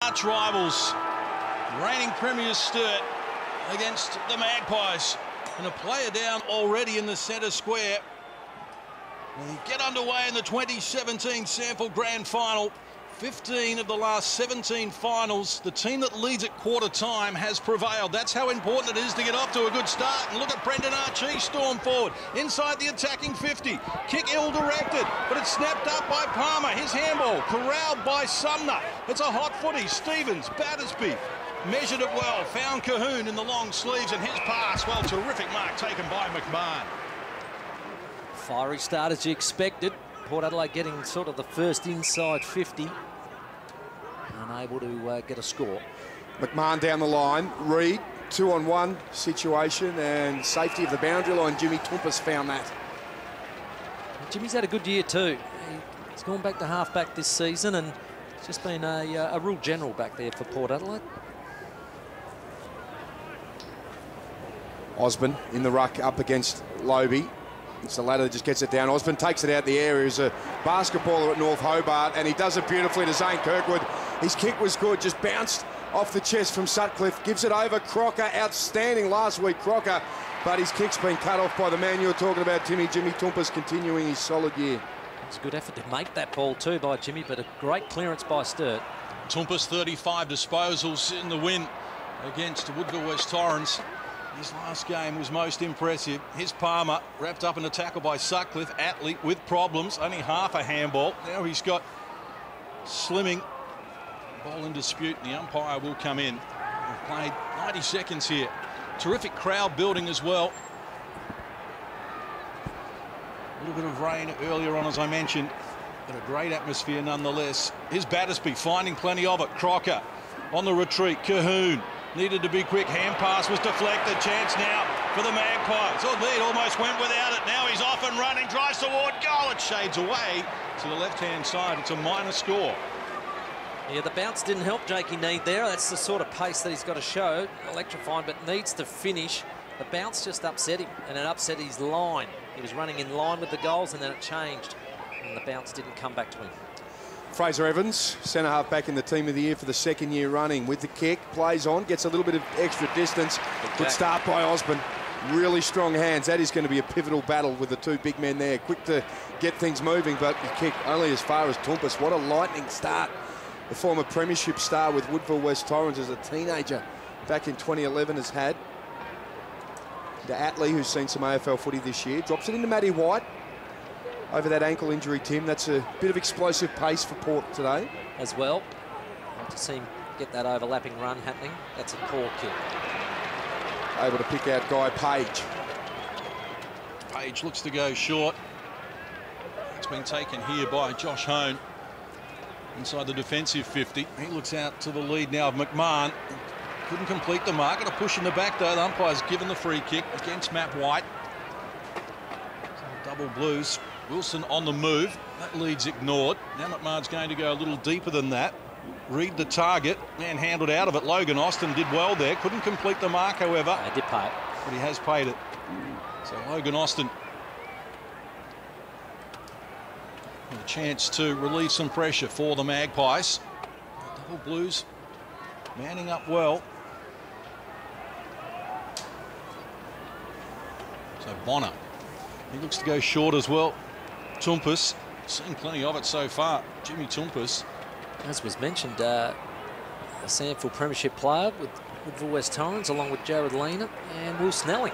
Arch rivals, reigning premiers Sturt against the Magpies. And a player down already in the centre square. We get underway in the 2017 Sample Grand Final. 15 of the last 17 finals. The team that leads at quarter time has prevailed. That's how important it is to get off to a good start. And look at Brendan Archie storm forward inside the attacking 50. Kick ill-directed, but it's snapped up by Palmer. His handball corralled by Sumner. It's a hot footy. Stevens, Battersby measured it well. Found Cahoon in the long sleeves, and his pass, well, terrific mark taken by McMahon. Fiery start as you expected. Port Adelaide getting sort of the first inside 50. Unable to get a score. McMahon down the line. Reid, 2-on-1 situation, and safety of the boundary line. Jimmy Toumpas found that. Jimmy's had a good year too. He's gone back to half-back this season, and it's just been a real general back there for Port Adelaide. Osborne in the ruck up against Lobie. It's the ladder that just gets it down. Osborne takes it out the air. He's a basketballer at North Hobart, and he does it beautifully to Zane Kirkwood. His kick was good, just bounced off the chest from Sutcliffe. Gives it over Crocker. Outstanding last week, Crocker. But his kick's been cut off by the man you're talking about, Timmy. Jimmy Toumpas continuing his solid year. It's a good effort to make that ball too by Jimmy, but a great clearance by Sturt. Toumpas 35 disposals in the win against Woodville West Torrens. His last game was most impressive. His Palmer wrapped up in a tackle by Sutcliffe. Atlee with problems, only half a handball. Now he's got slimming. Ball in dispute, and the umpire will come in. We've played 90 seconds here. Terrific crowd building as well. A little bit of rain earlier on, as I mentioned, but a great atmosphere nonetheless. Here's Battersby finding plenty of it. Crocker on the retreat. Cahoon needed to be quick. Hand pass was deflected. Chance now for the Magpies. Oh, Lead almost went without it. Now he's off and running. Drives toward goal. It shades away to the left-hand side. It's a minor score. Yeah, the bounce didn't help Jakey Need there. That's the sort of pace that he's got to show. Electrifying, but needs to finish. The bounce just upset him, and it upset his line. He was running in line with the goals, and then it changed, and the bounce didn't come back to him. Fraser Evans, centre half back in the team of the year for the second year running with the kick, plays on, gets a little bit of extra distance. Good start by Osborne. Really strong hands. That is going to be a pivotal battle with the two big men there. Quick to get things moving, but the kick only as far as Toumpas. What a lightning start. The former premiership star with Woodville West Torrens as a teenager back in 2011 has had. To Atlee, who's seen some AFL footy this year. Drops it into Matty White. Over that ankle injury, Tim. That's a bit of explosive pace for Port today. As well. Like to see him get that overlapping run happening. That's a poor kick. Able to pick out Guy Page. Page looks to go short. It's been taken here by Josh Hone. Inside the defensive 50. He looks out to the lead now of McMahon. Couldn't complete the mark. Got a push in the back though. The umpire's given the free kick against Matt White. So double Blues. Wilson on the move. That lead's ignored. Now McMahon's going to go a little deeper than that. Read the target. Man handled out of it. Logan Austin did well there. Couldn't complete the mark, however. He did pay it. But he has paid it. So Logan Austin with a chance to relieve some pressure for the Magpies. The double Blues manning up well. So Bonner, he looks to go short as well. Toumpas, seen plenty of it so far. Jimmy Toumpas. As was mentioned, a Sample Premiership player with Woodville West Torrens, along with Jared Lena and Will Snelling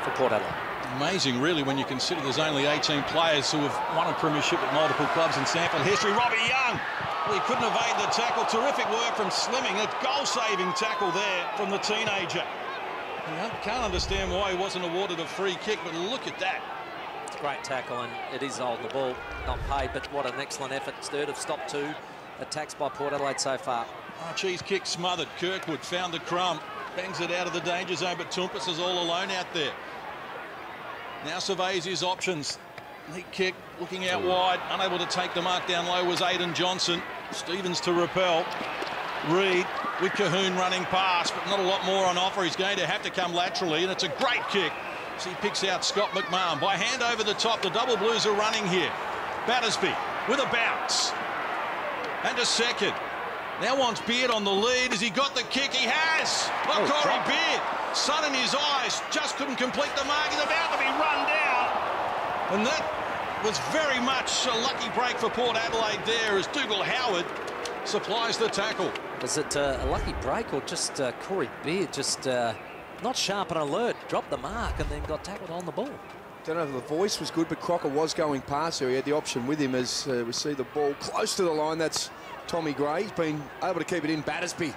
for Port Adelaide. Amazing, really, when you consider there's only 18 players who have won a premiership at multiple clubs in Sample history. Robbie Young, well, he couldn't evade the tackle. Terrific work from Slimming. A goal-saving tackle there from the teenager. I can't understand why he wasn't awarded a free kick, but look at that. It's a great tackle, and it is holding the ball, not paid, but what an excellent effort. Sturt have stopped two attacks by Port Adelaide so far. Archie's kick smothered. Kirkwood found the crumb, bangs it out of the danger zone, but Toumpas is all alone out there. Now surveys his options. Neat kick, looking out wide, unable to take the mark down low was Aidan Johnson. Stevens to repel. Reid with Cahoon running past, but not a lot more on offer. He's going to have to come laterally, and it's a great kick. So he picks out Scott McMahon. By hand over the top, the double Blues are running here. Battersby with a bounce. And a second. Now wants Beard on the lead. Has he got the kick? He has! Oh, Corey Beard, sun in his eyes, just couldn't complete the mark. He's about to be run down. And that was very much a lucky break for Port Adelaide there as Dougal Howard supplies the tackle. Was it a lucky break or just Corey Beard just not sharp and alert, dropped the mark and then got tackled on the ball? Don't know if the voice was good, but Crocker was going past there. He had the option with him as we see the ball close to the line. That's Tommy Gray. He's been able to keep it in. Battersby,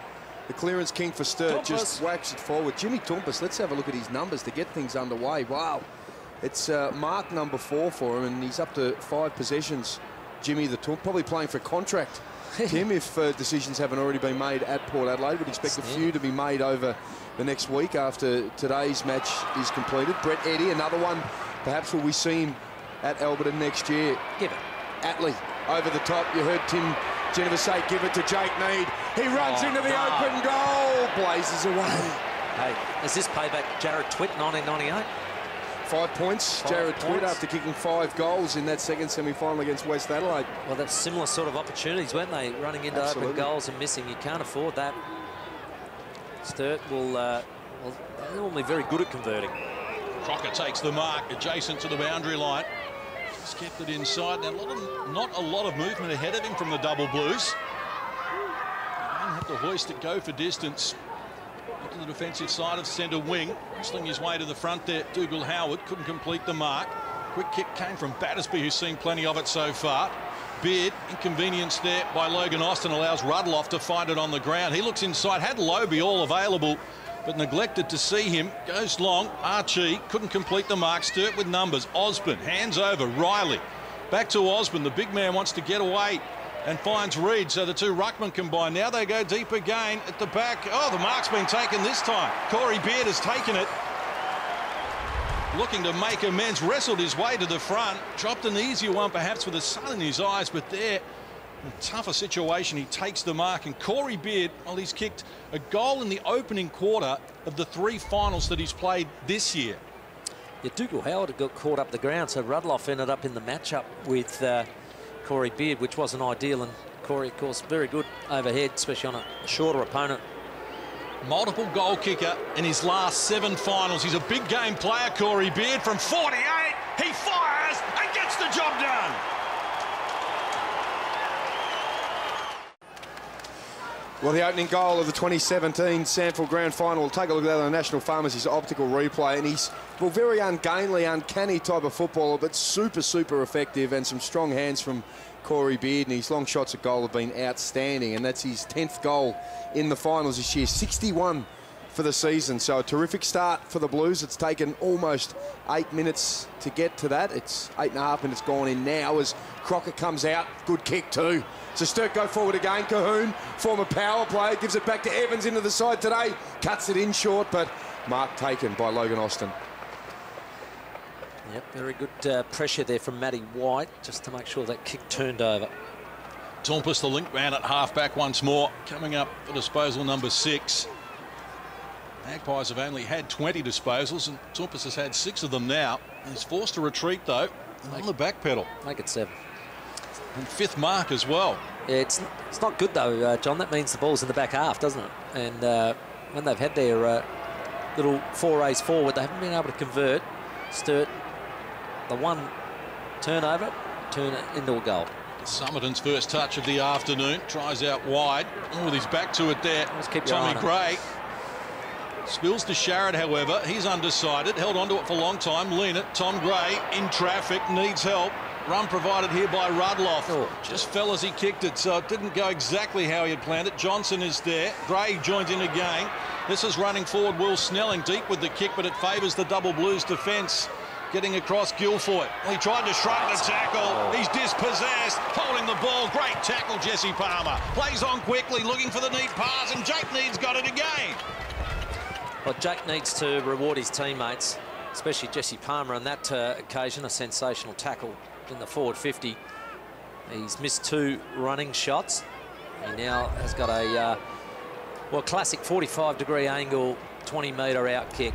the clearance king for Sturt, just whacks it forward. Jimmy Tompus, let's have a look at his numbers to get things underway. Wow. It's mark number 4 for him, and he's up to 5 possessions. Jimmy the Tompus, probably playing for a contract. Tim, if decisions haven't already been made at Port Adelaide, would expect a few to be made over the next week after today's match is completed. Brett Eddy, another one. Perhaps will we see him at Alberton next year? Give it. Atlee over the top. You heard Tim Jennifer say, give it to Jake Mead. He runs into the open goal. Blazes away. Hey, is this payback Jared Twitt, 1998? 5 points. Jared Twitt after kicking 5 goals in that second semi-final against West Adelaide. Well, that's similar sort of opportunities, weren't they? Running into open goals and missing. You can't afford that. Sturt will they're normally very good at converting. Crocker takes the mark adjacent to the boundary line. Just kept it inside. Now, not a lot of movement ahead of him from the double blues. He didn't have to hoist it, go for distance. To the defensive side of centre wing, sling his way to the front there. Dougal Howard couldn't complete the mark. Quick kick came from Battersby, who's seen plenty of it so far. Beard, inconvenienced there by Logan Austin, allows Rudloff to find it on the ground. He looks inside, had Lobie all available, but neglected to see him. Goes long, Archie couldn't complete the mark. Sturt with numbers. Osborne hands over. Riley back to Osborne. The big man wants to get away and finds Reid, so the two ruckmen combine. Now they go deep again at the back. Oh, the mark's been taken this time. Corey Beard has taken it. Looking to make amends, wrestled his way to the front. Dropped an easier one perhaps with the sun in his eyes, but there, in a tougher situation, he takes the mark. And Corey Beard, well, he's kicked a goal in the opening quarter of the 3 finals that he's played this year. Yeah, Dougal Howard got caught up the ground, so Rudloff ended up in the matchup with Corey Beard, which wasn't ideal, and Corey, of course, very good overhead, especially on a shorter opponent. Multiple goal kicker in his last 7 finals. He's a big game player, Corey Beard. From 48, he fires and gets the job done. Well, the opening goal of the 2017 Sandford Grand Final. We'll take a look at that on the National Pharmacy's optical replay. And he's, well, very ungainly, uncanny type of footballer, but super, super effective, and some strong hands from Corey Beard. And his long shots at goal have been outstanding. And that's his 10th goal in the finals this year. 61 for the season. So a terrific start for the Blues. It's taken almost 8 minutes to get to that. It's 8.5 minutes gone in now as Crocker comes out. Good kick too. So Sturt go forward again. Cahoon, former power player, gives it back to Evans into the side today. Cuts it in short, but mark taken by Logan Austin. Yep, very good pressure there from Matty White, just to make sure that kick turned over. Tompus, the link man at half-back once more, coming up for disposal number 6. Magpies have only had 20 disposals, and Tompus has had 6 of them now. He's forced to retreat, though, and on the back pedal. Make it 7. And 5th mark as well. Yeah, it's not good, though, John. That means the ball's in the back half, doesn't it? And when they've had their little forays forward, they haven't been able to convert. Sturt, the one turnover, turn it into a goal. Summerton's first touch of the afternoon. Tries out wide. Oh, with his back to it there. Tommy Gray. Spills to Sharrett, however. He's undecided. Held onto it for a long time. Lean it. Tom Gray in traffic. Needs help. Run provided here by Rudloff. Oh, just fell as he kicked it, so it didn't go exactly how he had planned it. Johnson is there. Gray joins in again. This is running forward. Will Snelling deep with the kick, but it favours the double Blues defence. Getting across Guilfoyle. Well, he tried to shrug the tackle. He's dispossessed. Holding the ball. Great tackle, Jesse Palmer. Plays on quickly, looking for the neat pass, and Jake Need's got it again. Well, Jake needs to reward his teammates, especially Jesse Palmer on that occasion. A sensational tackle in the forward 50. He's missed 2 running shots. He now has got a well, classic 45-degree angle, 20-metre out kick.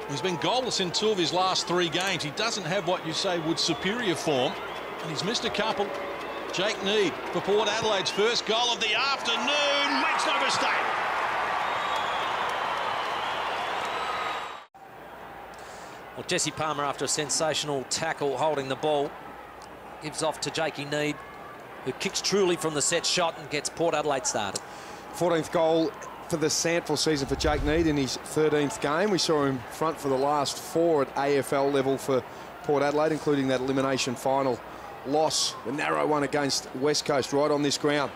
He's been goalless in 2 of his last 3 games. He doesn't have what you say would superior form, and he's missed a couple. Jake Need for Port Adelaide's first goal of the afternoon. Makes no mistake. Well, Jesse Palmer, after a sensational tackle holding the ball, gives off to Jakey Need, who kicks truly from the set shot and gets Port Adelaide started. 14th goal for the SANFL season for Jake Need in his 13th game. We saw him front for the last 4 at AFL level for Port Adelaide, including that elimination final loss, the narrow one against West Coast, right on this ground.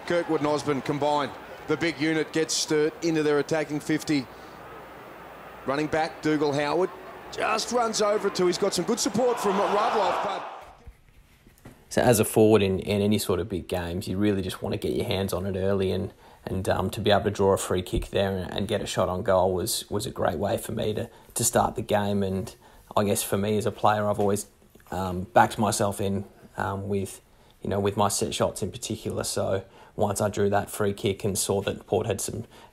Kirkwood and Osborne combined. The big unit gets Sturt into their attacking 50. Running back, Dougal Howard just runs over to. He's got some good support from Rudloff, but... So as a forward in any sort of big games, you really just want to get your hands on it early, and to be able to draw a free kick there and get a shot on goal was a great way for me to start the game. And I guess for me as a player, I've always backed myself in with my set shots in particular. So once I drew that free kick and saw that Port had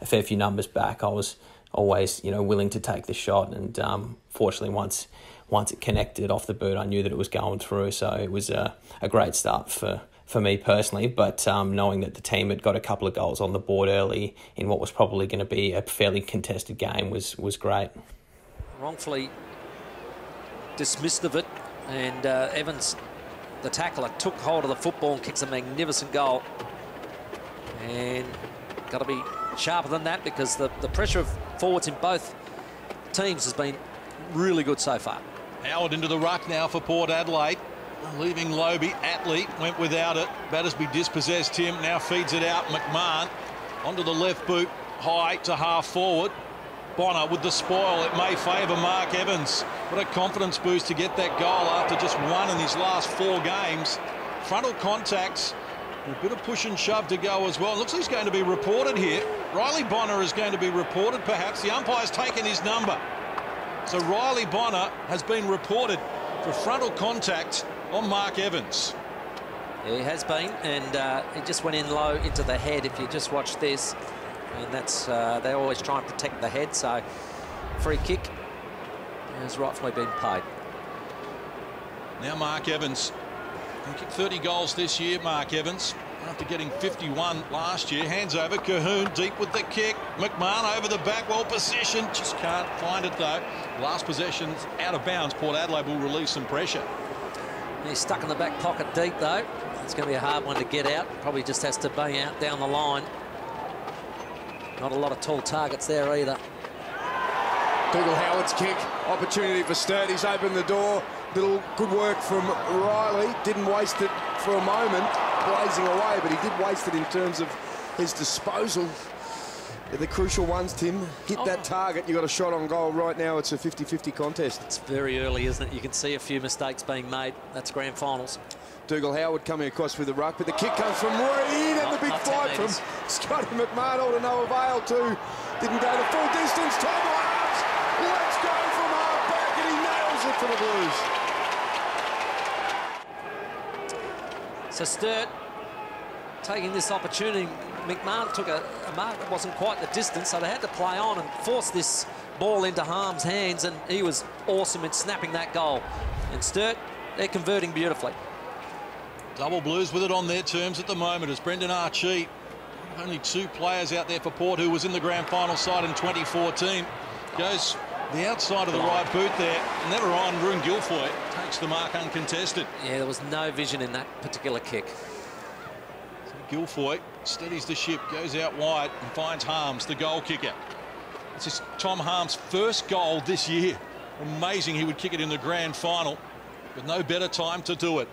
a fair few numbers back, I was always willing to take the shot. And fortunately, once it connected off the boot, I knew that it was going through. So it was a great start for me personally, but knowing that the team had got a couple of goals on the board early in what was probably going to be a fairly contested game was great. Wrongfully dismissed of it, and Evans, the tackler, took hold of the football and kicks a magnificent goal. And got to be sharper than that, because the pressure of forwards in both teams has been really good so far. Howard into the ruck now for Port Adelaide. Leaving Lobie. Atley went without it. Battersby dispossessed him. Now feeds it out. McMahon onto the left boot. High to half forward. Bonner with the spoil. It may favour Mark Evans. What a confidence boost to get that goal after just one in his last 4 games. Frontal contacts. A bit of push and shove to go as well. Looks like he's going to be reported here. Riley Bonner is going to be reported perhaps. The umpire's taken his number. So Riley Bonner has been reported for frontal contact on Mark Evans. He has been, and he just went in low into the head, if you just watch this. And that's, they always try and protect the head, so free kick has rightfully been paid. Now Mark Evans. He kicked 30 goals this year, Mark Evans, after getting 51 last year. Hands over, Cahoon deep with the kick. McMahon over the back, well positioned. Just can't find it though. Last possession's out of bounds. Port Adelaide will release some pressure. He's stuck in the back pocket deep though. It's going to be a hard one to get out. Probably just has to bang out down the line. Not a lot of tall targets there either. Dougal Howard's kick, opportunity for Sturt. He's opened the door. Little good work from Riley. Didn't waste it for a moment, blazing away, but he did waste it in terms of his disposal. The crucial ones, Tim, hit that target. You got a shot on goal right now. It's a 50-50 contest. It's very early, isn't it? You can see a few mistakes being made. That's grand finals. Dougal Howard coming across with the ruck, but the kick comes from Reid, and the big fight from Scotty McMahon, all to no avail too. Didn't go the full distance. Tom Lars, let's go from half back, and he nails it for the Blues. So Sturt taking this opportunity. McMahon took a mark that wasn't quite the distance, so they had to play on and force this ball into Harm's hands, and he was awesome in snapping that goal. And Sturt, they're converting beautifully. Double Blues with it on their terms at the moment as Brendan Archie, only 2 players out there for Port who was in the grand final side in 2014, goes the outside of the right boot there, never on. Roon Guilfoyle takes the mark uncontested. Yeah, there was no vision in that particular kick. Guilfoyle steadies the ship, goes out wide and finds Harms, the goal kicker. This is Tom Harms' first goal this year. Amazing he would kick it in the grand final, but no better time to do it.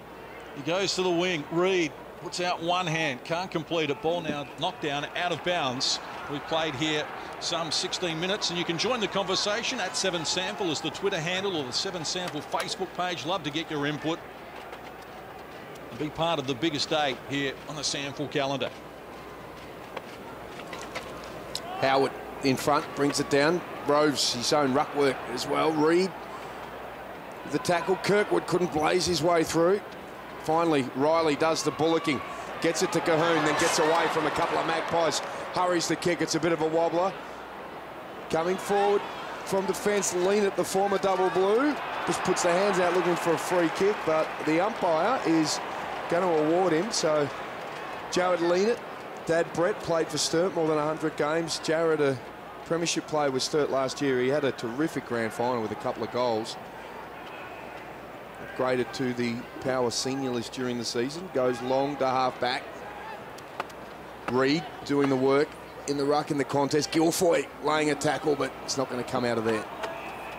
He goes to the wing. Reid puts out one hand, can't complete it. Ball now knocked down out of bounds. We've played here some 16 minutes, and you can join the conversation at 7Sample is the Twitter handle, or the 7Sample Facebook page. Love to get your input and be part of the biggest day here on the Sample calendar. Howard in front, brings it down. Roves his own ruck work as well. Reid, the tackle. Kirkwood couldn't blaze his way through. Finally, Riley does the bullocking. Gets it to Cahoon, then gets away from a couple of Magpies. Hurries the kick. It's a bit of a wobbler. Coming forward from defence, lean at the former double blue. Just puts the hands out looking for a free kick, but the umpire is going to award him. So Jared Leanett, Dad Brett, played for Sturt more than 100 games. Jared, a premiership player with Sturt last year. He had a terrific grand final with a couple of goals. Upgraded to the power senior list during the season. Goes long to half back. Reed doing the work in the ruck in the contest. Guilfoyle laying a tackle, but it's not going to come out of there.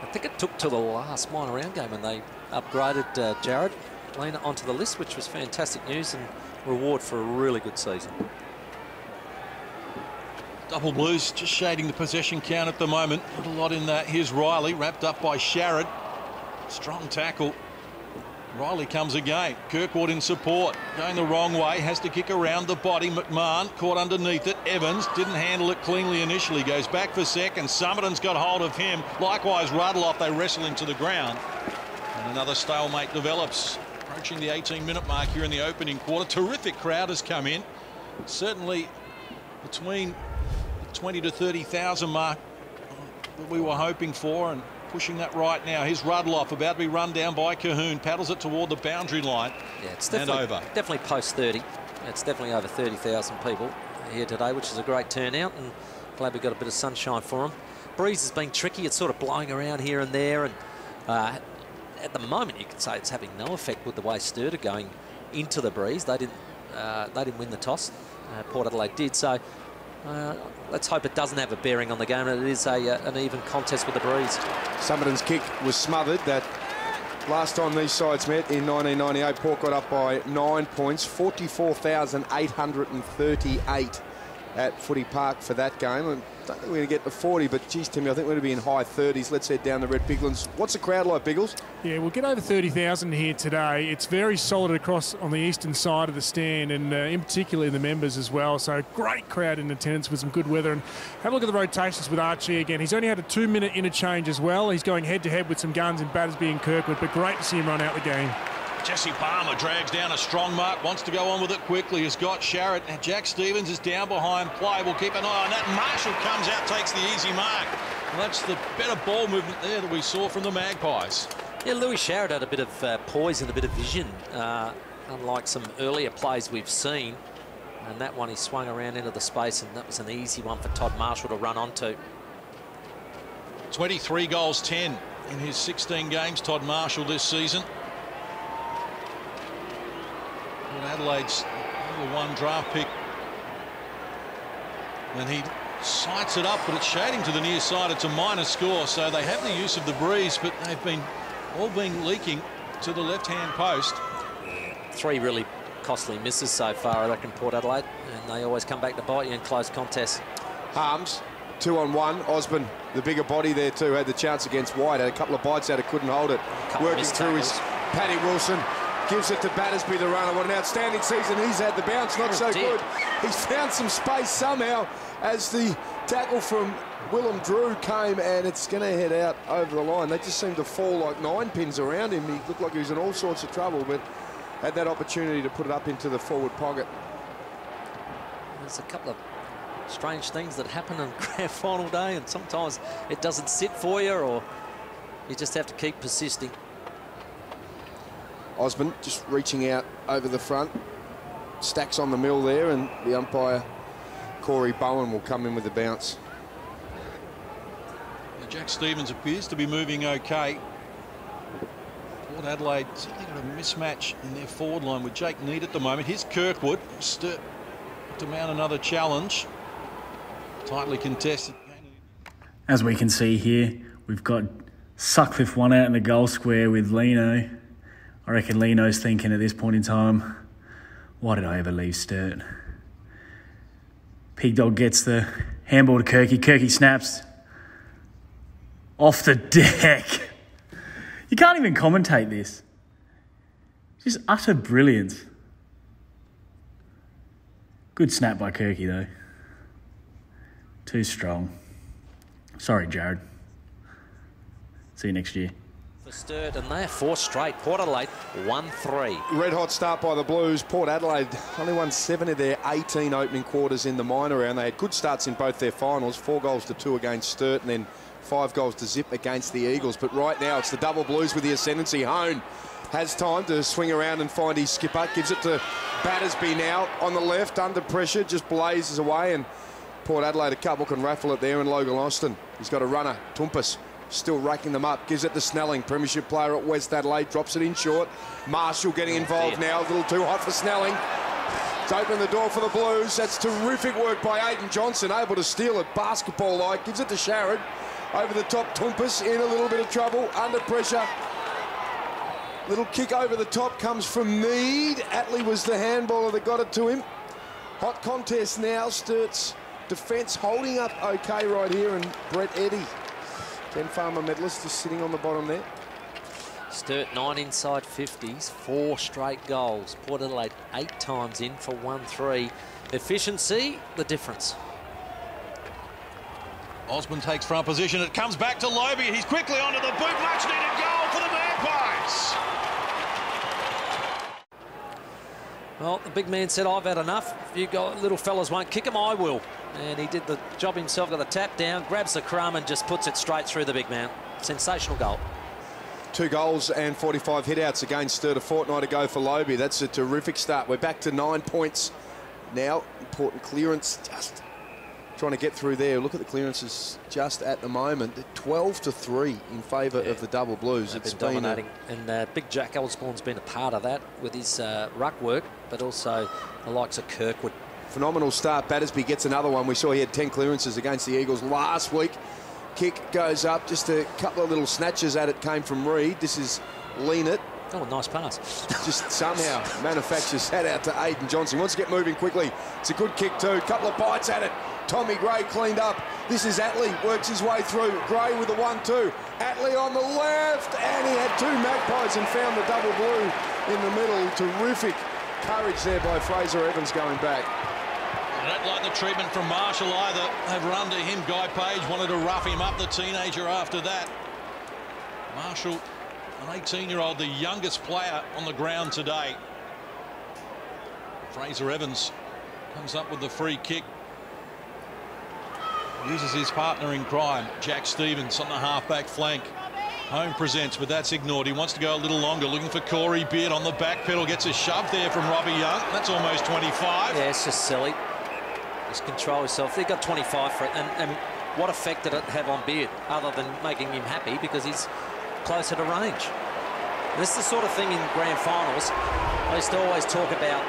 I think it took till the last minor round game when they upgraded Jared Leanett onto the list, which was fantastic news and reward for a really good season. Double Blues just shading the possession count at the moment. Not a lot in that. Here's Riley, wrapped up by Sharrod. Strong tackle. Riley comes again. Kirkwood in support. Going the wrong way. Has to kick around the body. McMahon caught underneath it. Evans didn't handle it cleanly initially. Goes back for second. Summerton's got hold of him. Likewise, Rudloff. They wrestle him to the ground. And another stalemate develops. Approaching the 18-minute mark here in the opening quarter. Terrific crowd has come in. Certainly between the 20 to 30,000 mark that we were hoping for, and pushing that right now. Here's Rudloff, about to be run down by Cahoon. Paddles it toward the boundary line. Yeah, it's definitely post 30. It's definitely over 30,000 people here today, which is a great turnout, and glad we got a bit of sunshine for them. Breeze has been tricky. It's sort of blowing around here and there, and at the moment you could say it's having no effect with the way Sturt are going into the breeze. They didn't win the toss. Port Adelaide did, so let's hope it doesn't have a bearing on the game, and it is an even contest with the breeze. Summerton's kick was smothered. That last time these sides met in 1998, Port got up by 9 points, 44,838 at Footy Park for that game. And I don't think we're going to get to 40, but geez, Timmy, I think we're going to be in high 30s. Let's head down the Red Biglands. What's the crowd like, Biggles? Yeah, we'll get over 30,000 here today. It's very solid across on the eastern side of the stand, and in particular the members as well. So great crowd in attendance with some good weather. And have a look at the rotations with Archie again. He's only had a 2-minute interchange as well. He's going head-to-head with some guns in Battersby and Kirkwood, but great to see him run out the game. Jesse Palmer drags down a strong mark, wants to go on with it quickly. Has got Sharrod. Now Jack Stevens is down behind play. We'll keep an eye on that. Marshall comes out, takes the easy mark. Well, that's the better ball movement there that we saw from the Magpies. Yeah, Louis Sharrod had a bit of poise and a bit of vision, unlike some earlier plays we've seen. And that one he swung around into the space, and that was an easy one for Todd Marshall to run onto. 23 goals, 10 in his 16 games, Todd Marshall, this season. Adelaide's #1 draft pick, and he sights it up, but it's shading to the near side. It's a minor score, so they have the use of the breeze, but they've all been leaking to the left-hand post. 3 really costly misses so far, I reckon, Port Adelaide, and they always come back to bite you in close contests. Harms, 2-on-1. Osborne, the bigger body there too, had the chance against White. Had a couple of bites at it, couldn't hold it. Working through his Paddy Wilson. Gives it to Battersby, the runner. What an outstanding season he's had. The bounce not so good. He's found some space somehow as the tackle from Willem Drew came, and it's going to head out over the line. They just seemed to fall like 9 pins around him. He looked like he was in all sorts of trouble, but had that opportunity to put it up into the forward pocket. There's a couple of strange things that happen on grand final day, and sometimes it doesn't sit for you, or you just have to keep persisting. Osborne just reaching out over the front. Stacks on the mill there, and the umpire, Corey Bowen, will come in with the bounce. Now, Jack Stevens appears to be moving okay. Port Adelaide certainly got a mismatch in their forward line with Jake Neate at the moment. Here's Kirkwood. Sturt to mount another challenge. Tightly contested. As we can see here, we've got Sutcliffe one out in the goal square with Lino. I reckon Lino's thinking at this point in time, why did I ever leave Sturt? Pig Dog gets the handball to Kirky. Kirky snaps off the deck. You can't even commentate this. Just utter brilliance. Good snap by Kirky, though. Too strong. Sorry, Jared. See you next year. Sturt, and they're 4 straight. Port Adelaide 1-3. Red hot start by the Blues. Port Adelaide only won 7 of their 18 opening quarters in the minor round. They had good starts in both their finals, 4 goals to 2 against Sturt, and then 5 goals to zip against the Eagles. But right now it's the double Blues with the ascendancy. Hone has time to swing around and find his skipper. Gives it to Battersby now on the left, under pressure, just blazes away, and Port Adelaide a couple can raffle it there, and Logan Austin. He's got a runner, Tumpus, still racking them up. Gives it to Snelling, premiership player at West Adelaide, drops it in short. Marshall getting involved now, a little too hot for Snelling. It's opened the door for the Blues. That's terrific work by Aidan Johnson, able to steal it basketball-like. Gives it to Sharrod. Over the top, Tumpus in a little bit of trouble, under pressure. Little kick over the top comes from Mead. Attlee was the handballer that got it to him. Hot contest now. Sturt's defence holding up okay right here, and Brett Eddy, Ken Farmer medalist, just sitting on the bottom there. Sturt 9 inside 50s, 4 straight goals. Port Adelaide 8 times in for 1-3. Efficiency, the difference. Osborne takes front position. It comes back to Lobe. He's quickly onto the boot. Much needed goal for the Magpies. Well, the big man said, I've had enough. If you little fellas won't kick him, I will. And he did the job himself, got the tap down, grabs the crumb and just puts it straight through the big man. Sensational goal. 2 goals and 45 hit-outs against Sturt a fortnight ago for Lobe. That's a terrific start. We're back to 9 points now. Important clearance, just trying to get through there. Look at the clearances just at the moment. 12-3 in favour of the Double Blues. It's been dominating. And Big Jack Osborne's been a part of that with his ruck work, but also the likes of Kirkwood. Phenomenal start. Battersby gets another one. We saw he had 10 clearances against the Eagles last week. Kick goes up. Just a couple of little snatches at it came from Reid. This is lean it. Oh, nice pass. Just somehow manufactures that out to Aidan Johnson. Wants to get moving quickly. It's a good kick too. Couple of bites at it. Tommy Gray cleaned up. This is Attlee, works his way through. Gray with the 1-2. Attlee on the left, and he had 2 Magpies and found the Double Blue in the middle. Terrific courage there by Fraser Evans going back. I don't like the treatment from Marshall either. They've run to him. Guy Page wanted to rough him up, the teenager, after that. Marshall, an 18-year-old, the youngest player on the ground today. Fraser Evans comes up with the free kick. Uses his partner in crime, Jack Stevens, on the half-back flank. Home presents, but that's ignored. He wants to go a little longer, looking for Corey Beard on the back pedal. Gets a shove there from Robbie Young. That's almost 25. Yeah, it's just silly. Just control yourself. They got 25 for it. And what effect did it have on Beard, other than making him happy because he's closer to range? This is the sort of thing in grand finals I used to always talk about,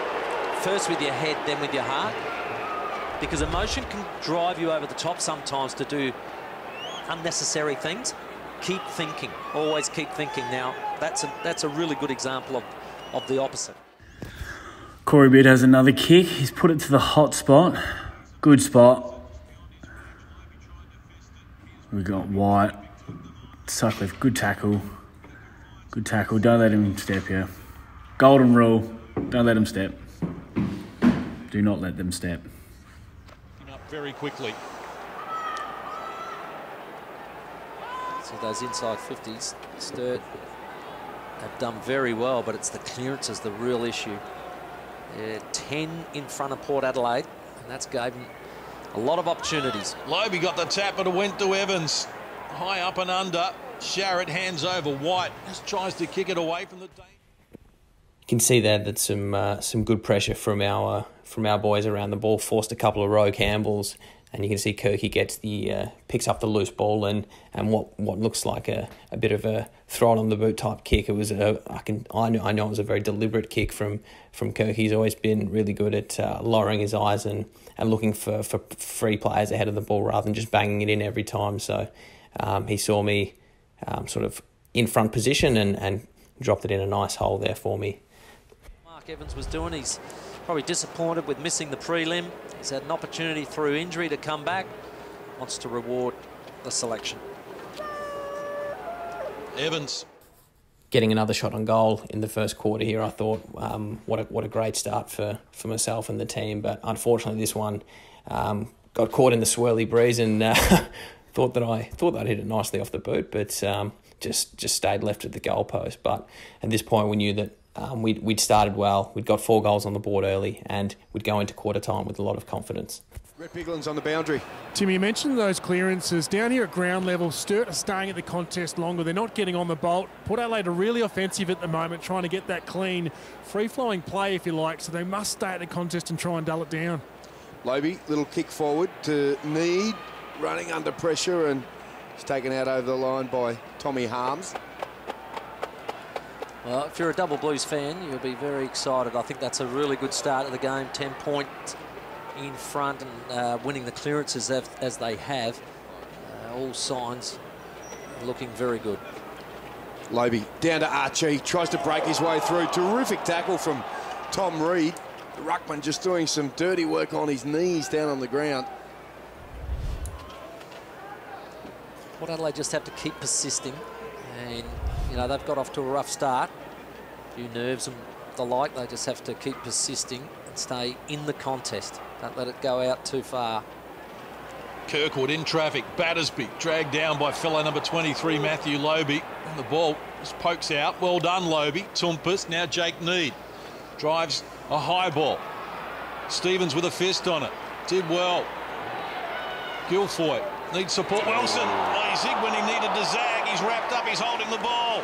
first with your head, then with your heart. Because emotion can drive you over the top sometimes to do unnecessary things. Keep thinking. Always keep thinking. Now, that's a really good example of the opposite. Corey Beard has another kick. He's put it to the hot spot. Good spot. We got White. Sutcliffe, good tackle. Good tackle. Don't let him step here. Golden rule. Don't let him step. Do not let them step. Up very quickly. So those inside 50s, Sturt have done very well, but it's the clearances the real issue. They're 10 in front of Port Adelaide, and that's gave them a lot of opportunities. Lobe got the tap, but it went to Evans. High up and under. Sharrod hands over. White just tries to kick it away from the team. You can see there that some good pressure from our boys around the ball, forced a couple of rogue handballs, and you can see Kirky gets picks up the loose ball and what looks like a bit of a throw it on the boot type kick. It was I know it was a very deliberate kick from Kirky. He's always been really good at lowering his eyes and looking for free players ahead of the ball rather than just banging it in every time. So he saw me sort of in front position and dropped it in a nice hole there for me. Mark Evans was doing, he's probably disappointed with missing the prelim. He's had an opportunity through injury to come back. Wants to reward the selection. Evans getting another shot on goal in the first quarter here. I thought, what a great start for myself and the team. But unfortunately, this one got caught in the swirly breeze and thought I'd hit it nicely off the boot, but just stayed left at the goalpost. But at this point, we knew that we'd started well. We'd got 4 goals on the board early, and we'd go into quarter time with a lot of confidence. Brett Bigland's on the boundary. Tim, you mentioned those clearances. Down here at ground level, Sturt are staying at the contest longer. They're not getting on the bolt. Port Adelaide are really offensive at the moment, trying to get that clean, free-flowing play, if you like, so they must stay at the contest and try and dull it down. Lobe, little kick forward to Need, running under pressure, and he's taken out over the line by Tommy Harms. Well, if you're a Double Blues fan, you'll be very excited. I think that's a really good start of the game. 10 points in front and winning the clearances as they have. All signs looking very good. Lobe down to Archie, tries to break his way through. Terrific tackle from Tom Reed. The ruckman just doing some dirty work on his knees down on the ground. Port Adelaide just have to keep persisting, and you know they've got off to a rough start. A few nerves and the like. They just have to keep persisting and stay in the contest. Don't let it go out too far. Kirkwood in traffic. Battersby dragged down by fellow number 23 Matthew Lobe, and the ball just pokes out. Well done, Lobe. Tumpus. Now Jake Need drives a high ball. Stevens with a fist on it. Did well. Guilfoyle needs support. Wilson. Oh, he zigged when he needed to zag. He's wrapped up. He's holding the ball.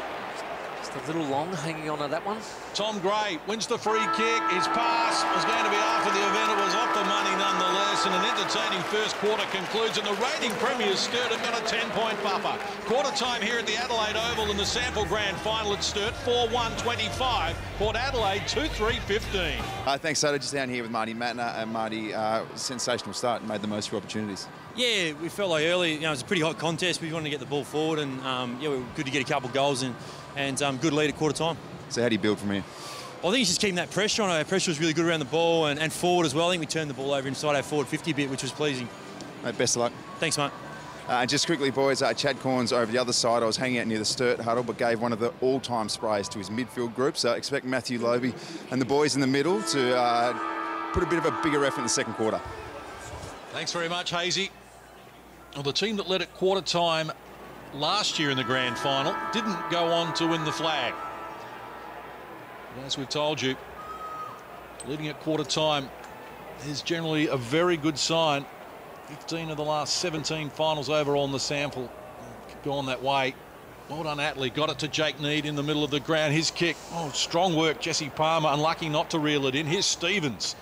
Just a little long hanging on to that one. Tom Gray wins the free kick. His pass was going to be after the event. It was off the money nonetheless. And an entertaining first quarter concludes. And the reigning premiers Sturt have got a 10-point buffer. Quarter time here at the Adelaide Oval in the Sample Grand Final at Sturt. 4-1-25. Port Adelaide 2-3-15. Thanks, Soda. Just down here with Marty Matner. And Marty, sensational start and made the most of opportunities. Yeah, we felt like early, you know, it was a pretty hot contest. We wanted to get the ball forward, and yeah, we were good to get a couple of goals and good lead at quarter time. So how do you build from here? Well, I think it's just keeping that pressure on. Our pressure was really good around the ball and forward as well. I think we turned the ball over inside our forward 50 a bit, which was pleasing. Mate, best of luck. Thanks, mate. And just quickly, boys, Chad Corns over the other side. I was hanging out near the Sturt huddle, but gave one of the all-time sprays to his midfield group. So expect Matthew Lobe and the boys in the middle to put a bit of a bigger effort in the second quarter. Thanks very much, Hazy. Well, the team that led at quarter time last year in the grand final didn't go on to win the flag. But as we've told you, leading at quarter time is generally a very good sign. 15 of the last 17 finals overall in the sample gone that way. Well done, Atley. Got it to Jake Need in the middle of the ground. His kick. Oh, strong work, Jesse Palmer. Unlucky not to reel it in. Here's Stevens.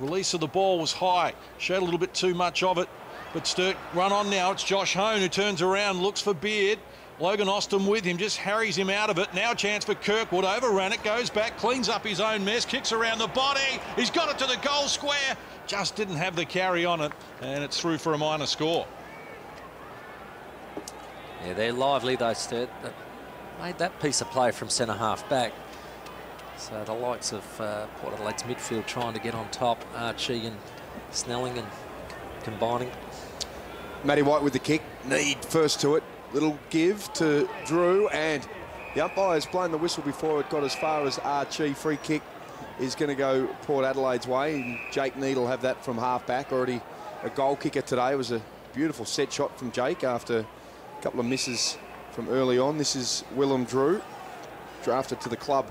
Release of the ball was high. Showed a little bit too much of it. But Sturt run on now. It's Josh Hone who turns around, looks for Beard. Logan Austin with him, just harries him out of it. Now a chance for Kirkwood. Overran it, goes back, cleans up his own mess, kicks around the body. He's got it to the goal square. Just didn't have the carry on it, and it's through for a minor score. Yeah, they're lively, though, Sturt. Made that piece of play from centre half back. So the likes of Port Adelaide's midfield trying to get on top. Archie and Snelling and combining. Matty White with the kick. Need first to it. Little give to Drew, and the umpire's blown the whistle before it got as far as Archie. Free kick is going to go Port Adelaide's way, and Jake Need will have that from half back. Already a goal kicker today. It was a beautiful set shot from Jake after a couple of misses from early on. This is Willem Drew, drafted to the club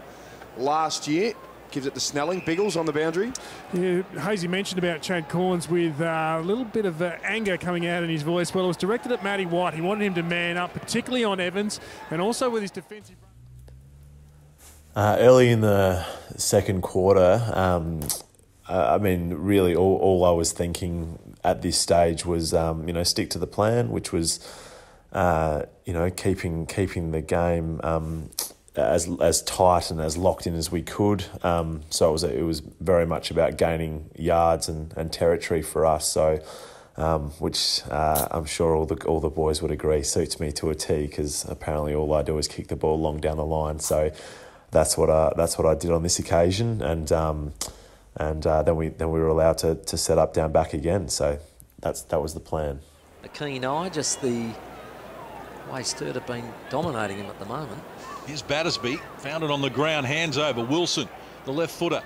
last year. Gives it to Snelling. Biggles on the boundary. Yeah, Hazy mentioned about Chad Corns with a little bit of anger coming out in his voice. Well, it was directed at Matty White. He wanted him to man up, particularly on Evans, and also with his defensive. Early in the second quarter, I mean, really all I was thinking at this stage was, stick to the plan, which was, keeping the game as tight and as locked in as we could. So it was very much about gaining yards and territory for us. So, which I'm sure all the boys would agree suits me to a T, because apparently all I do is kick the ball long down the line. So that's what I did on this occasion, and then we were allowed to set up down back again. So that was the plan. A keen eye, just the way Sturt have been dominating him at the moment. Here's Battersby, found it on the ground, hands over. Wilson, the left footer,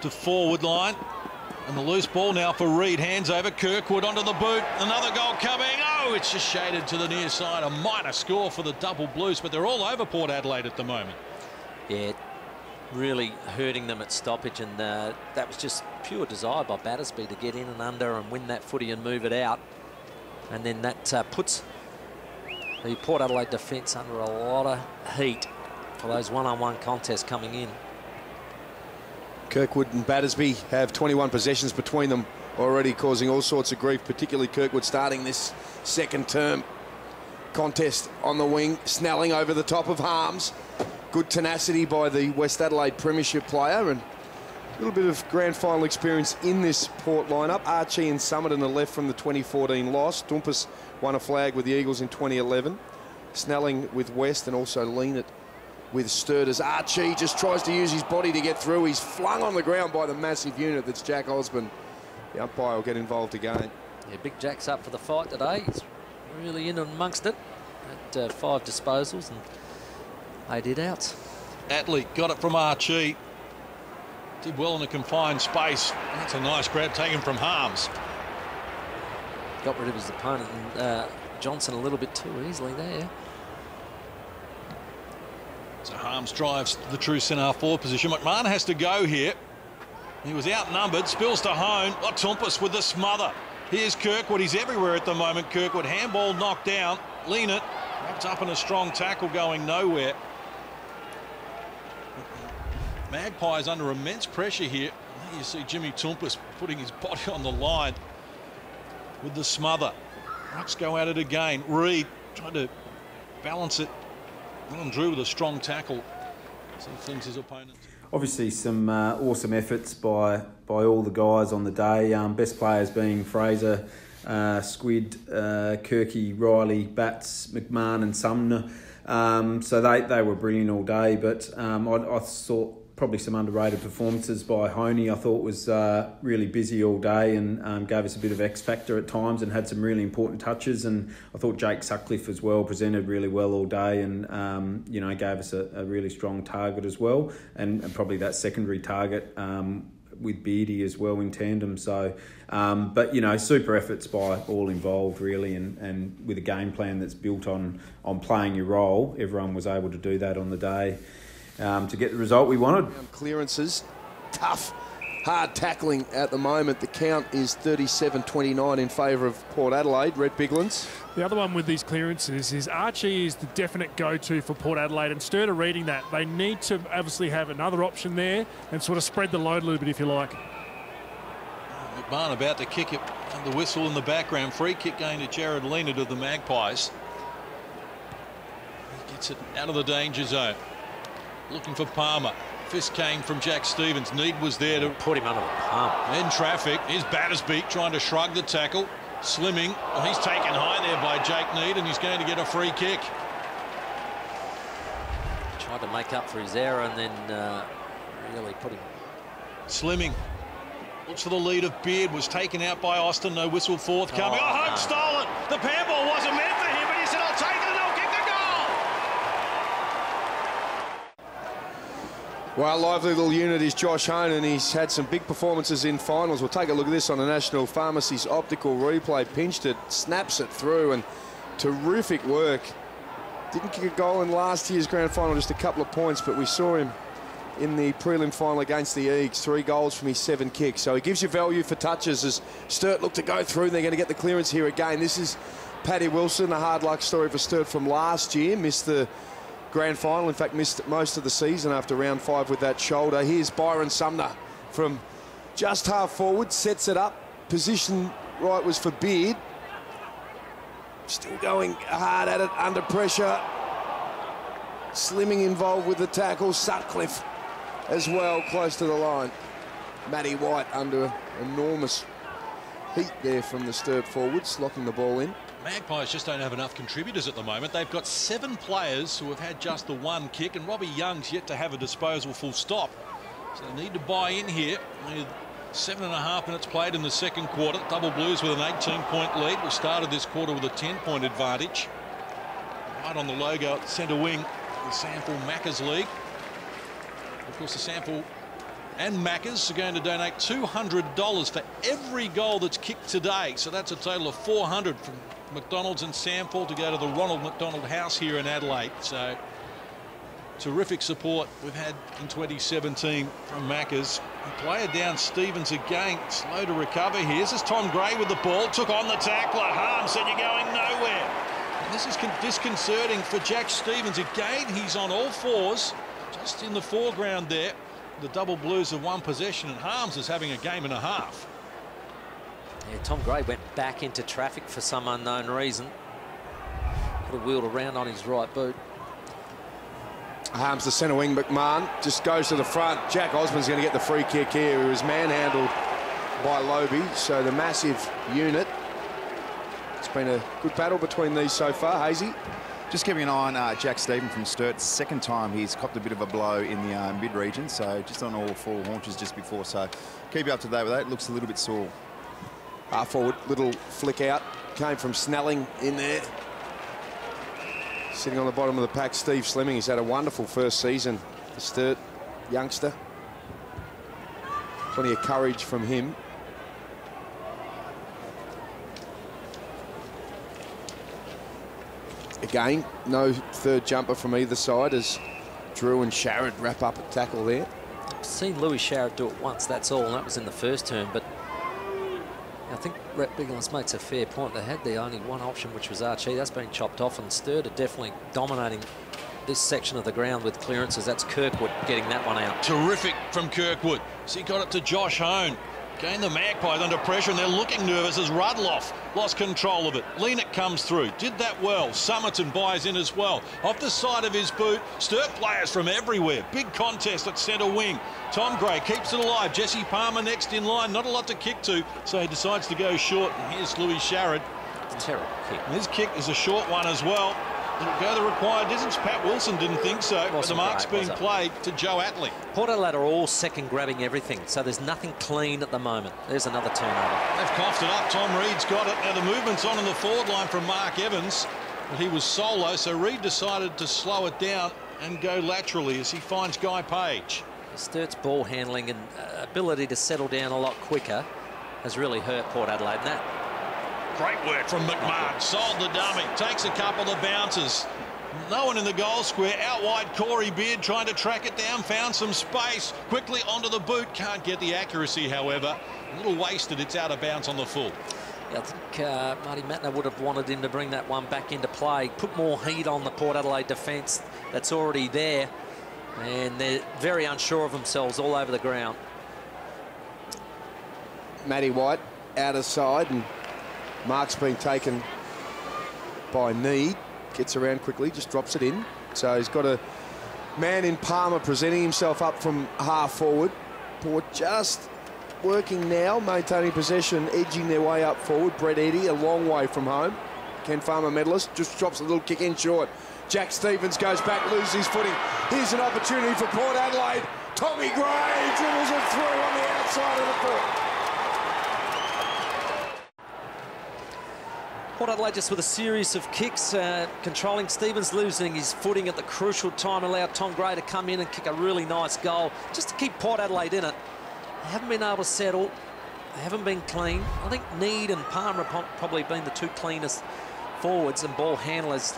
to forward line. And the loose ball now for Reed, hands over. Kirkwood onto the boot, another goal coming. Oh, it's just shaded to the near side. A minor score for the Double Blues, but they're all over Port Adelaide at the moment. Yeah, really hurting them at stoppage, and that was just pure desire by Battersby to get in and under and win that footy and move it out. And then that puts the Port Adelaide defence under a lot of heat for those one-on-one contests coming in. Kirkwood and Battersby have 21 possessions between them already, causing all sorts of grief, particularly Kirkwood starting this second term. Contest on the wing, Snelling over the top of Harms. Good tenacity by the West Adelaide Premiership player, and a little bit of grand final experience in this Port lineup. Archie and Summit on the left from the 2014 loss. Dumpus won a flag with the Eagles in 2011. Snelling with West, and also Leanett with Sturt, as Archie just tries to use his body to get through. He's flung on the ground by the massive unit that's Jack Osborne. The umpire will get involved again. Yeah, Big Jack's up for the fight today. He's really in amongst it at 5 disposals and 8 outs. Atley got it from Archie. Did well in a confined space. That's a nice grab taken from Harms. Got rid of his opponent, and Johnson a little bit too easily there. So Harms drives the true centre forward position. McMahon has to go here. He was outnumbered, spills to Hone. Oh, Tumpus with the smother. Here's Kirkwood, he's everywhere at the moment. Kirkwood, handball knocked down. Leanett wrapped up in a strong tackle going nowhere. Magpies under immense pressure here. There you see Jimmy Tumpus putting his body on the line with the smother. Rucks go at it again. Reid trying to balance it. Well, Drew with a strong tackle. So he flings his opponent. Obviously some awesome efforts by all the guys on the day. Best players being Fraser, Squid, Kirky, Riley, Bats, McMahon and Sumner. So they were brilliant all day, but I thought probably some underrated performances by Honey. I thought was really busy all day and gave us a bit of X factor at times and had some really important touches. And I thought Jake Sutcliffe as well presented really well all day and you know, gave us a really strong target as well, and probably that secondary target with Beardy as well in tandem. So but you know, super efforts by all involved really, and with a game plan that's built on playing your role. Everyone was able to do that on the day to get the result we wanted. Clearances, tough, hard tackling at the moment. The count is 37-29 in favour of Port Adelaide. Red Biglands. The other one with these clearances is Archie is the definite go-to for Port Adelaide, and Sturt are reading that. They need to obviously have another option there and sort of spread the load a little bit, if you like. McMahon about to kick it, and the whistle in the background. Free kick going to Jared Leanett of the Magpies. He gets it out of the danger zone. Looking for Palmer. Fist came from Jack Stevens. Need was there to put him under the pump. In traffic. Here's Battersby trying to shrug the tackle. Slimming. Oh, he's taken high there by Jake Need, and he's going to get a free kick. Tried to make up for his error and then really put him. Slimming. Looks for the lead of Beard. Was taken out by Austin. No whistle forthcoming. Oh, Hope stole it. The handball wasn't meant for him, but he said, I'll take it and I'll kick the goal. Well, lively little unit is Josh Hone, and he's had some big performances in finals. We'll take a look at this on the National Pharmacy's optical replay. Pinched it, snaps it through, and terrific work. Didn't kick a goal in last year's grand final, just a couple of points, but we saw him in the prelim final against the Eagles. 3 goals from his 7 kicks. So he gives you value for touches as Sturt look to go through. They're going to get the clearance here again. This is Paddy Wilson, a hard luck story for Sturt from last year. Missed the grand final, in fact missed most of the season after round 5 with that shoulder. Here's Byron Sumner from just half forward, sets it up. Position right was for Beard. Still going hard at it under pressure. Slimming involved with the tackle. Sutcliffe as well, close to the line. Matty White under enormous heat there from the Sturt forwards, locking the ball in. Magpies just don't have enough contributors at the moment. They've got 7 players who have had just the 1 kick, and Robbie Young's yet to have a disposal full stop. So they need to buy in here. 7.5 minutes played in the second quarter. Double Blues with an 18-point lead. We started this quarter with a 10-point advantage. Right on the logo at centre wing, the Sample Maccas League. Of course, the Sample and Maccas are going to donate $200 for every goal that's kicked today. So that's a total of $400 from McDonald's and Sample to go to the Ronald McDonald House here in Adelaide. So terrific support we've had in 2017 from Maccas. Player down Stevens again, slow to recover here. This is Tom Gray with the ball, took on the tackler. Harm said you're going nowhere. And this is disconcerting for Jack Stevens. Again, he's on all fours, just in the foreground there. The double blues of one possession, and Harms is having a game and a half. Yeah, Tom Gray went back into traffic for some unknown reason. Could have wheeled around on his right boot. Harms the centre wing, McMahon just goes to the front. Jack Osborne's going to get the free kick here. He was manhandled by Lobe, so the massive unit. It's been a good battle between these so far, Hazy. Just keeping an eye on Jack Stephen from Sturt. Second time he's copped a bit of a blow in the mid-region, so just on all four haunches just before. So keep you up to date with that. It looks a little bit sore. Half forward, little flick out. Came from Snelling in there. Sitting on the bottom of the pack, Steve Slimming. He's had a wonderful first season, the Sturt youngster. Plenty of courage from him. Again, no third jumper from either side as Drew and Sharrod wrap up a tackle there. I've seen Louis Sharrod do it once, that's all, and that was in the first term, but I think Rhett Biglan's makes a fair point. They had the only one option, which was Archie. That's been chopped off, and Sturt are definitely dominating this section of the ground with clearances. That's Kirkwood getting that one out. Terrific from Kirkwood. So he got it to Josh Hone. Again, the Magpies under pressure, and they're looking nervous as Rudloff lost control of it. Leenick comes through, did that well. Summerton buys in as well. Off the side of his boot, Sturt players from everywhere. Big contest at centre wing. Tom Gray keeps it alive. Jesse Palmer next in line. Not a lot to kick to, so he decides to go short. And here's Louis Sharrod. Terrible kick. And his kick is a short one as well. Did it go the required distance? Pat Wilson didn't think so, but the mark's been played to Joe Atley. Port Adelaide are all second grabbing everything, so there's nothing clean at the moment. There's another turnover. They've coughed it up. Tom Reed's got it. Now the movement's on in the forward line from Mark Evans, but he was solo, so Reed decided to slow it down and go laterally as he finds Guy Page. Sturt's ball handling and ability to settle down a lot quicker has really hurt Port Adelaide. And that great work from McMahon. Sold the dummy. Takes a couple of bounces. No one in the goal square. Out wide, Corey Beard trying to track it down. Found some space. Quickly onto the boot. Can't get the accuracy, however. A little wasted. It's out of bounds on the full. Yeah, I think Marty Matner would have wanted him to bring that one back into play. Put more heat on the Port Adelaide defence that's already there. And they're very unsure of themselves all over the ground. Matty White out of side, and Mark's been taken by Need. Gets around quickly, just drops it in. So he's got a man in Palmer presenting himself up from half forward. Port just working now, maintaining possession, edging their way up forward. Brett Eddy, a long way from home. Ken Farmer medalist, just drops a little kick in short. Jack Stevens goes back, loses his footing. Here's an opportunity for Port Adelaide. Tommy Gray dribbles it through on the outside of the foot. Port Adelaide just with a series of kicks, controlling Stevens, losing his footing at the crucial time, allowed Tom Gray to come in and kick a really nice goal just to keep Port Adelaide in it. They haven't been able to settle. They haven't been clean. I think Need and Palmer have probably been the two cleanest forwards and ball handlers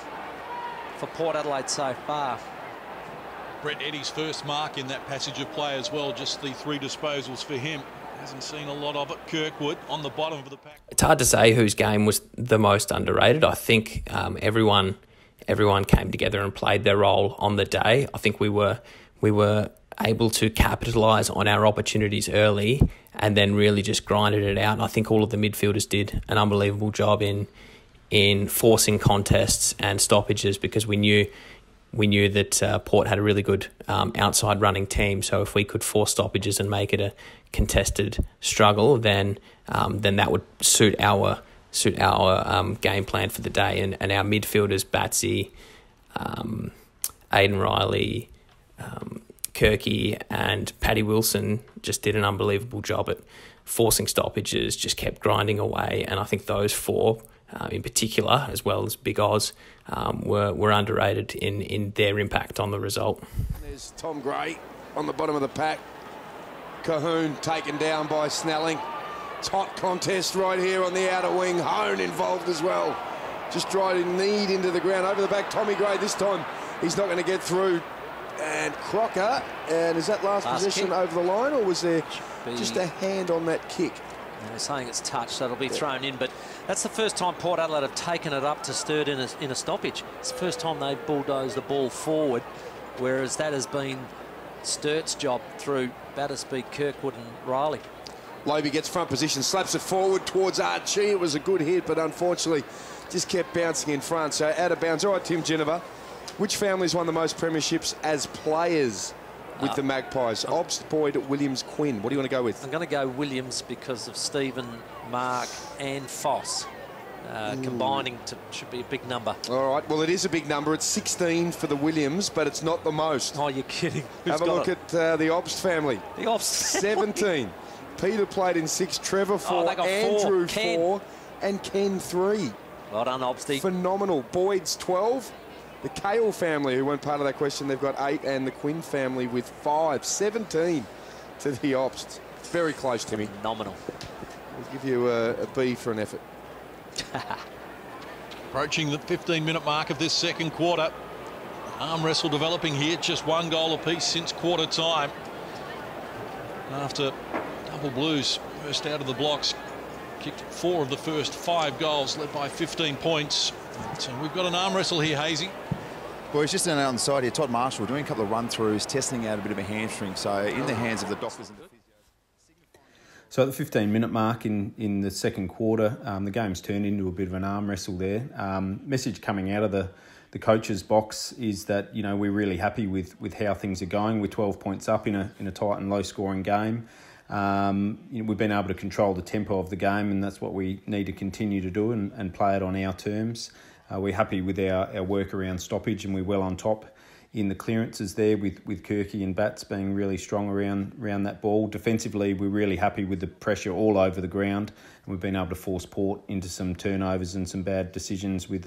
for Port Adelaide so far. Brett Eddy's first mark in that passage of play as well, just the 3 disposals for him. Hasn't seen a lot of it. Kirkwood on the bottom of the pack. It's hard to say whose game was the most underrated. I think everyone came together and played their role on the day. I think we were able to capitalise on our opportunities early and then really just grinded it out. And I think all of the midfielders did an unbelievable job in forcing contests and stoppages, because we knew that Port had a really good outside running team. So if we could force stoppages and make it a contested struggle, then that would suit our game plan for the day. And our midfielders, Batsy, Aiden Riley, Kirky and Paddy Wilson just did an unbelievable job at forcing stoppages, just kept grinding away. And I think those four in particular, as well as Big Oz, were underrated in their impact on the result. There's Tom Gray on the bottom of the pack. Cahoon taken down by Snelling. It's hot contest right here on the outer wing. Hone involved as well. Just driving Need into the ground. Over the back, Tommy Gray this time. He's not going to get through. And Crocker, and is that last possession kick over the line, or was there just a hand on that kick? They're saying it's touched, so it'll be thrown in. But that's the first time Port Adelaide have taken it up to Sturt in a stoppage. It's the first time they've bulldozed the ball forward, whereas that has been Sturt's job through Battersby, Kirkwood and Riley. Lobe gets front position, slaps it forward towards Archie. It was a good hit, but unfortunately just kept bouncing in front. So out of bounds. All right, Tim Geneva. Which families won the most premierships as players with the Magpies? Obst, Boyd, Williams, Quinn. What do you want to go with? I'm going to go Williams because of Stephen, Mark and Foss. Combining should be a big number. All right, well, it is a big number. It's 16 for the Williams, but it's not the most. Oh, you're kidding. Have a look at the Obst family. The Obst 17. Peter played in 6, Trevor 4, Andrew 4, and Ken 3. Well done, Obsty. Phenomenal. Boyd's 12. The Kale family, who weren't part of that question, they've got 8, and the Quinn family with 5. 17 to the Obst. Very close, Timmy. Phenomenal. We'll give you a B for an effort. Approaching the 15-minute mark of this second quarter. Arm wrestle developing here, just 1 goal apiece since quarter time. After double blues first out of the blocks, kicked 4 of the first 5 goals, led by 15 points. So we've got an arm wrestle here, Hazy. Well, he's just down on the side here. Todd Marshall doing a couple of run-throughs, testing out a bit of a hamstring. So in the hands of the doctors and the physios. So at the 15-minute mark in the second quarter, the game's turned into a bit of an arm wrestle there. Message coming out of the coach's box is that, you know, we're really happy with how things are going. We're 12 points up in a tight and low-scoring game. You know, we've been able to control the tempo of the game, and that's what we need to continue to do and play it on our terms. We're happy with our work around stoppage, and we're well on top in the clearances there with Kirky and Bats being really strong around that ball. Defensively, we're really happy with the pressure all over the ground, and we've been able to force Port into some turnovers and some bad decisions with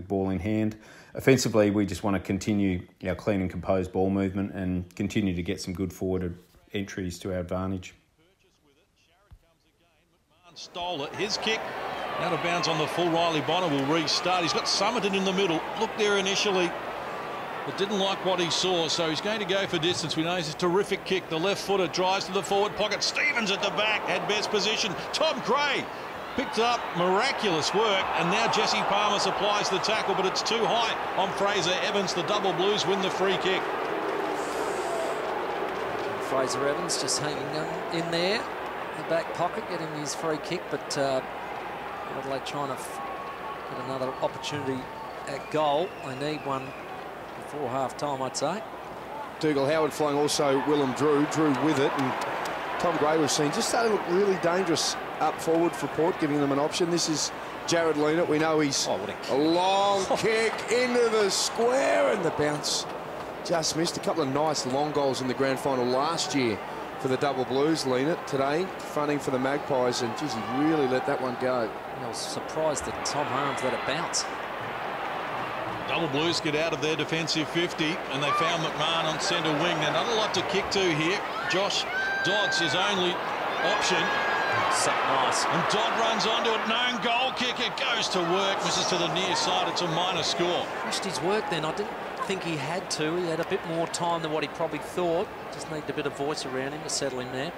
ball in hand. Offensively, we just want to continue our clean and composed ball movement and continue to get some good forward entries to our advantage. Stole it. His kick out of bounds on the full. Riley Bonner will restart. He's got Summerton in the middle. Looked there initially, but didn't like what he saw, so he's going to go for distance. We know it's a terrific kick. The left footer drives to the forward pocket. Stevens at the back had best position. Tom Gray picked up miraculous work, and now Jesse Palmer supplies the tackle, but it's too high on Fraser Evans. The double blues win the free kick. Fraser Evans just hanging in there. The back pocket, getting his free kick, but Adelaide trying to get another opportunity at goal. They need one before half-time, I'd say. Dougal Howard flying, also Willem Drew with it, and Tom Gray was seen just starting to look really dangerous up forward for Port, giving them an option. This is Jared Leonard. We know he's a long kick into the square, and the bounce just missed. A couple of nice long goals in the grand final last year for the double blues. Leonard today fronting for the Magpies, and geez, he really let that one go. I was surprised that Tom Harms let it bounce. Double blues get out of their defensive 50, and they found McMahon on centre wing. Now, not a lot to kick to here. Josh Dodd's his only option. So nice. And Dodd runs onto it. Known goal kick. It goes to work. Misses to the near side. It's a minor score. Pushed his work then. I didn't think he had to. He had a bit more time than what he probably thought. Just needed a bit of voice around him to settle in there.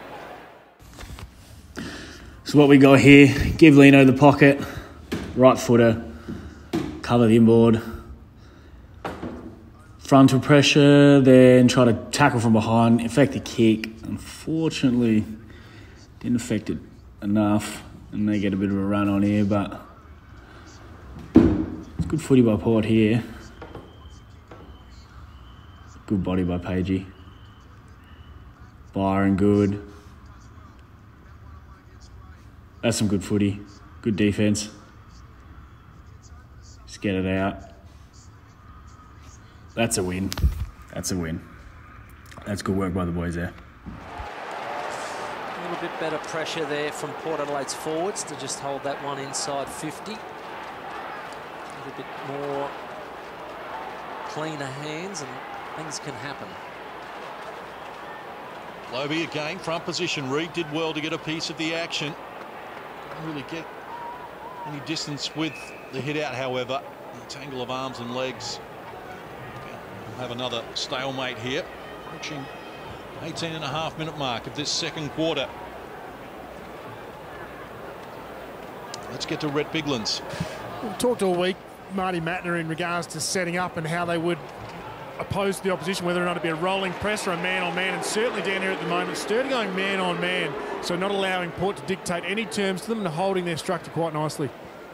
So what we got here, give Lino the pocket, right footer, cover the inboard, frontal pressure, then try to tackle from behind, effect the kick. Unfortunately, didn't affect it enough, and they get a bit of a run on here, but it's good footy by Port here. Good body by Pagey. Byron good. That's some good footy. Good defence. Just get it out. That's a win. That's a win. That's good work by the boys there. A little bit better pressure there from Port Adelaide's forwards to just hold that one inside 50. A little bit more cleaner hands and things can happen. Lobe again, front position. Reid did well to get a piece of the action. Didn't really get any distance with the hit out, however. The tangle of arms and legs. have another stalemate here, approaching 18.5-minute mark of this second quarter. Let's get to Rhett Biglands. We've talked all week, Marty Mattner, in regards to setting up and how they would oppose the opposition, whether or not it be a rolling press or a man-on-man, and certainly down here at the moment, Sturt going man-on-man, so not allowing Port to dictate any terms to them and holding their structure quite nicely.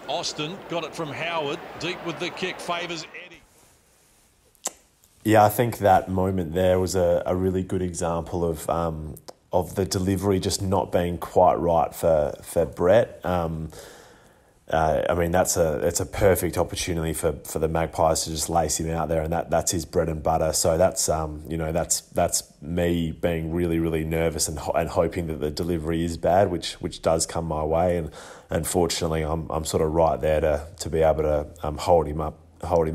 Austin got it from Howard, deep with the kick, favours Eddie. Yeah, I think that moment there was a really good example of the delivery just not being quite right for Brett. I mean, it's a perfect opportunity for the Magpies to just lace him out there, and that's his bread and butter. So that's that's me being really nervous and hoping that the delivery is bad, which does come my way, and fortunately I'm sort of right there to be able to hold him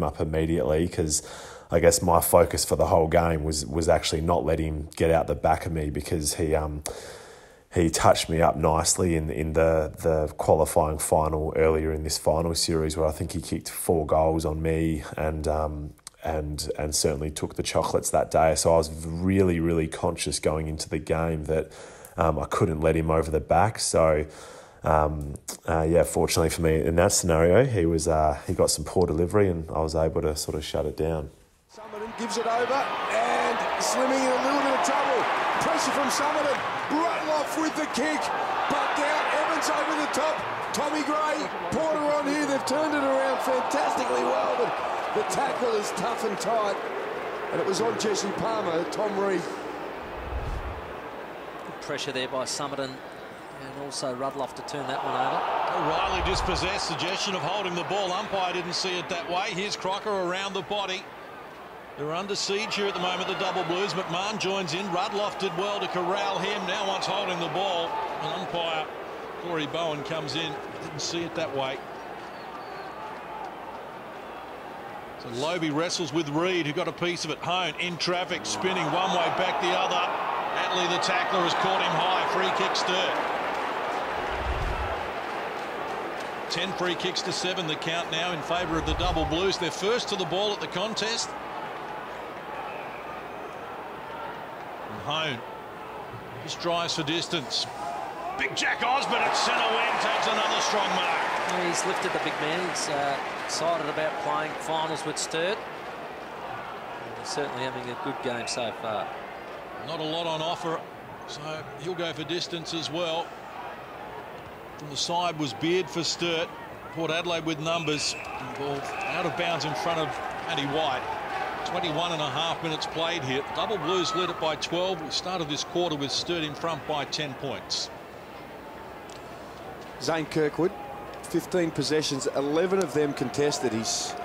up immediately, because I guess my focus for the whole game was actually not let him get out the back of me, because he touched me up nicely in the qualifying final earlier in this final series, where I think he kicked 4 goals on me and certainly took the chocolates that day. So I was really conscious going into the game that I couldn't let him over the back. So fortunately for me in that scenario, he got some poor delivery and I was able to sort of shut it down. Summerton gives it over and Slimming in a little bit of trouble. Pressure from Summerton. Rutloff with the kick. But down. Evans over the top. Tommy Gray. Porter on here. They've turned it around fantastically well. But the tackle is tough and tight. And it was on Jesse Palmer, Tom Reed. Good pressure there by Summerton. And also Rudloff to turn that one over. Riley dispossessed. Suggestion of holding the ball. Umpire didn't see it that way. Here's Crocker around the body. They're under siege here at the moment, the Double Blues. McMahon joins in. Rudloff did well to corral him. Now wants holding the ball. And umpire Corey Bowen comes in. Didn't see it that way. So Lobe wrestles with Reed, who got a piece of it. Hone in traffic, spinning one way, back the other. Atley, the tackler, has caught him high. Free kick Sturt. 10 free kicks to 7, the count now in favour of the Double Blues. They're first to the ball at the contest. And Hone just drives for distance. Big Jack Osborne at centre wing takes another strong mark. Yeah, he's lifted the big man. He's excited about playing finals with Sturt. He's certainly having a good game so far. Not a lot on offer, so he'll go for distance as well. From the side was Beard for Sturt. Port Adelaide with numbers. Ball out of bounds in front of Matty White. 21.5 minutes played here. Double Blues led it by 12. We started this quarter with Sturt in front by 10 points. Zane Kirkwood, 15 possessions, 11 of them contested. He's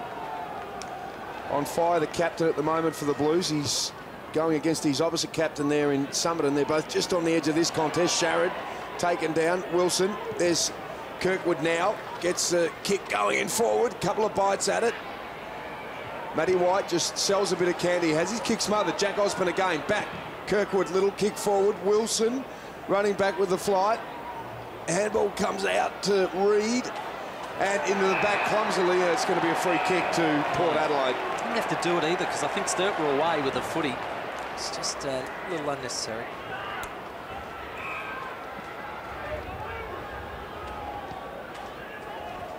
on fire, the captain at the moment for the Blues. He's going against his opposite captain there in Summerton. They're both just on the edge of this contest. Sharrod taken down. Wilson. There's Kirkwood now. Gets the kick going in forward. Couple of bites at it. Matty White just sells a bit of candy. Has his kick smothered. Jack Osborne again. Back. Kirkwood, little kick forward. Wilson running back with the flight. Handball comes out to Reed. And into the back clumsily. It's going to be a free kick to Port Adelaide. Didn't have to do it either, because I think Sturt were away with the footy. It's just a little unnecessary.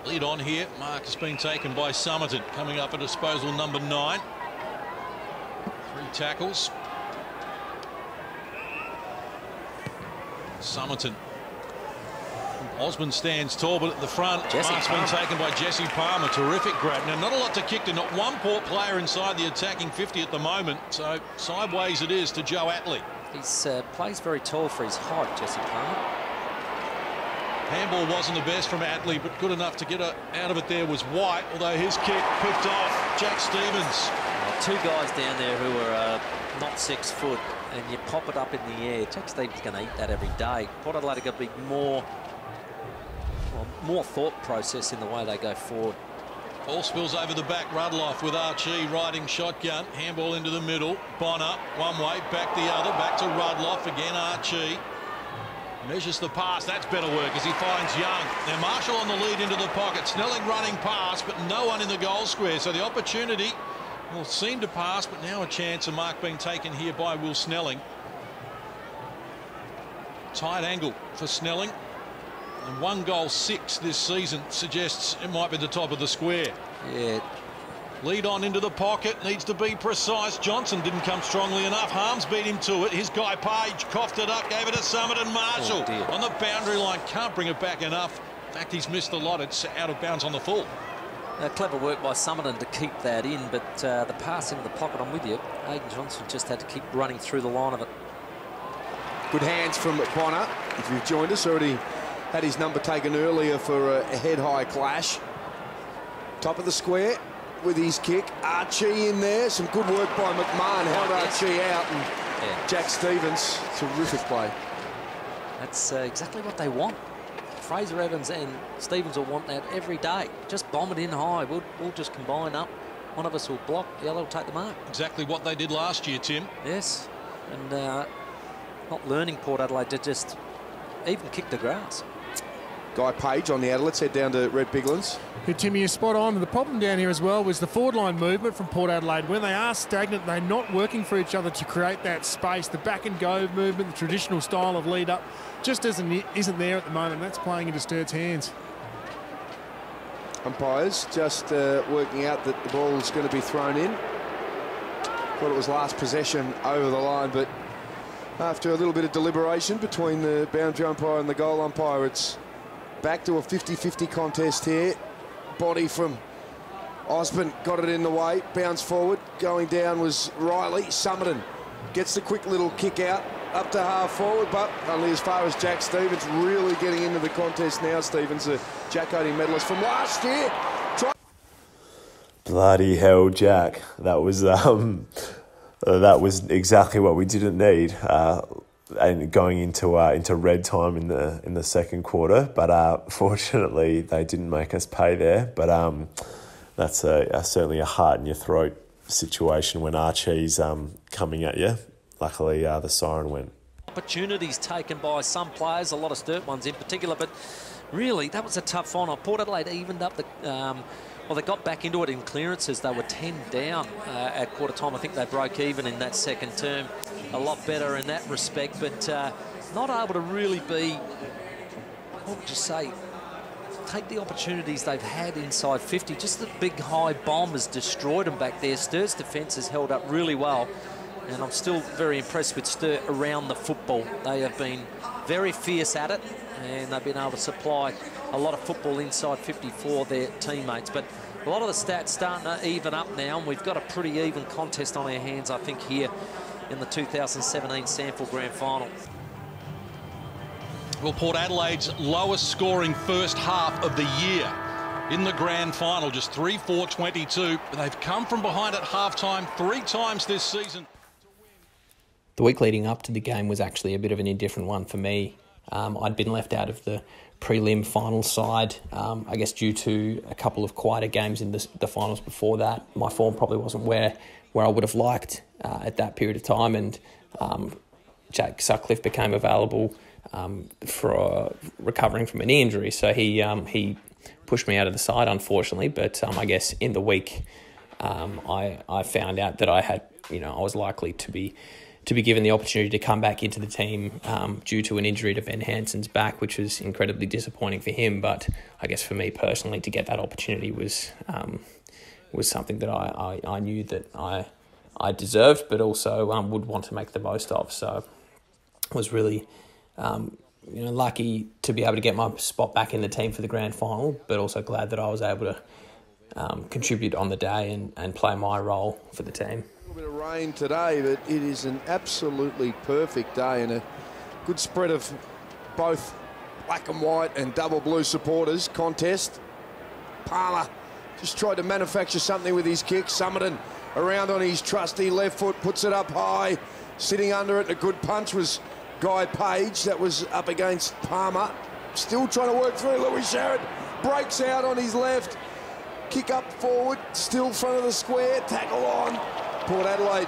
Lead on here. Mark has been taken by Summerton. Coming up at disposal number 9. 3 tackles. Summerton. Osborne stands tall, but at the front, Mark's been taken by Jesse Palmer. Terrific grab. Now, not a lot to kick to. Not one Port player inside the attacking 50 at the moment. So sideways it is to Joe Atley. He plays very tall for his height, Jesse Palmer. Handball wasn't the best from Atley, but good enough to get out of it there was White, although his kick picked off Jack Stevens. Well, 2 guys down there who are not 6 foot, and you pop it up in the air. Jack Stevens is going to eat that every day. Port Adelaide got to be more thought process in the way they go forward. Ball spills over the back. Rudloff with Archie riding shotgun. Handball into the middle. Bonner one way, back the other. Back to Rudloff again. Archie measures the pass. That's better work as he finds Young. Now Marshall on the lead into the pocket. Snelling running past, but no one in the goal square. So the opportunity Well, it seemed to pass, but now a chance, a mark being taken here by Will Snelling. Tight angle for Snelling. And 1 goal 6 this season suggests it might be the top of the square. Yeah. Lead on into the pocket, needs to be precise. Johnson didn't come strongly enough. Harms beat him to it. His guy Page coughed it up, gave it to Summit and Marshall. On the boundary line, can't bring it back enough. In fact, he's missed a lot. It's out of bounds on the full. Clever work by Summerton to keep that in, but the pass into the pocket, I'm with you. Aidan Johnson just had to keep running through the line of it. Good hands from Bonner. If you've joined us, already had his number taken earlier for a head-high clash. Top of the square with his kick. Archie in there. Some good work by McMahon. Held Archie out. And Jack Stevens, terrific play. That's exactly what they want. Fraser Evans and Stevens will want that every day. Just bomb it in high. We'll just combine up. One of us will block, the other will take the mark. Exactly what they did last year, Tim. Yes. And not learning Port Adelaide to just even kick the grass. Guy Page on the outer. Let's head down to Red Biglands. Yeah, Timmy, you're spot on. The problem down here as well was the forward line movement from Port Adelaide. When they are stagnant, they're not working for each other to create that space. The back and go movement, the traditional style of lead up, just isn't there at the moment. That's playing into Sturt's hands. Umpires just working out that the ball's going to be thrown in. Thought it was last possession over the line, but after a little bit of deliberation between the boundary umpire and the goal umpire, it's back to a 50-50 contest here. Body from Osborne got it in the way. Bounce forward. Going down was Riley. Summerton gets the quick little kick out up to half forward, but only as far as Jack Stevens. Really getting into the contest now. Stevens, a Jack Oating medalist from last year. Bloody hell, Jack. That was exactly what we didn't need. And going into red time in the second quarter, but fortunately they didn't make us pay there. But that's certainly a heart in your throat situation when Archie's coming at you. Luckily, the siren went. Opportunities taken by some players, a lot of Sturt ones in particular, but really that was a tough final. Port Adelaide evened up the. Well, they got back into it in clearances. They were 10 down at quarter time. I think they broke even in that second term. A lot better in that respect, but not able to really be, what would you say, take the opportunities they've had inside 50. Just the big high bomb has destroyed them back there. Sturt's defence has held up really well, and I'm still very impressed with Sturt around the football. They have been very fierce at it, and they've been able to supply a lot of football inside 50 for their teammates. But a lot of the stats starting to even up now, and we've got a pretty even contest on our hands, I think, here in the 2017 Sandford Grand Final. Well, Port Adelaide's lowest scoring first half of the year in the Grand Final, just 3-4-22. They've come from behind at halftime 3 times this season. The week leading up to the game was actually a bit of an indifferent one for me. I'd been left out of the prelim final side, I guess due to a couple of quieter games in the finals before that. My form probably wasn't where I would have liked at that period of time, and Jack Sutcliffe became available for recovering from an knee injury, so he pushed me out of the side, unfortunately. But I guess in the week I found out that I was likely to be given the opportunity to come back into the team due to an injury to Ben Hansen's back, which was incredibly disappointing for him. But I guess for me personally, to get that opportunity was something that I knew that I deserved, but also would want to make the most of. So I was really lucky to be able to get my spot back in the team for the grand final, but also glad that I was able to contribute on the day and play my role for the team. A bit of rain today, but it is an absolutely perfect day and a good spread of both black and white and double blue supporters. Contest. Parler just tried to manufacture something with his kick. Summerton around on his trusty left foot, puts it up high, sitting under it. A good punch was Guy Page. That was up against Palmer. Still trying to work through. Louis Sherrod breaks out on his left. Kick up forward, still front of the square, tackle on. Port Adelaide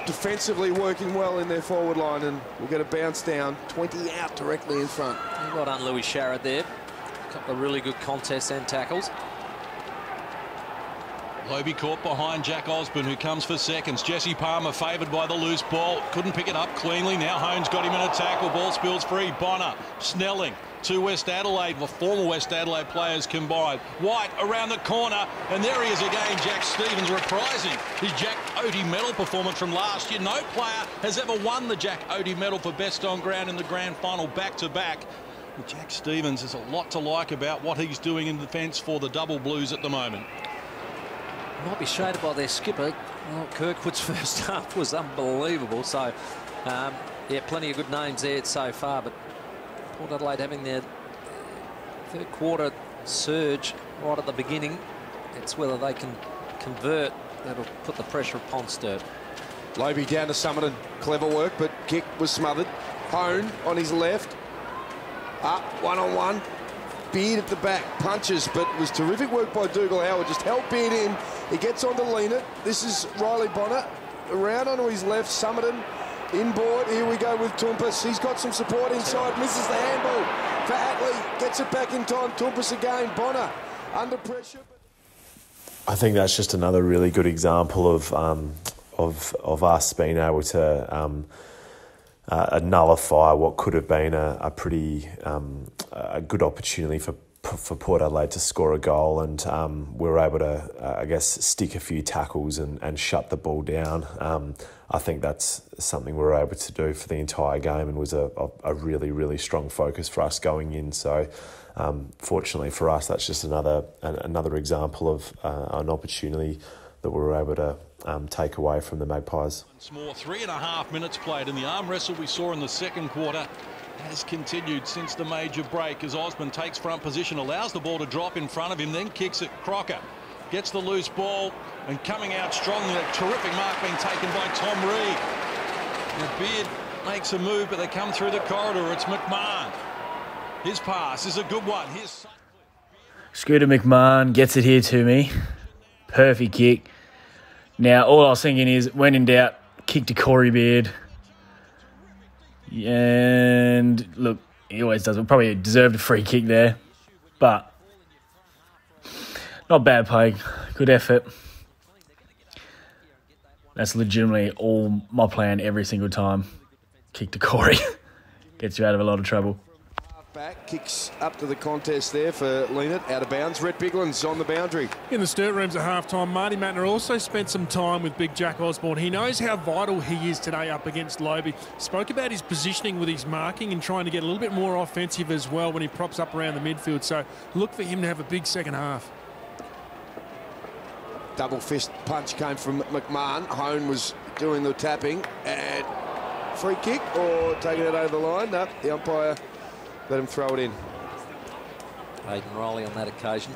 defensively working well in their forward line, and we'll get a bounce down, 20 out directly in front. Well done, Louis Sherrod there. A couple of really good contests and tackles. Lobe caught behind Jack Osborne, who comes for seconds. Jesse Palmer favoured by the loose ball. Couldn't pick it up cleanly. Now Hone's got him in a tackle. Ball spills free. Bonner, Snelling, two West Adelaide, well, former West Adelaide players combined. White around the corner, and there he is again. Jack Stevens reprising his Jack Oatey medal performance from last year. No player has ever won the Jack Oatey medal for best on ground in the grand final back-to-back. Jack Stevens, there's a lot to like about what he's doing in defence for the Double Blues at the moment. Might be shaded by their skipper. Well, Kirkwood's first half was unbelievable. So, yeah, plenty of good names there so far. But Port Adelaide having their third quarter surge right at the beginning. It's whether they can convert that'll put the pressure upon Sturt. Lobe down to Summerton. Clever work, but kick was smothered. Hone on his left. Up, one-on-one. Beard at the back, punches, but it was terrific work by Dougal Howard. Just held Beard in. He gets on to Lean-It. This is Riley Bonner. Around onto his left, Summerton. Inboard, here we go with Toumpas. He's got some support inside, misses the handball for Atley. Gets it back in time. Toumpas again. Bonner under pressure. I think that's just another really good example of us being able to nullify what could have been a pretty a good opportunity for Port Adelaide to score a goal, and we were able to, I guess, stick a few tackles and shut the ball down. I think that's something we were able to do for the entire game, and was a really, really strong focus for us going in. So, fortunately for us, that's just another example of an opportunity that we were able to take away from the Magpies. Once more, 3.5 minutes played, and the arm wrestle we saw in the second quarter has continued since the major break as Osborne takes front position, allows the ball to drop in front of him, then kicks it. Crocker gets the loose ball and coming out strongly. A terrific mark being taken by Tom Reed. And Beard makes a move, but they come through the corridor. It's McMahon. His pass is a good one. Here's Sutcliffe. Scooter McMahon gets it here to me. Perfect kick. Now, all I was thinking is, when in doubt, kick to Corey Beard. And look, he always does. We'll probably deserved a free kick there, but not bad play. Good effort. That's legitimately all my plan every single time. Kick to Corey. Gets you out of a lot of trouble. Back, kicks up to the contest there for Lean-It, out of bounds. Rhett Bigland's on the boundary. In the Sturt rooms at half-time, Marty Mattner also spent some time with big Jack Osborne. He knows how vital he is today up against Lobe. Spoke about his positioning with his marking and trying to get a little bit more offensive as well when he props up around the midfield. So look for him to have a big second half. Double fist punch came from McMahon. Hone was doing the tapping. And free kick or taking it over the line? No, the umpire let him throw it in. Aiden Riley on that occasion.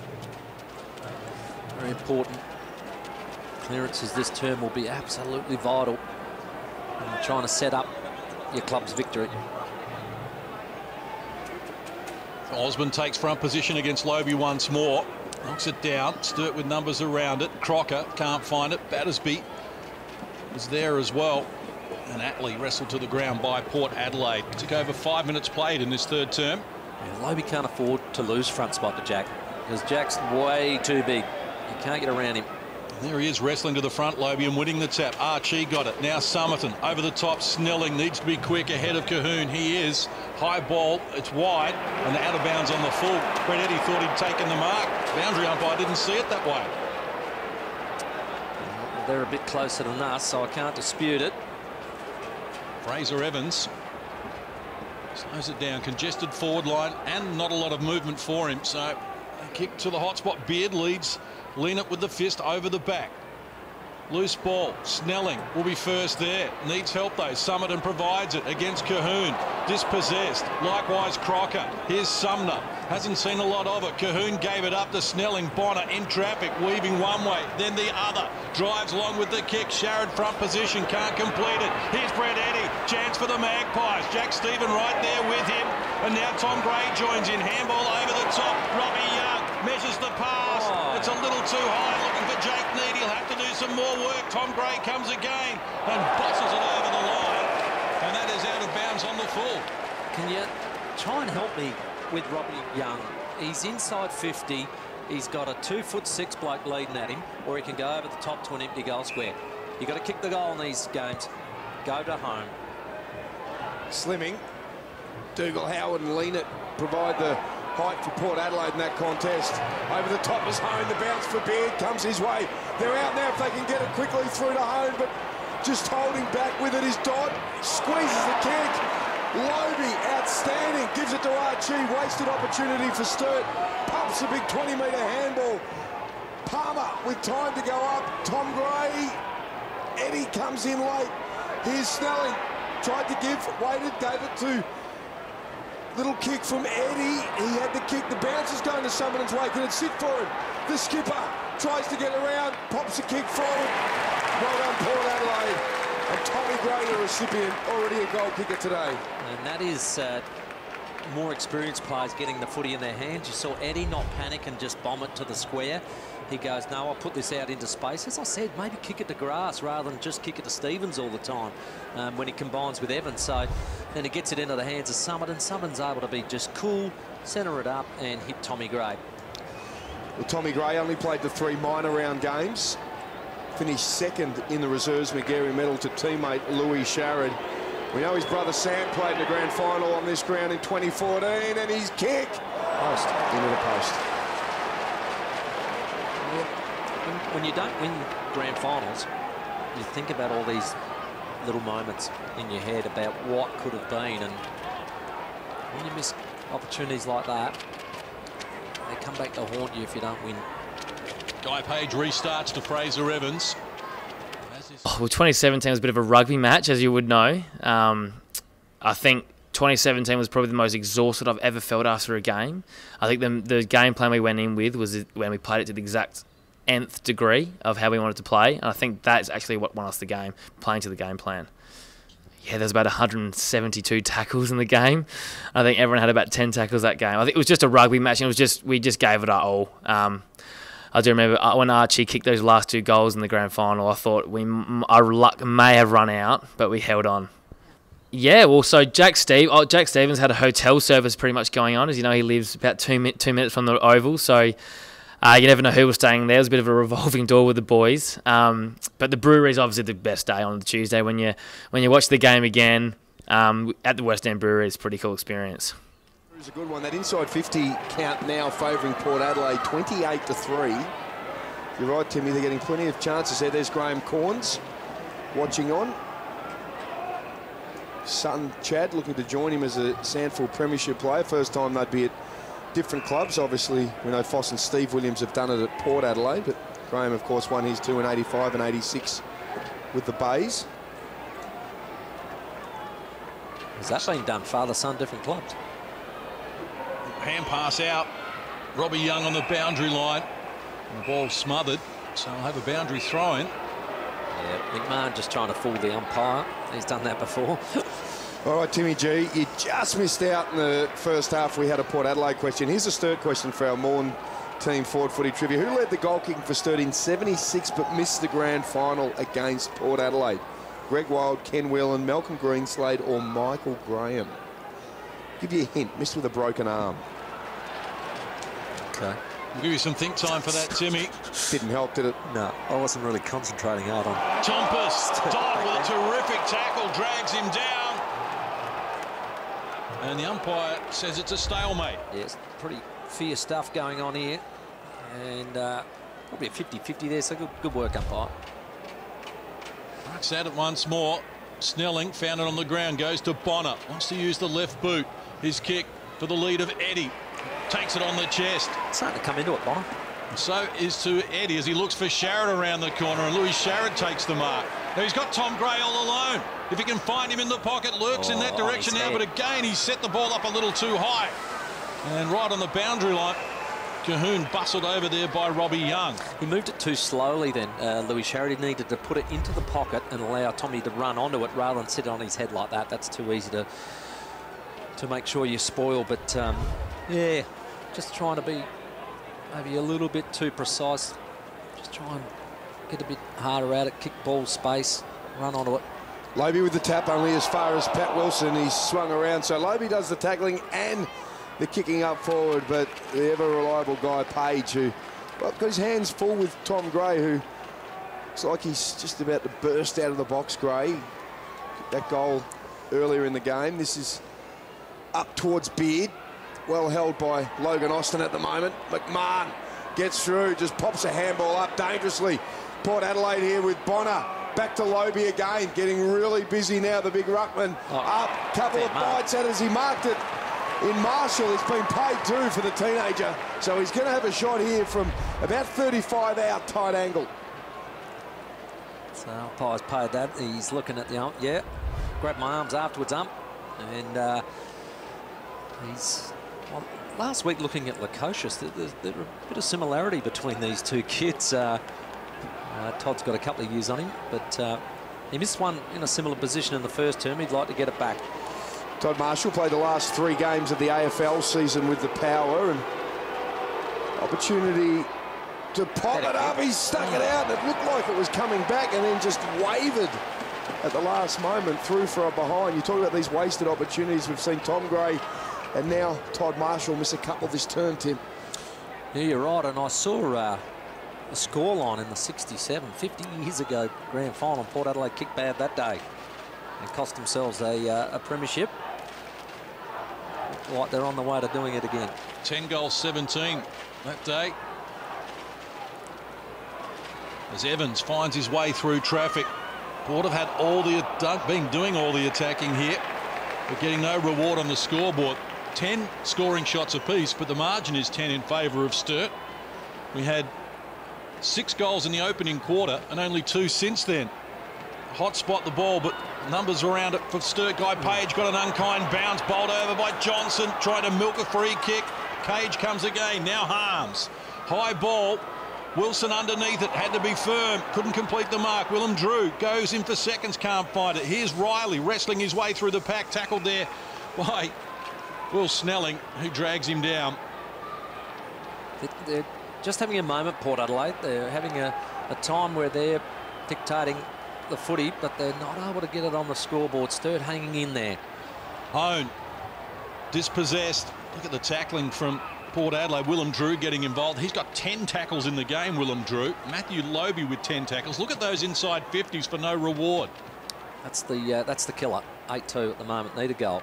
Very important. Clearances this term will be absolutely vital in trying to set up your club's victory. Osborne takes front position against Lobe once more. Knocks it down. Sturt with numbers around it. Crocker can't find it. Battersby is there as well. And Atley wrestled to the ground by Port Adelaide. Took over 5 minutes played in this third term. Yeah, Lobe can't afford to lose front spot to Jack, because Jack's way too big. You can't get around him. And there he is wrestling to the front, Lobe, and winning the tap. Archie got it. Now Summerton over the top. Snelling needs to be quick ahead of Cahoon. He is. High ball. It's wide and out of bounds on the full. Brett Eddy thought he'd taken the mark. Boundary umpire didn't see it that way. They're a bit closer than us, so I can't dispute it. Fraser Evans slows it down, congested forward line and not a lot of movement for him, so a kick to the hot spot. Beard leads. Lean-It with the fist over the back. Loose ball. Snelling will be first there. Needs help though. Summerton provides it against Cahoon. Dispossessed. Likewise Crocker. Here's Sumner. Hasn't seen a lot of it. Cahoon gave it up to Snelling. Bonner in traffic, weaving one way, then the other. Drives along with the kick. Sharrod front position, can't complete it. Here's Brett Eddy. Chance for the Magpies. Jack Stephen right there with him. And now Tom Gray joins in. Handball over the top. Robbie Young measures the pass. It's a little too high. Looking for Jake Need. He'll have to do some more work. Tom Gray comes again and bosses it over the line. And that is out of bounds on the full. Can you try and help me with Robbie Young? He's inside 50. he's got a 2'6" bloke leading at him, or he can go over the top to an empty goal square. You've got to kick the goal in these games. Go to home. Slimming. Dougal, Howard and Leanett provide the height for Port Adelaide in that contest. Over the top is Hone. The bounce for Beard comes his way. They're out now if they can get it quickly through to Hone, but just holding back with it is Dodd. Squeezes the kick. Lobe, outstanding. Gives it to Archie. Wasted opportunity for Sturt. Pumps a big 20-metre handball. Palmer with time to go up. Tom Gray. Eddie comes in late. Here's Snelling. Tried to give, waited, gave it to little kick from Eddie. He had the kick. The bounce is going to Summerton's way. Can it sit for him? The skipper tries to get around, pops a kick forward. Well done, Port Adelaide. And Tommy Gray, the recipient, already a goal kicker today. And that is more experienced players getting the footy in their hands. You saw Eddie not panic and just bomb it to the square. He goes, no, I'll put this out into space. As I said, maybe kick it to grass rather than just kick it to Stevens all the time when he combines with Evans. So then he gets it into the hands of Summerton. Summerton's able to be just cool, centre it up and hit Tommy Gray. Well, Tommy Gray only played the 3 minor round games. Finished second in the reserves McGarry medal to teammate Louis Sharrod. We know his brother Sam played in the grand final on this ground in 2014, and his kick post into the post. When you don't win grand finals, you think about all these little moments in your head about what could have been, and when you miss opportunities like that, they come back to haunt you if you don't win. Guy Page restarts to Fraser Evans. Well, 2017 was a bit of a rugby match, as you would know. I think 2017 was probably the most exhausted I've ever felt after a game. I think the game plan we went in with was when we played it to the exact nth degree of how we wanted to play. And I think that's actually what won us the game, playing to the game plan. Yeah, there's about 172 tackles in the game. I think everyone had about 10 tackles that game. I think it was just a rugby match, and we just gave it our all. I do remember when Archie kicked those last 2 goals in the grand final, I thought our luck may have run out, but we held on. Yeah, well, so Jack Stevens had a hotel service pretty much going on. As you know, he lives about 2 minutes from the Oval, so you never know who was staying there. It was a bit of a revolving door with the boys. But the brewery is obviously the best day on the Tuesday. When you watch the game again at the West End Brewery, it's a pretty cool experience. It's a good one. That inside 50 count now favouring Port Adelaide, 28-3. You're right, Timmy. They're getting plenty of chances there. There's Graham Corns watching on. Son Chad looking to join him as a Sandford Premiership player. First time they'd be at different clubs. Obviously, we know Foss and Steve Williams have done it at Port Adelaide, but Graham, of course, won his 2 in 85 and 86 with the Bays. Has that been done? Father-son, different clubs. Hand pass out. Robbie Young on the boundary line. And the ball smothered, so I'll have a boundary throw-in. Yeah, McMahon just trying to fool the umpire. He's done that before. All right, Timmy G, you just missed out in the first half. We had a Port Adelaide question. Here's a Sturt question for our Morn team Ford Footy Trivia. Who led the goal kicking for Sturt in 76 but missed the grand final against Port Adelaide? Greg Wild, Ken Whelan, Malcolm Greenslade or Michael Graham? Give you a hint, missed with a broken arm. Okay. We'll give you some think time for that, Timmy. Didn't help, did it? No, I wasn't really concentrating hard on. Tompus, Dodd with a terrific tackle, drags him down. And the umpire says it's a stalemate. Yes, pretty fierce stuff going on here. And probably a 50-50 there, so good work, umpire. Marks at it once more. Snelling found it on the ground, goes to Bonner. Wants to use the left boot. His kick for the lead of Eddie. Takes it on the chest. Starting to come into it, Bonner. And so is to Eddie as he looks for Sharrod around the corner, and Louis Sharrod takes the mark. Now he's got Tom Gray all alone. If he can find him in the pocket, lurks in that direction now, but again he's set the ball up a little too high. And right on the boundary line, Cahoon bustled over there by Robbie Young. He moved it too slowly then, Louis Sharrod. He needed to put it into the pocket and allow Tommy to run onto it rather than sit on his head like that. That's too easy to make sure you spoil, but yeah, just trying to be maybe a little bit too precise. Just try and get a bit harder at it, kick ball space, run onto it. Lobe with the tap only as far as Pat Wilson. He's swung around, so Lobe does the tackling and the kicking up forward, but the ever-reliable guy, Page, who got his hands full with Tom Gray, who looks like he's just about to burst out of the box, Gray. That goal earlier in the game. This is up towards Beard. Well held by Logan Austin at the moment. McMahon gets through, just pops a handball up dangerously. Port Adelaide here with Bonner. Back to Lobe again, getting really busy now, the big ruckman. Up, couple of bites at as he marked it. In Marshall, he's been paid too for the teenager. So he's going to have a shot here from about 35 out, tight angle. So umpire's paid that. He's looking at the ump. Yeah, grabbed my arms afterwards, ump. And he's... Well, last week looking at Lukosius, there's a bit of similarity between these two kids. Todd's got a couple of years on him, but he missed one in a similar position in the first term. He'd like to get it back. Todd Marshall played the last 3 games of the AFL season with the Power, and opportunity to pop it up. He stuck it out, and it looked like it was coming back, and then just wavered at the last moment through for a behind. You talk about these wasted opportunities. We've seen Tom Gray and now Todd Marshall miss a couple this term, Tim. Yeah, you're right, and I saw a scoreline in the 67, 50 years ago grand final. Port Adelaide kicked bad that day and cost themselves a premiership. Like they're on the way to doing it again. 10 goals, 17 that day. As Evans finds his way through traffic. Port have had been doing all the attacking here, but getting no reward on the scoreboard. 10 scoring shots apiece, but the margin is 10 in favour of Sturt. We had 6 goals in the opening quarter and only 2 since then. Hot spot the ball, but numbers around it for Sturt. Guy Page got an unkind bounce, bowled over by Johnson, trying to milk a free kick. Cage comes again, now Harms. High ball, Wilson underneath it, had to be firm, couldn't complete the mark. Willem Drew goes in for seconds, can't find it. Here's Riley wrestling his way through the pack, tackled there by Will Snelling, who drags him down. They're just having a moment, Port Adelaide. They're having a time where they're dictating the footy, but they're not able to get it on the scoreboard. Sturt hanging in there. Hone dispossessed. Look at the tackling from Port Adelaide. Willem Drew getting involved. He's got 10 tackles in the game, Willem Drew. Matthew Lobe with 10 tackles. Look at those inside 50s for no reward. That's the killer. 8-2 at the moment. Need a goal.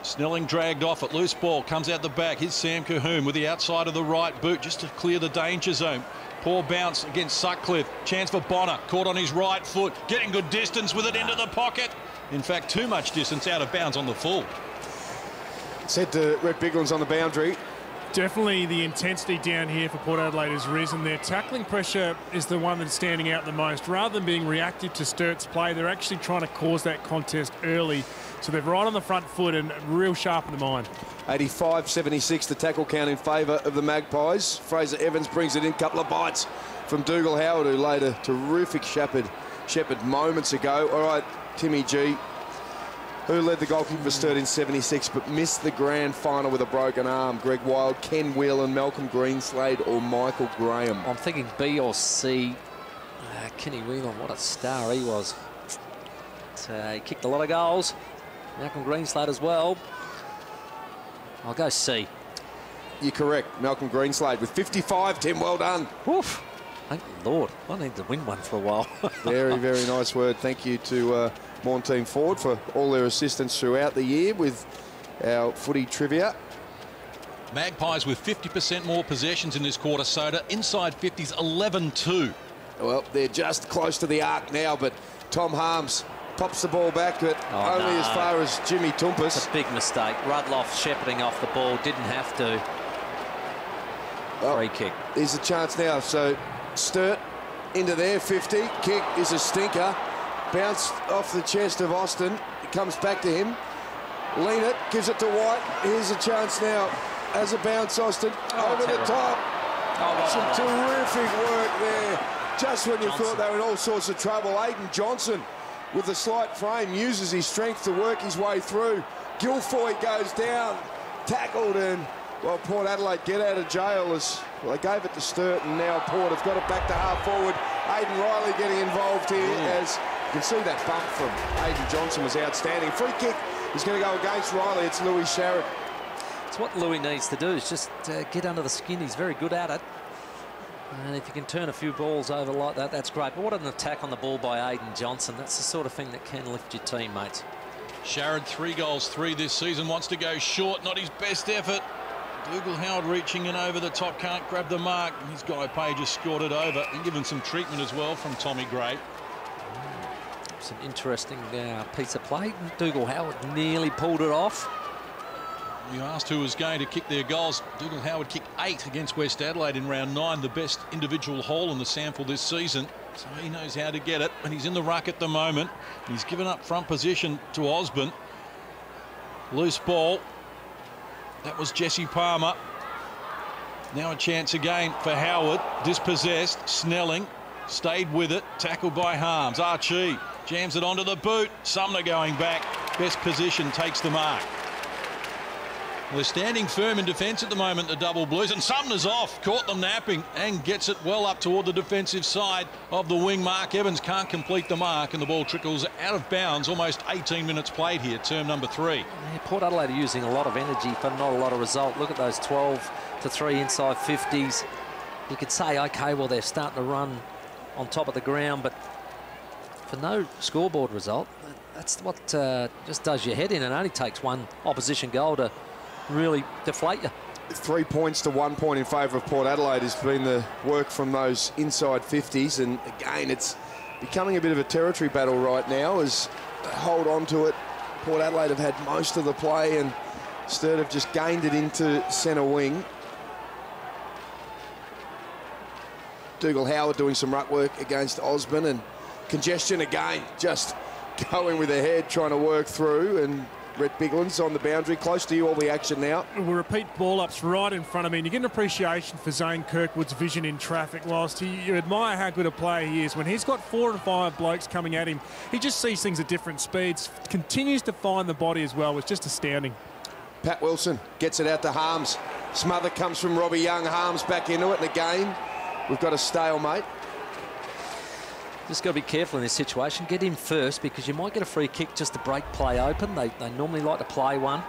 Snelling dragged off it. Loose ball comes out the back. Here's Sam Cahoon with the outside of the right boot just to clear the danger zone. Poor bounce against Sutcliffe. Chance for Bonner. Caught on his right foot. Getting good distance with it into the pocket. In fact, too much distance, out of bounds on the full. Said to Red Biglands on the boundary. Definitely the intensity down here for Port Adelaide has risen. Their tackling pressure is the one that's standing out the most. Rather than being reactive to Sturt's play, they're actually trying to cause that contest early. So they're right on the front foot and real sharp in the mind. 85-76, the tackle count in favour of the Magpies. Fraser Evans brings it in, couple of bites from Dougal Howard, who laid a terrific shepherd moments ago. All right, Timmy G, who led the goal kick for Sturt in 76 but missed the grand final with a broken arm. Greg Wild, Ken Whelan, Malcolm Greenslade or Michael Graham? I'm thinking B or C. Kenny Whelan, what a star he was. He kicked a lot of goals. Malcolm Greenslade as well. I'll go C. You're correct. Malcolm Greenslade with 55, Tim. Well done. Woof. Thank the Lord. I need to win one for a while. Very, very nice word. Thank you to Morn Team Ford for all their assistance throughout the year with our footy trivia. Magpies with 50% more possessions in this quarter, Soda. Inside 50s, 11-2. Well, they're just close to the arc now, but Tom Harms pops the ball back, but only as far as Jimmy Toumpas. It's a big mistake. Rudloff shepherding off the ball, didn't have to. Free kick. There's a chance now. So Sturt into there, 50. Kick is a stinker. Bounced off the chest of Austin. It comes back to him. Lean it, gives it to White. Here's a chance now. As a bounce, Austin over the top. Some terrific work there. Just when you thought they were in all sorts of trouble. Aidan Johnson, with the slight frame, uses his strength to work his way through. Guilfoyle goes down, tackled, and well, Port Adelaide get out of jail as well, they gave it to Sturt, and now Port have got it back to half forward. Aiden Riley getting involved here as you can see that bump from Aidan Johnson was outstanding. Free kick is going to go against Riley. It's Louis Sharrett. It's what Louis needs to do, is just get under the skin. He's very good at it. And if you can turn a few balls over like that, that's great. But what an attack on the ball by Aidan Johnson. That's the sort of thing that can lift your team, mates. Sharrod, 3 goals, 3 this season, wants to go short, not his best effort. Dougal Howard reaching in over the top, can't grab the mark. His guy Page has scored it over and given some treatment as well from Tommy Gray. It's an interesting piece of play. Dougal Howard nearly pulled it off. You asked who was going to kick their goals. Dougal Howard kicked 8 against West Adelaide in round 9, the best individual haul in the sample this season. So he knows how to get it, and he's in the ruck at the moment. He's given up front position to Osborne. Loose ball. That was Jesse Palmer. Now a chance again for Howard. Dispossessed. Snelling stayed with it. Tackled by Harms. Archie jams it onto the boot. Sumner going back. Best position takes the mark. They're standing firm in defence at the moment, the Double Blues, and Sumner's off, caught them napping and gets it well up toward the defensive side of the wing. Mark Evans can't complete the mark and the ball trickles out of bounds. Almost 18 minutes played here, term number 3. Yeah, Port Adelaide are using a lot of energy for not a lot of result. Look at those 12-3 inside 50s. You could say, OK, well, they're starting to run on top of the ground, but for no scoreboard result, that's what just does your head in, and only takes one opposition goal to really deflate you. 3 points to 1 point in favour of Port Adelaide has been the work from those inside 50s, and again it's becoming a bit of a territory battle right now as they hold on to it. Port Adelaide have had most of the play and Sturt have just gained it into centre wing. Dougal Howard doing some ruck work against Osborne, and congestion again, just going with the head, trying to work through, and Rhett Bigland's on the boundary, close to you, all the action now. We'll repeat ball-ups right in front of me, and you get an appreciation for Zane Kirkwood's vision in traffic. Whilst you admire how good a player he is, when he's got 4 and 5 blokes coming at him, he just sees things at different speeds, continues to find the body as well. It's just astounding. Pat Wilson gets it out to Harms. Smother comes from Robbie Young. Harms back into it, and again, we've got a stalemate. Just got to be careful in this situation. Get in first, because you might get a free kick just to break play open. They normally like to play one.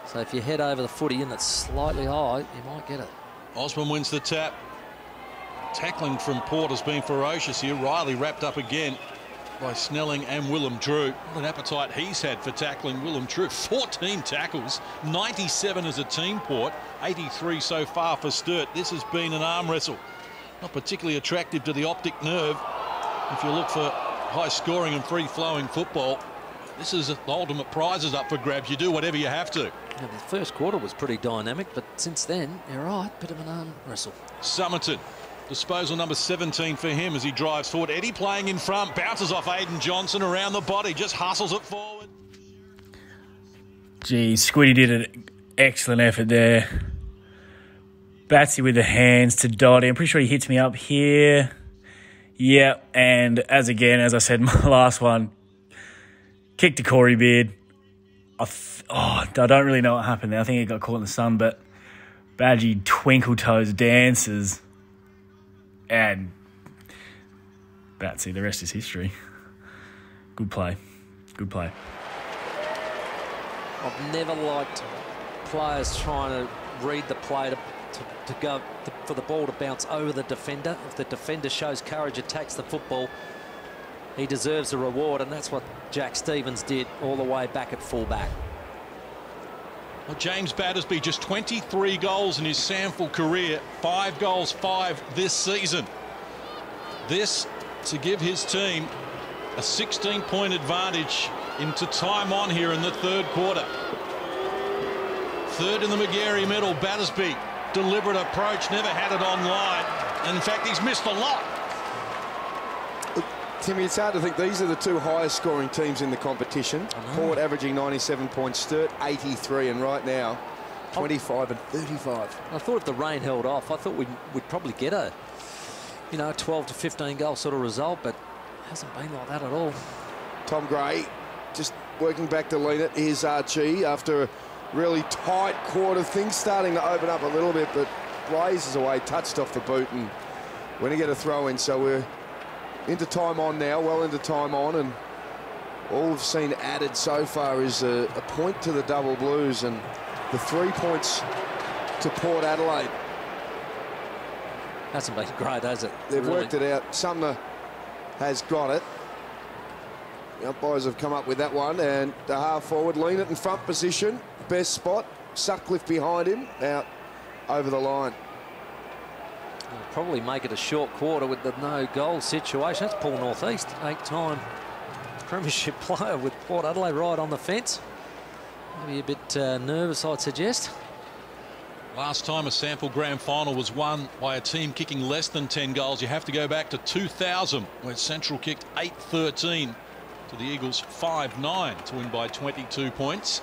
So if you head over the footy and it's slightly high, you might get it. Osborne wins the tap. Tackling from Port has been ferocious here. Riley wrapped up again by Snelling and Willem Drew. What an appetite he's had for tackling. Willem Drew, 14 tackles, 97 as a team, Port, 83 so far for Sturt. This has been an arm wrestle. Not particularly attractive to the optic nerve. If you look for high scoring and free flowing football, this is the ultimate prizes up for grabs. You do whatever you have to. Yeah, the first quarter was pretty dynamic, but since then, you're right, bit of an arm wrestle. Summerton, disposal number 17 for him as he drives forward. Eddie playing in front, bounces off Aidan Johnson around the body, just hustles it forward. Geez, Squiddy did an excellent effort there. Batsy with the hands to Dotty. I'm pretty sure he hits me up here. Yeah, and as I said in my last one, kick to Corey Beard. I don't really know what happened there. I think he got caught in the sun, but Badgie twinkle toes dances. And Batsy, the rest is history. Good play. Good play. I've never liked players trying to read the play to go for the ball to bounce over the defender. If the defender shows courage, attacks the football, he deserves a reward, and that's what Jack Stevens did all the way back at fullback. Well, James Battersby, just 23 goals in his sample career, 5 goals, 5 this season. This to give his team a 16-point advantage into time on here in the third quarter. Third in the McGarry medal, Battersby. Deliberate approach, never had it on line. And in fact, he's missed a lot. Timmy, it's hard to think these are the 2 highest scoring teams in the competition. Port averaging 97 points, Sturt 83, and right now 25 and 35. I thought if the rain held off, I thought we'd probably get a 12 to 15 goal sort of result, but it hasn't been like that at all. Tom Gray just working back to lean it. Here's Archie after a really tight quarter. Things starting to open up a little bit, but blazes away, touched off the boot, and we're going to get a throw in. So we're into time on now, well into time on, and all we've seen added so far is a point to the Double Blues, and the 3 points to Port Adelaide. Hasn't been great, has it? They've worked it out. Sumner has got it. The umpires have come up with that one, and the half forward, lean it in front position, best spot. Sutcliffe behind him, out over the line. They'll probably make it a short quarter with the no goal situation. That's Paul Northeast, 8-time premiership player with Port Adelaide right on the fence. Maybe a bit nervous, I'd suggest. Last time a sample grand final was won by a team kicking less than 10 goals. You have to go back to 2000, when Central kicked 8-13 to the Eagles 5-9 to win by 22 points.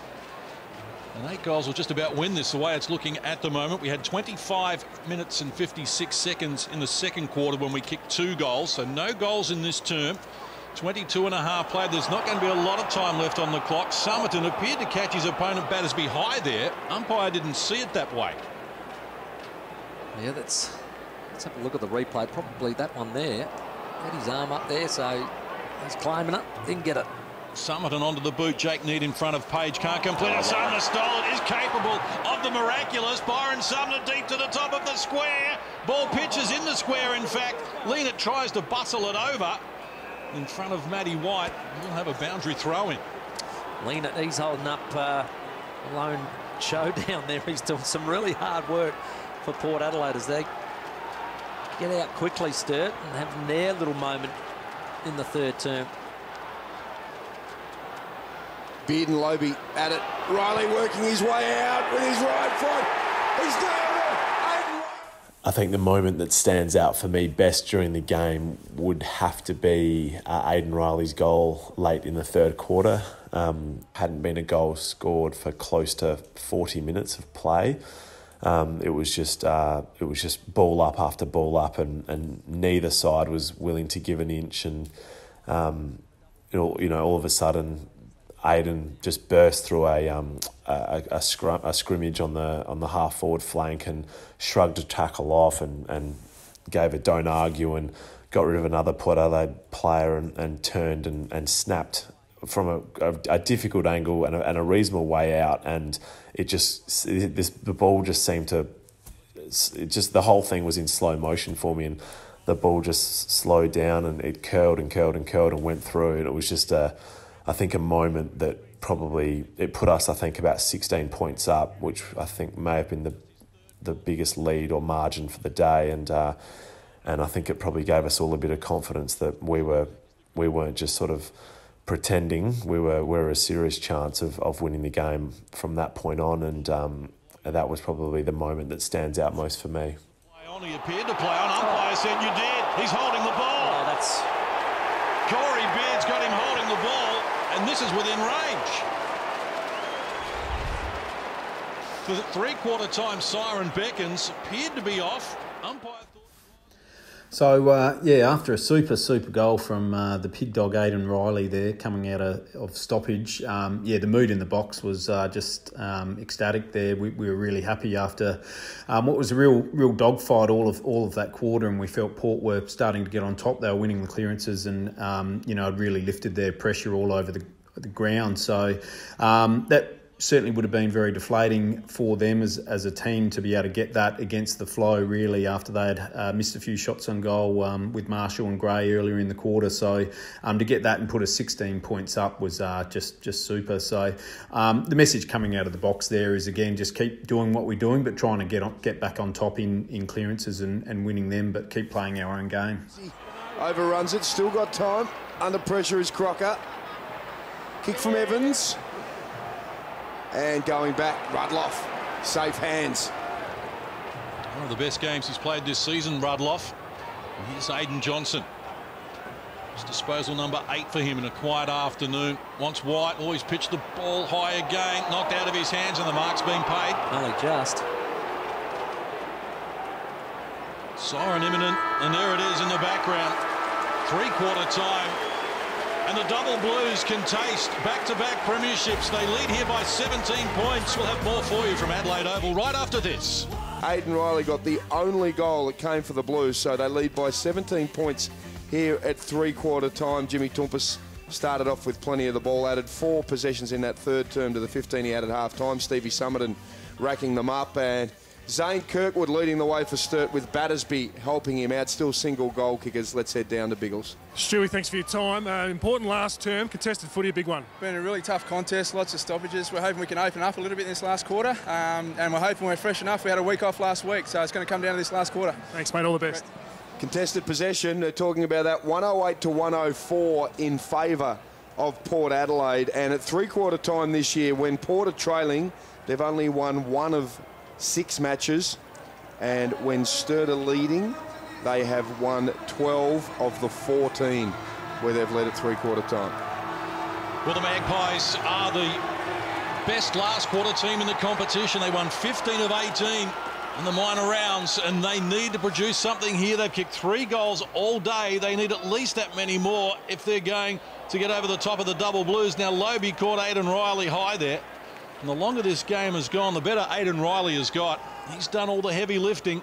And 8 goals will just about win this, the way it's looking at the moment. We had 25 minutes and 56 seconds in the second quarter when we kicked 2 goals, so no goals in this term. 22 and a half played. There's not going to be a lot of time left on the clock. Somerton appeared to catch his opponent Battersby high there. Umpire didn't see it that way. Yeah, let's have a look at the replay. Probably that one there. Had his arm up there, so he's climbing it. Didn't get it. Somerton onto the boot. Jake Need in front of Page. Can't complete it. Sumner stole it. Is capable of the miraculous. Byron Sumner deep to the top of the square. Ball pitches in the square, in fact. Leanett tries to bustle it over in front of Matty White. We'll have a boundary throw in. Leanett, he's holding up a lone showdown there. He's doing some really hard work for Port Adelaide as they get out quickly, Sturt, and have their little moment in the third term. Beard and Lobe at it. Riley working his way out with his right foot. He's nailed it. I think the moment that stands out for me best during the game would have to be Aiden Riley's goal late in the third quarter. Hadn't been a goal scored for close to 40 minutes of play. It was just ball up after ball up, and neither side was willing to give an inch. And all of a sudden, Aiden just burst through a scrimmage on the half forward flank and shrugged a tackle off and gave a don't argue and got rid of another Port Adelaide player and turned and snapped from a difficult angle and a reasonable way out, and the ball just seemed to the whole thing was in slow motion for me, and the ball just slowed down and it curled and curled and curled and went through, and it was just I think a moment that probably it put us, I think, about 16 points up, which I think may have been the biggest lead or margin for the day, and I think it probably gave us all a bit of confidence that we weren't just sort of pretending. We were a serious chance of winning the game from that point on, and that was probably the moment that stands out most for me. He appeared to play on. Umpire said you did. He's holding the ball. Oh, that's Corey Beard's got him holding the ball, and this is within range. The three-quarter time siren beckons, appeared to be off. Umpire thought... So, after a super goal from the pig dog Aiden Riley there coming out of stoppage, the mood in the box was just ecstatic there. We were really happy after what was a real dogfight all of that quarter, and we felt Port were starting to get on top. They were winning the clearances and, it really lifted their pressure all over the ground. So that certainly would have been very deflating for them as a team to be able to get that against the flow, really, after they had missed a few shots on goal with Marshall and Gray earlier in the quarter. So to get that and put us 16 points up was just super. So the message coming out of the box there is, again, just keep doing what we're doing, but trying to get back on top in clearances and winning them, but keep playing our own game. Overruns it, still got time. Under pressure is Crocker. Kick from Evans. And going back, Rudloff, safe hands. One of the best games he's played this season, Rudloff. And here's Aidan Johnson. It's disposal number 8 for him in a quiet afternoon. Wants White, always pitched the ball high again, knocked out of his hands, and the mark's being paid. only just. Siren imminent, and there it is in the background. Three-quarter time. And the double Blues can taste back-to-back premierships. They lead here by 17 points. We'll have more for you from Adelaide Oval right after this. Aiden Riley got the only goal that came for the Blues, so they lead by 17 points here at three-quarter time. Jimmy Toumpas started off with plenty of the ball, added 4 possessions in that third term to the 15 he had at half-time. Stevie Summerton racking them up. And Zane Kirkwood leading the way for Sturt with Battersby helping him out. Still single goal kickers. Let's head down to Biggles. Stewie, thanks for your time. Important last term, contested footy, a big one. Been a really tough contest, lots of stoppages. We're hoping we can open up a little bit in this last quarter, and we're hoping we're fresh enough. We had a week off last week, so it's going to come down to this last quarter. Thanks, mate. All the best. Great. Contested possession, they're talking about that 108 to 104 in favour of Port Adelaide. And at three-quarter time this year, when Port are trailing, they've only won 1 of 6 matches. And when Sturt are leading, they have won 12 of the 14 where they've led at three-quarter time. Well, the Magpies are the best last quarter team in the competition. They won 15 of 18 in the minor rounds, and they need to produce something here. They've kicked 3 goals all day. They need at least that many more if they're going to get over the top of the double blues. Now, Lobe caught Aiden Riley high there. And the longer this game has gone, the better Aiden Riley has got. He's done all the heavy lifting.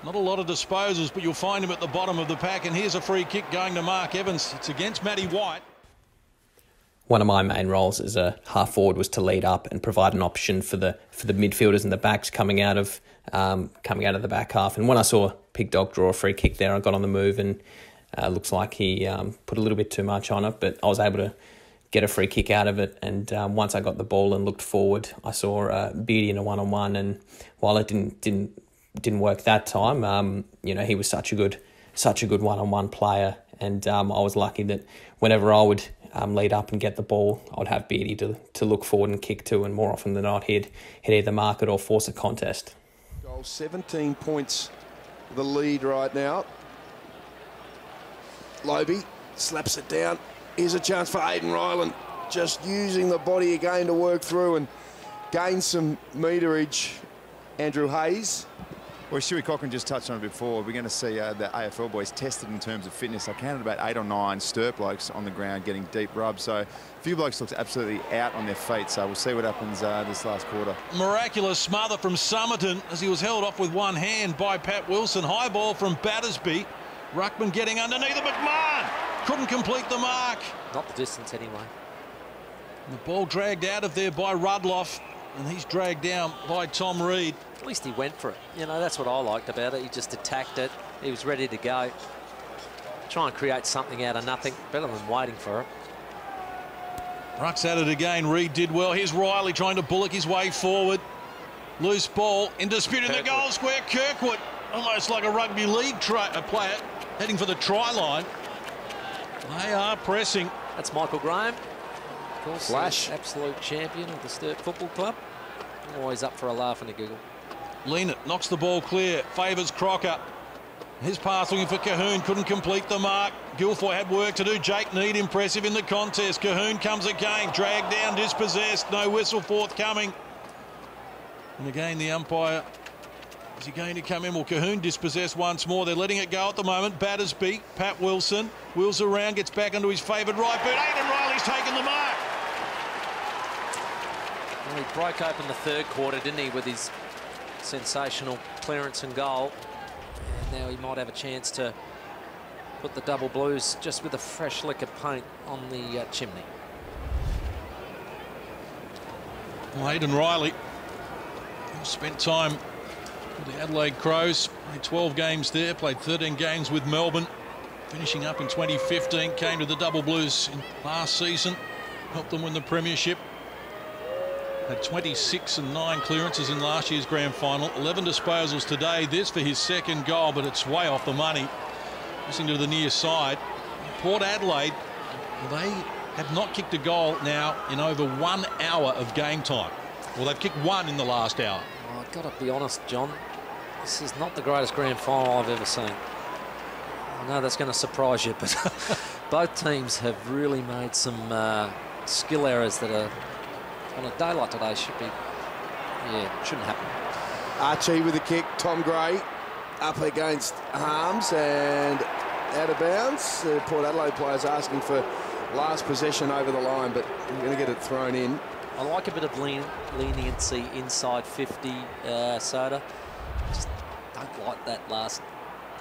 Not a lot of disposals, but you'll find him at the bottom of the pack. And here's a free kick going to Mark Evans. It's against Matty White. One of my main roles as a half forward was to lead up and provide an option for the midfielders and the backs coming out of the back half. And when I saw Pig Dog draw a free kick there, I got on the move, and looks like he put a little bit too much on it, but I was able to get a free kick out of it. And once I got the ball and looked forward, I saw Beatty in a one-on-one, and while it didn't work that time, he was such a good one-on-one player, and I was lucky that whenever I would lead up and get the ball, I would have Beatty to look forward and kick to, and more often than not, he'd either mark it or force a contest. Goal, 17 points the lead right now. Lobe slaps it down. Here's a chance for Aiden Riley, just using the body again to work through and gain some meterage. Andrew Hayes. Well, Stewie Cochran just touched on it before. We're going to see the AFL boys tested in terms of fitness. I counted about 8 or 9 Sturt blokes on the ground getting deep rubs. So a few blokes looked absolutely out on their feet. So we'll see what happens this last quarter. Miraculous smother from Somerton as he was held off with one hand by Pat Wilson. High ball from Battersby. Ruckman getting underneath it. McMahon couldn't complete the mark. Not the distance anyway. And the ball dragged out of there by Rudloff, and he's dragged down by Tom Reed. At least he went for it. That's what I liked about it. He just attacked it. He was ready to go. Try and create something out of nothing. Better than waiting for it. Ruck's at it again. Reed did well. Here's Riley trying to bullock his way forward. Loose ball in dispute in the goal square. Kirkwood, almost like a rugby league player, heading for the try line. They are pressing. That's Michael Graham. Of course, Flash. Absolute champion of the Sturt Football Club. Always up for a laugh and a giggle. Leanett knocks the ball clear, favours Crocker. His pass looking for Cahoon, couldn't complete the mark. Guilfoyle had work to do. Jake Need impressive in the contest. Cahoon comes again, dragged down, dispossessed, no whistle forthcoming. And again the umpire, is he going to come in? Well, Cahoon dispossessed once more. They're letting it go at the moment. Battersby, Pat Wilson, wheels around, gets back into his favoured right boot. Aiden Riley's taken the mark. Well, he broke open the third quarter, didn't he, with his sensational clearance and goal. And now he might have a chance to put the double blues just with a fresh lick of paint on the chimney. Well, Aiden Riley spent time with the Adelaide Crows, played 12 games there, played 13 games with Melbourne, finishing up in 2015, came to the double blues in last season, helped them win the premiership. Had 26 and 9 clearances in last year's grand final. 11 disposals today. This for his second goal, but it's way off the money. Missing to the near side. Port Adelaide, they have not kicked a goal now in over 1 hour of game time. Well, they've kicked one in the last hour. Oh, I've got to be honest, John. This is not the greatest grand final I've ever seen. I know that's going to surprise you, but both teams have really made some skill errors that are, on a day like today, shouldn't happen. Archie with a kick. Tom Gray up against Harms and out of bounds. The Port Adelaide players asking for last possession over the line, but we're going to get it thrown in. I like a bit of leniency inside 50, Soda. Just don't like that last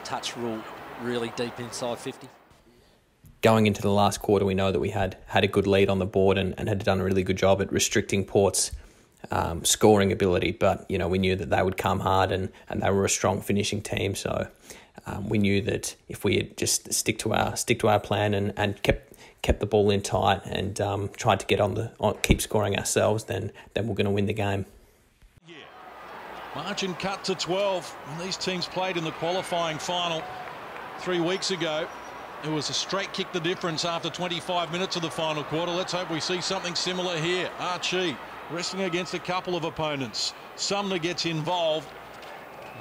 touch rule really deep inside 50. Going into the last quarter, we know that we had a good lead on the board and had done a really good job at restricting Port's scoring ability, but we knew that they would come hard and they were a strong finishing team. So we knew that if we had just stick to our plan and kept the ball in tight and tried to get keep scoring ourselves, then we're going to win the game. Yeah. Margin cut to 12 when these teams played in the qualifying final 3 weeks ago. It was a straight kick the difference after 25 minutes of the final quarter. Let's hope we see something similar here. Archie wrestling against a couple of opponents. Sumner gets involved.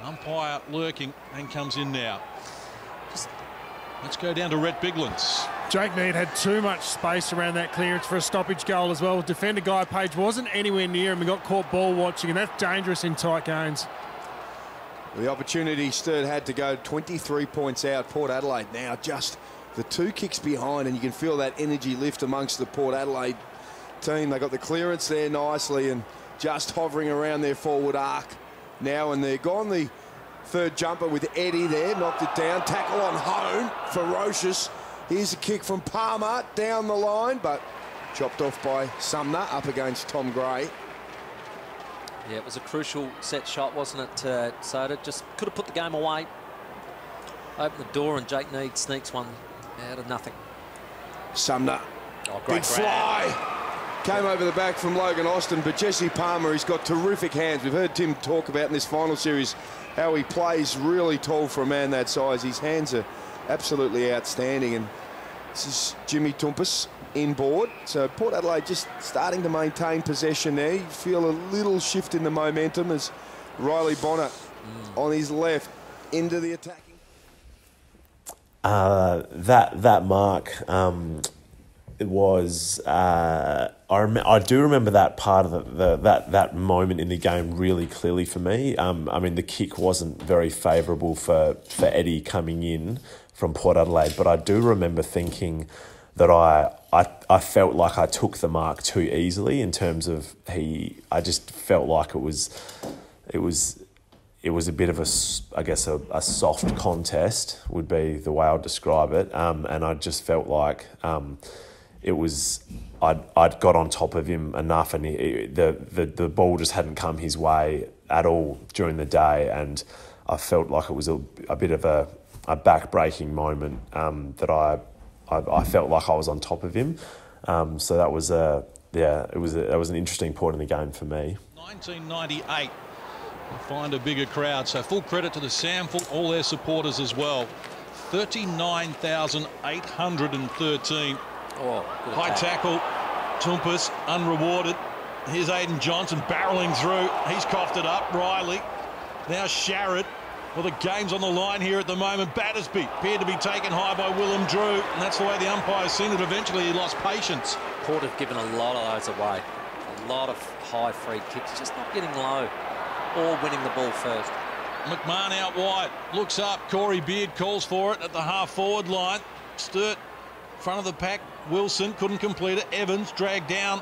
Umpire lurking and comes in now. Let's go down to Rhett Biglands. Jake Neate had too much space around that clearance for a stoppage goal as well. Defender Guy Page wasn't anywhere near him and got caught ball watching, and that's dangerous in tight games. The opportunity Sturt had to go 23 points out. Port Adelaide now just the 2 kicks behind, and you can feel that energy lift amongst the Port Adelaide team. They got the clearance there nicely and just hovering around their forward arc now, and they're gone. The third jumper with Eddie there, knocked it down. Tackle on Hone, ferocious. Here's a kick from Palmer down the line, but chopped off by Sumner up against Tom Gray. Yeah, it was a crucial set shot, wasn't it, Soda? Just could have put the game away. Open the door and Jake Neate sneaks one out of nothing. Sumner, great big fly. Came over the back from Logan Austin, but Jesse Palmer, he's got terrific hands. We've heard Tim talk about in this final series how he plays really tall for a man that size. His hands are absolutely outstanding, and this is Jimmy Toumpas inboard. So Port Adelaide just starting to maintain possession there. You feel a little shift in the momentum as Riley Bonner on his left into the attacking. That mark, it was. I do remember that part of that moment in the game really clearly for me. I mean, the kick wasn't very favourable for Eddie coming in from Port Adelaide, but I do remember thinking that I felt like I took the mark too easily in terms of I just felt like it was a bit of a soft contest would be the way I'd describe it, and I just felt like I'd got on top of him enough, and the ball just hadn't come his way at all during the day, and I felt like it was a bit of a back-breaking moment that I felt like I was on top of him. So that was it was an interesting point in the game for me. 1998. Find a bigger crowd, so full credit to the SAMFL, all their supporters as well. 39,813. High tackle, Toumpas unrewarded. Here's Aidan Johnson barrelling through. He's coughed it up. Riley, now Sharrod. Well, the game's on the line here at the moment. Battersby appeared to be taken high by Willem Drew, and that's the way the umpire's seen it. Eventually, he lost patience. Port have given a lot of those away. A lot of high free kicks, just not getting low or winning the ball first. McMahon out wide, looks up. Corey Beard calls for it at the half-forward line. Sturt, front of the pack. Wilson couldn't complete it. Evans dragged down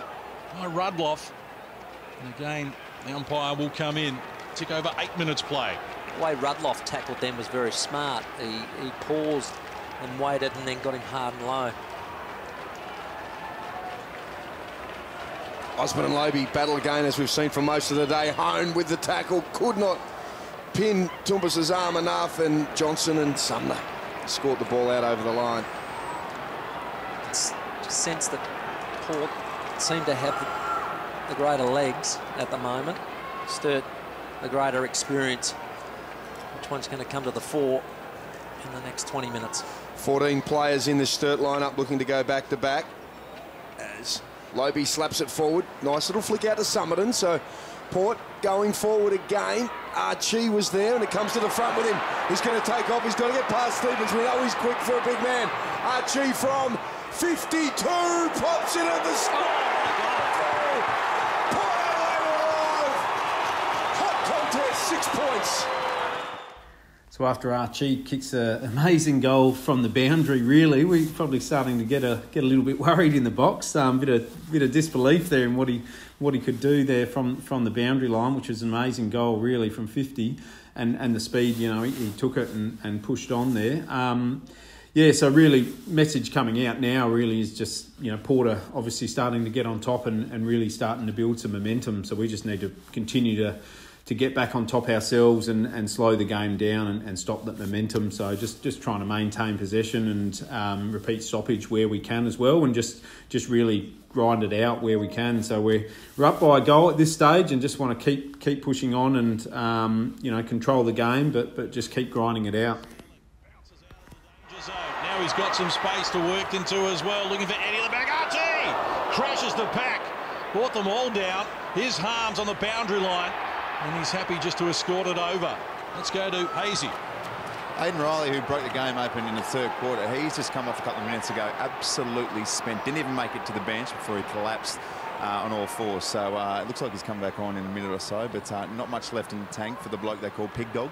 by Rudloff. And again, the umpire will come in. Tick over 8 minutes play. The way Rudloff tackled them was very smart. He paused and waited and then got him hard and low. Osborne and Lobe battle again, as we've seen for most of the day. Hone with the tackle, could not pin Toumpas' arm enough, and Johnson and Sumner scored the ball out over the line. It's just sense that Port seem to have the greater legs at the moment. Sturt, the greater experience. Which one's going to come to the fore in the next 20 minutes? 14 players in the Sturt lineup looking to go back to back. As Lobe slaps it forward. Nice little flick out to Summerton. So Port going forward again. Archie was there, and it comes to the front with him. He's going to take off. He's got to get past Stevens. We know he's quick for a big man. Archie from 52 pops it at the score. Port Adelaide alive. Hot contest, 6 points. So after Archie kicks an amazing goal from the boundary, really, we're probably starting to get a little bit worried in the box. Bit of disbelief there in what he could do there from the boundary line, which was an amazing goal, really, from 50, and the speed, he took it and pushed on there. Yeah, so really, message coming out now really is just, you know, Porter obviously starting to get on top and really starting to build some momentum. So we just need to continue to get back on top ourselves and slow the game down and stop that momentum. So just trying to maintain possession and repeat stoppage where we can as well, and just really grind it out where we can. So we're up by a goal at this stage and just want to keep pushing on and you know, control the game, but just keep grinding it out. Now he's got some space to work into as well. Looking for Eddie at the back. RT crashes the pack. Brought them all down. Here's Harms on the boundary line. And he's happy just to escort it over. Let's go to Hazy. Aiden Riley, who broke the game open in the third quarter, he's just come off a couple of minutes ago, absolutely spent. Didn't even make it to the bench before he collapsed on all fours. So it looks like he's come back on in a minute or so, but not much left in the tank for the bloke they call Pig Dog.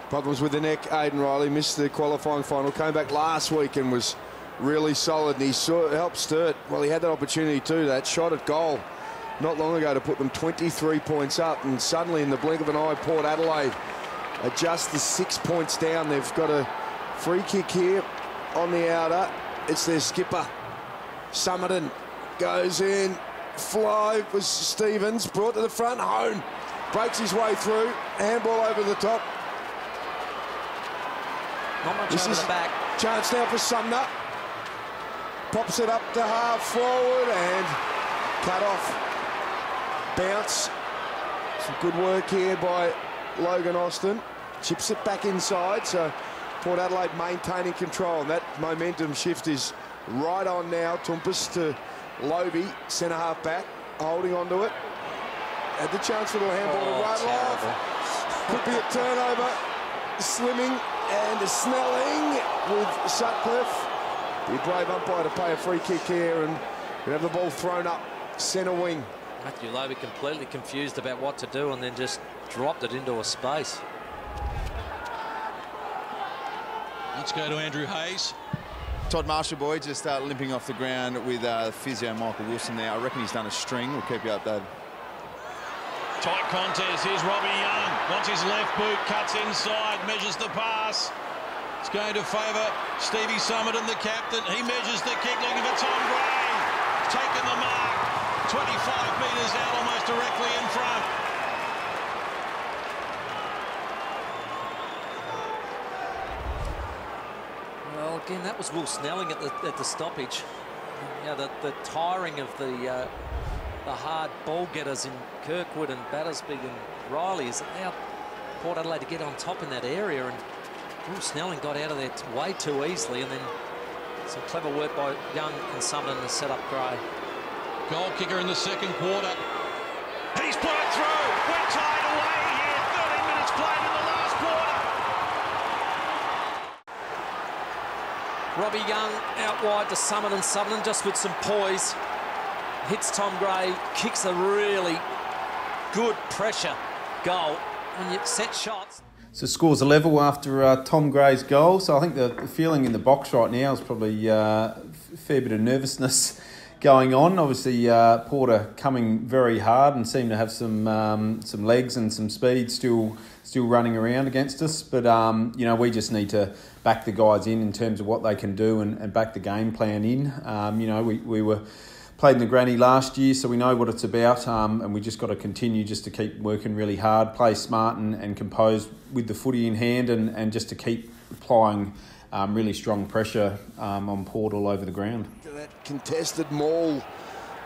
Problems with the neck. Aiden Riley missed the qualifying final, came back last week and was really solid, and he helped Sturt. Well, he had that opportunity too, that shot at goal not long ago to put them 23 points up, and suddenly in the blink of an eye, Port Adelaide adjust the 6 points down. They've got a free kick here on the outer. It's their skipper. Summerton goes in. Fly was Stevens, brought to the front. Hone breaks his way through. Handball over the top. Not much this over is the back. Chance now for Sumner. Pops it up to half forward and cut off. Bounce. Some good work here by Logan Austin. Chips it back inside, so Port Adelaide maintaining control. And that momentum shift is right on now. Tumpus to Lobe, centre half back, holding on to it. Had the chance for the handball to run off. Could be a turnover. Slimming and Snelling with Sutcliffe. The brave umpire to pay a free kick here, and we have the ball thrown up centre wing. Matthew Lobe completely confused about what to do and then just dropped it into a space. Let's go to Andrew Hayes. Todd Marshall, boy, just limping off the ground with physio Michael Wilson there. I reckon he's done a string. We'll keep you updated. Tight contest. Here's Robbie Young. Wants his left boot. Cuts inside. Measures the pass. It's going to favour Stevie Summerton, the captain. He measures the kick. Looking for Tom Gray. Taking the mark. 25 metres out, almost directly in front. Well, again, that was Will Snelling at the stoppage. Yeah, the tiring of the hard ball getters in Kirkwood and Battersby and Riley has allowed Port Adelaide to get on top in that area, and Will Snelling got out of there way too easily, and then some clever work by Young and Summerton to set up Gray. Goal kicker in the second quarter. He's put it through. We're tied away here. 13 minutes played in the last quarter. Robbie Young out wide to Summerton. Summerton just with some poise. Hits Tom Gray. Kicks a really good pressure goal. When you set shots. So scores a level after Tom Gray's goal. So I think the feeling in the box right now is probably a fair bit of nervousness going on. Obviously, Porter coming very hard and seem to have some legs and some speed still running around against us. But you know, we just need to back the guys in terms of what they can do and back the game plan in. You know, we were played in the granny last year, so we know what it's about, and we just got to continue just to keep working really hard, play smart and composed with the footy in hand, and just to keep applying really strong pressure on Port all over the ground. That contested maul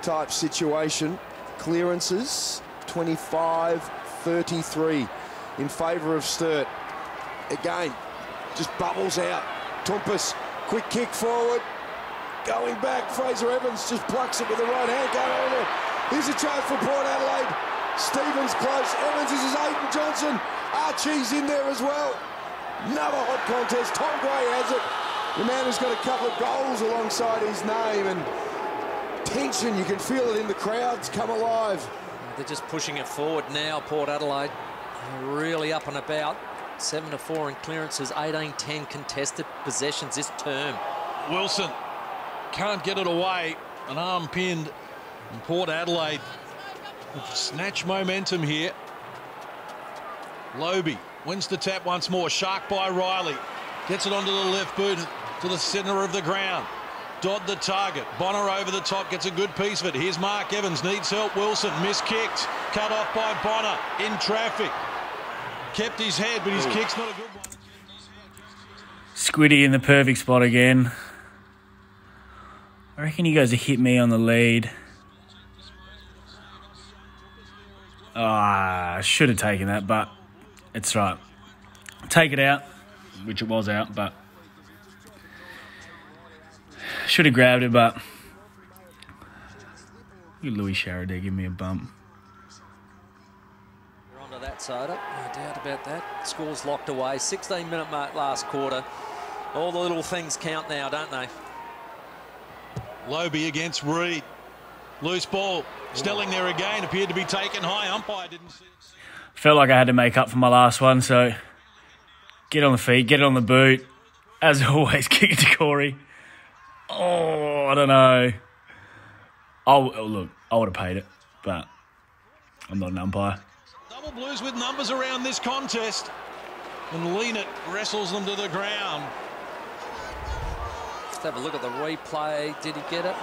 type situation. Clearances 25-33 in favour of Sturt. Again, just bubbles out. Tumpus, quick kick forward. Going back, Fraser Evans just plucks it with the right hand. Going over. Here's a chance for Port Adelaide. Stevens close. Evans is Aidan Johnson. Archie's in there as well. Another hot contest. Tom Gray has it. The man who's got a couple of goals alongside his name, and tension, you can feel it in the crowds come alive. They're just pushing it forward now, Port Adelaide. Really up and about. 7-4 in clearances, 18-10 contested possessions this term. Wilson can't get it away. An arm pinned. And Port Adelaide snatch momentum here. Lobe wins the tap once more. Shark by Riley. Gets it onto the left boot to the centre of the ground. Dodd the target. Bonner over the top, gets a good piece of it. Here's Mark Evans, needs help. Wilson, miskicked. Cut off by Bonner, in traffic. Kept his head, but his kick's not a good one. Squiddy in the perfect spot again. I reckon he goes to hit me on the lead. I should have taken that, but it's right. Take it out, which it was out, but should have grabbed it, but look at Louis Sharrod there, give me a bump. We're onto that soda, no doubt about that. Score's locked away, 16-minute mark last quarter. All the little things count now, don't they? Lobie against Reed. Loose ball. Snelling there again. Appeared to be taken high. Umpire didn't see it. Felt like I had to make up for my last one, so get on the feet, get it on the boot. As always, kick it to Corey. Oh, I don't know. Look, I would have paid it, but I'm not an umpire. Double Blues with numbers around this contest. And Leanett wrestles them to the ground. Let's have a look at the replay. Did he get it?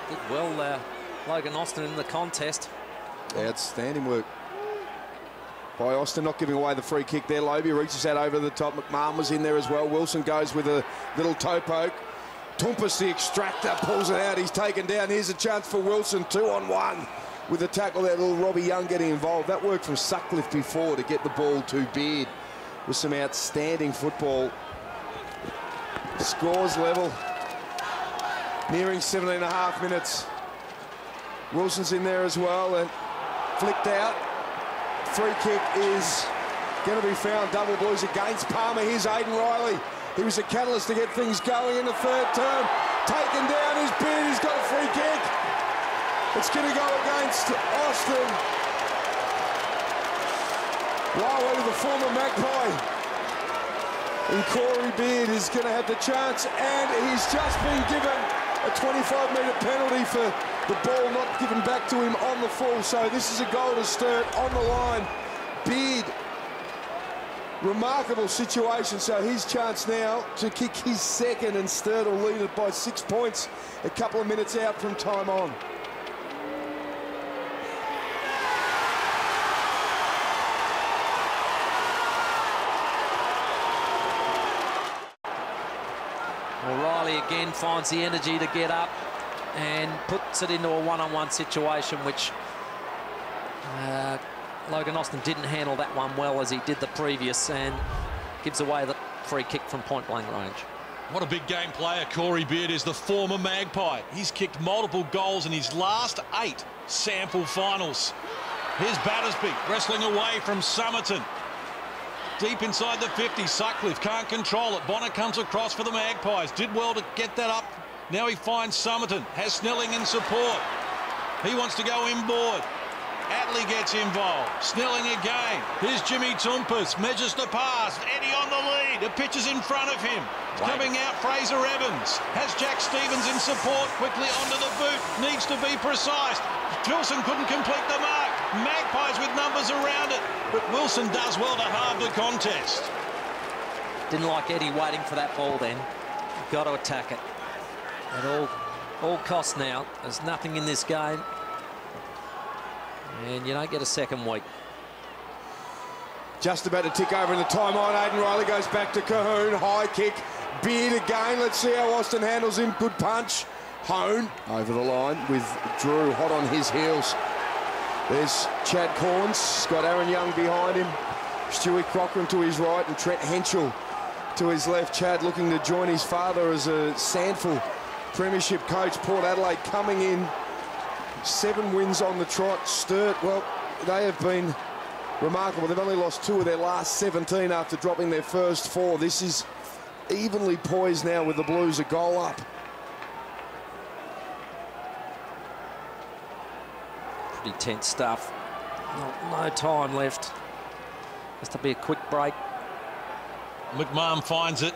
Did well there. Logan Austin in the contest. Outstanding work by Austin, not giving away the free kick there. Lobie reaches out over the top. McMahon was in there as well. Wilson goes with a little toe poke. Tumpus, the extractor, pulls it out. He's taken down. Here's a chance for Wilson. 2-on-1 with the tackle there. Little Robbie Young getting involved. That worked from Sutcliffe before to get the ball to Beard with some outstanding football. Scores level. Nearing 17.5 minutes. Wilson's in there as well and flicked out. Free kick is going to be found. Double Blues against Palmer. Here's Aiden Riley. He was a catalyst to get things going in the third term. Taken down his Beard. He's got a free kick. It's going to go against Austin. Riley, the former Magpie. And Corey Beard is going to have the chance, and he's just been given a 25-metre penalty for the ball not given back to him on the full. So this is a goal to Sturt on the line. Beard, remarkable situation. So his chance now to kick his second, and Sturt will lead it by 6 points a couple of minutes out from time on. Well, Riley again finds the energy to get up and puts it into a one-on-one situation, which Logan Austin didn't handle that one well as he did the previous, and gives away the free kick from point-blank range. What a big game player Corey Beard is, the former Magpie. He's kicked multiple goals in his last 8 sample finals. Here's Battersby wrestling away from Somerton. Deep inside the 50, Sutcliffe can't control it. Bonner comes across for the Magpies. Did well to get that up. Now he finds Somerton. Has Snelling in support. He wants to go inboard. Atley gets involved. Snelling again. Here's Jimmy Tumpus. Measures the pass. Eddie on the lead. The pitch is in front of him. Coming out, Fraser Evans. Has Jack Stevens in support. Quickly onto the boot. Needs to be precise. Wilson couldn't complete the mark. Magpies with numbers around it. But Wilson does well to halve the contest. Didn't like Eddie waiting for that ball then. Got to attack it. At all costs now. There's nothing in this game. And you don't get a second week. Just about to tick over in the time on. Aiden Riley goes back to Cahoon. High kick. Beard again. Let's see how Austin handles him. Good punch. Hone over the line with Drew hot on his heels. There's Chad Corns. Got Aaron Young behind him. Stewie Cochran to his right and Trent Henschel to his left. Chad looking to join his father as a Sandful premiership coach. Port Adelaide coming in. 7 wins on the trot. Sturt, well, they have been remarkable. They've only lost 2 of their last 17 after dropping their first 4. This is evenly poised now with the Blues a goal up. Pretty tense stuff. No time left. Has to be a quick break. McMahon finds it.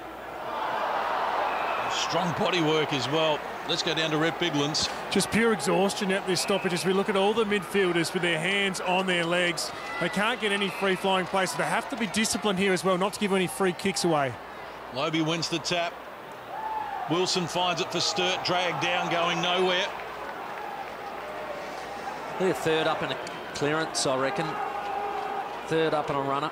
Strong body work as well. Let's go down to Rhett Biglands. Just pure exhaustion at this stoppage as we look at all the midfielders with their hands on their legs. They can't get any free-flying play, so they have to be disciplined here as well, not to give any free kicks away. Lobe wins the tap. Wilson finds it for Sturt, dragged down, going nowhere. They're third up in a clearance, I reckon. Third up and a runner.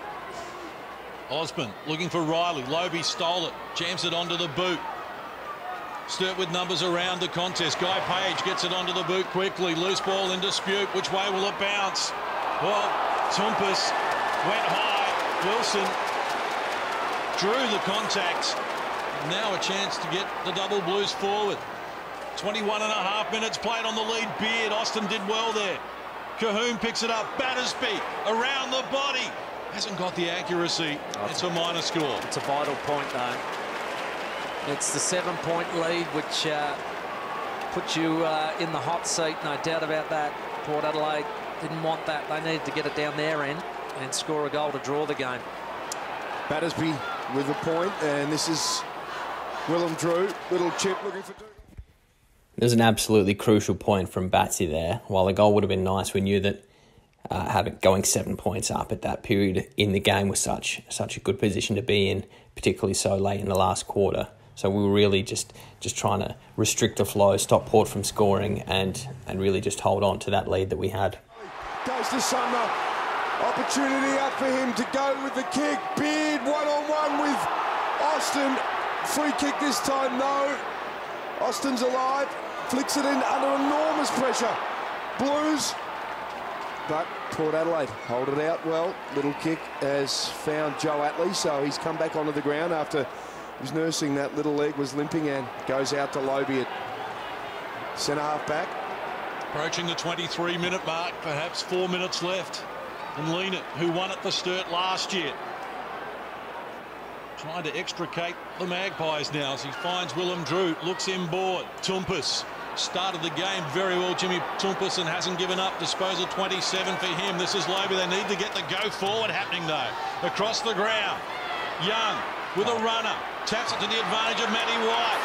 Osborne looking for Riley. Lobe stole it, jams it onto the boot. Sturt with numbers around the contest. Guy Page gets it onto the boot quickly. Loose ball in dispute. Which way will it bounce? Well, Tumpus went high. Wilson drew the contact. Now a chance to get the double blues forward. 21.5 minutes played on the lead. Beard. Austin did well there. Cahoon picks it up. Battersby around the body. Hasn't got the accuracy. It's a minor score. It's a vital point, though. It's the 7-point lead, which puts you in the hot seat. No doubt about that. Port Adelaide didn't want that. They needed to get it down their end and score a goal to draw the game. Battersby with a point, and this is Willem Drew. Little chip looking for... There's an absolutely crucial point from Batsy there. While the goal would have been nice, we knew that going 7 points up at that period in the game was such a good position to be in, particularly so late in the last quarter. So we were really just trying to restrict the flow, stop Port from scoring, and really just hold on to that lead that we had. Goes to Sumner. Opportunity up for him to go with the kick. Beard one-on-one with Austin. Free kick this time, no. Austin's alive. Flicks it in under enormous pressure. Blues. But Port Adelaide hold it out well. Little kick has found Joe Atley, so he's come back onto the ground after he was nursing that little leg, was limping, and goes out to Lobe at centre half back. Approaching the 23-minute mark, perhaps 4 minutes left. And Leonard, who won at the Sturt last year, trying to extricate the Magpies now as he finds Willem Drew, looks inboard. Tumpus started the game very well, Jimmy Tumpus, and hasn't given up. Disposal 27 for him. This is Lobe. They need to get the go forward happening, though. Across the ground, Young with a runner. Taps it to the advantage of Matty White.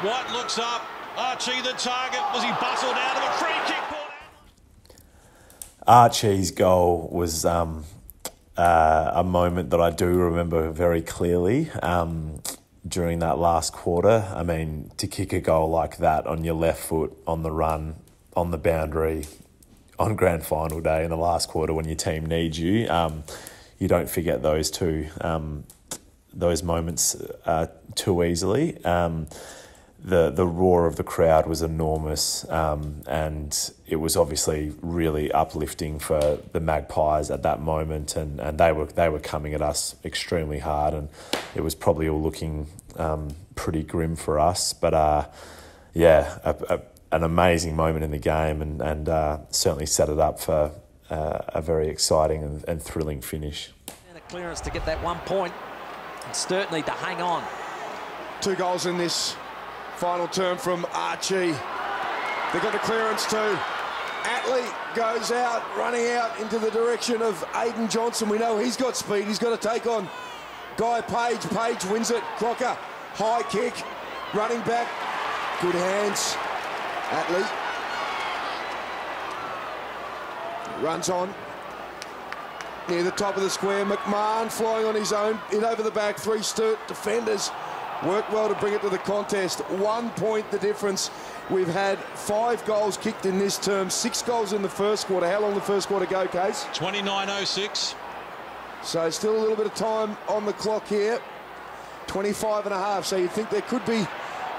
White looks up. Archie the target. Was he bustled out of a free kick? Archie's goal was a moment that I do remember very clearly during that last quarter. I mean, to kick a goal like that on your left foot, on the run, on the boundary, on grand final day in the last quarter when your team needs you, you don't forget those moments too easily. The roar of the crowd was enormous, and it was obviously really uplifting for the Magpies at that moment, and they were coming at us extremely hard, and it was probably all looking pretty grim for us. But an amazing moment in the game, and certainly set it up for a very exciting and thrilling finish. And a clearance to get that 1 point, and Sturt need to hang on. 2 goals in this final term from Archie. They got the clearance too. Atley goes out, running out into the direction of Aidan Johnson. We know he's got speed. He's got to take on Guy Page. Page wins it. Crocker, high kick, running back. Good hands. Atley runs on near the top of the square. McMahon flying on his own, in over the back. 3 Sturt defenders work well to bring it to the contest. 1 point the difference. We've had 5 goals kicked in this term, 6 goals in the first quarter. How long the first quarter go, Case? 29:06. So still a little bit of time on the clock here. 25.5, so you'd think there could be a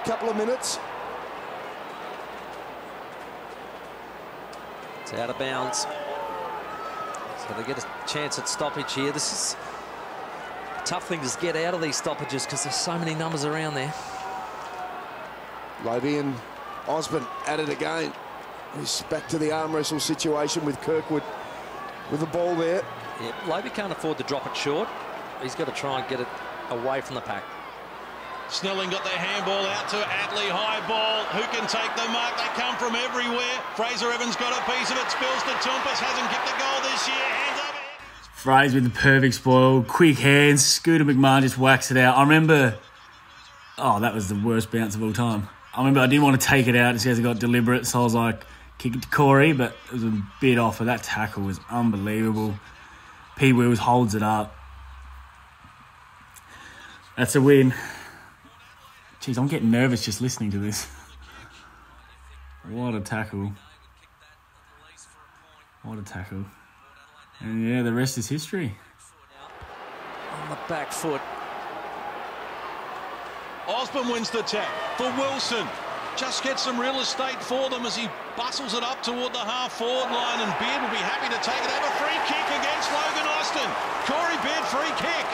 couple of minutes. It's out of bounds. So they get a chance at stoppage here. This is tough thing to get out of these stoppages because there's so many numbers around there. Lobe and Osborne at it again. He's back to the arm wrestle situation with Kirkwood with the ball there. Yeah, Lobe can't afford to drop it short. He's got to try and get it away from the pack. Snelling got their handball out to Atley, high ball. Who can take the mark? They come from everywhere. Fraser Evans got a piece of it, spills to Tumpus, hasn't kicked a goal this year. Hands over. Fraser with the perfect spoil, quick hands. Scooter McMahon just whacks it out. I remember, that was the worst bounce of all time. I remember I didn't want to take it out just because it got deliberate, so I was like, kick it to Corey, but it was a bit off. But that tackle was unbelievable. P. Wills holds it up. That's a win. Jeez, I'm getting nervous just listening to this. What a tackle. What a tackle. And yeah, the rest is history. On the back foot. Osborne wins the tap for Wilson. Just gets some real estate for them as he bustles it up toward the half-forward line, and Beard will be happy to take it. Have a free kick against Logan Austin. Corey Beard, free kick.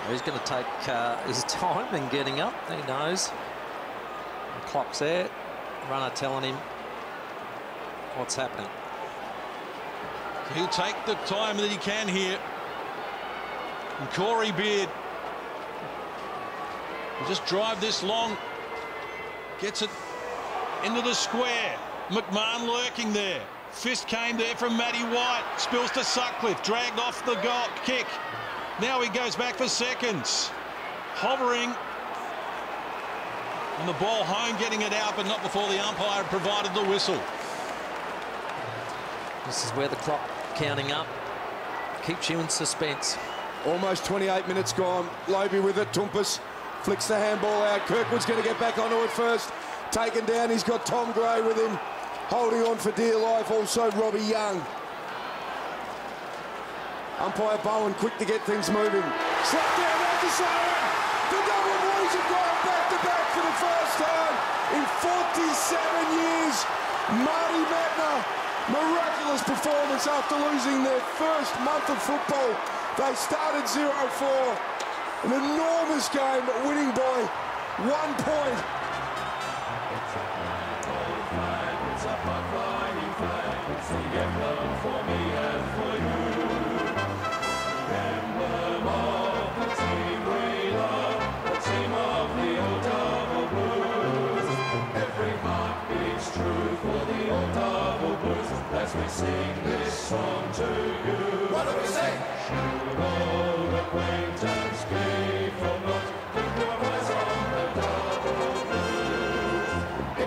He's going to take his time in getting up. He knows. The clock's there. Runner telling him what's happening. He'll take the time that he can here. And Corey Beard will just drive this long. Gets it into the square. McMahon lurking there. Fist came there from Matty White. Spills to Sutcliffe. Dragged off the goal kick. Now he goes back for seconds. Hovering. And the ball home, getting it out, but not before the umpire had provided the whistle. This is where the clock counting up keeps you in suspense. Almost 28 minutes gone. Lobe with it. Tumpus flicks the handball out. Kirkwood's going to get back onto it first. Taken down. He's got Tom Gray with him. Holding on for dear life. Also Robbie Young. Umpire Bowen quick to get things moving. Slap down at the side. The double boys have gone back-to-back for the first time in 47 years. Marty Mattner, miraculous performance after losing their first month of football. They started 0-4. An enormous game, winning by 1 point. It's a flying flag. It's the emblem for me and for you. Emblem of the team we love, the team of the old double blues. Every heart beats true for the old double blues as we sing this song to you. What do we say? Should old acquaintance be forgot? Keep your eyes on the double blues.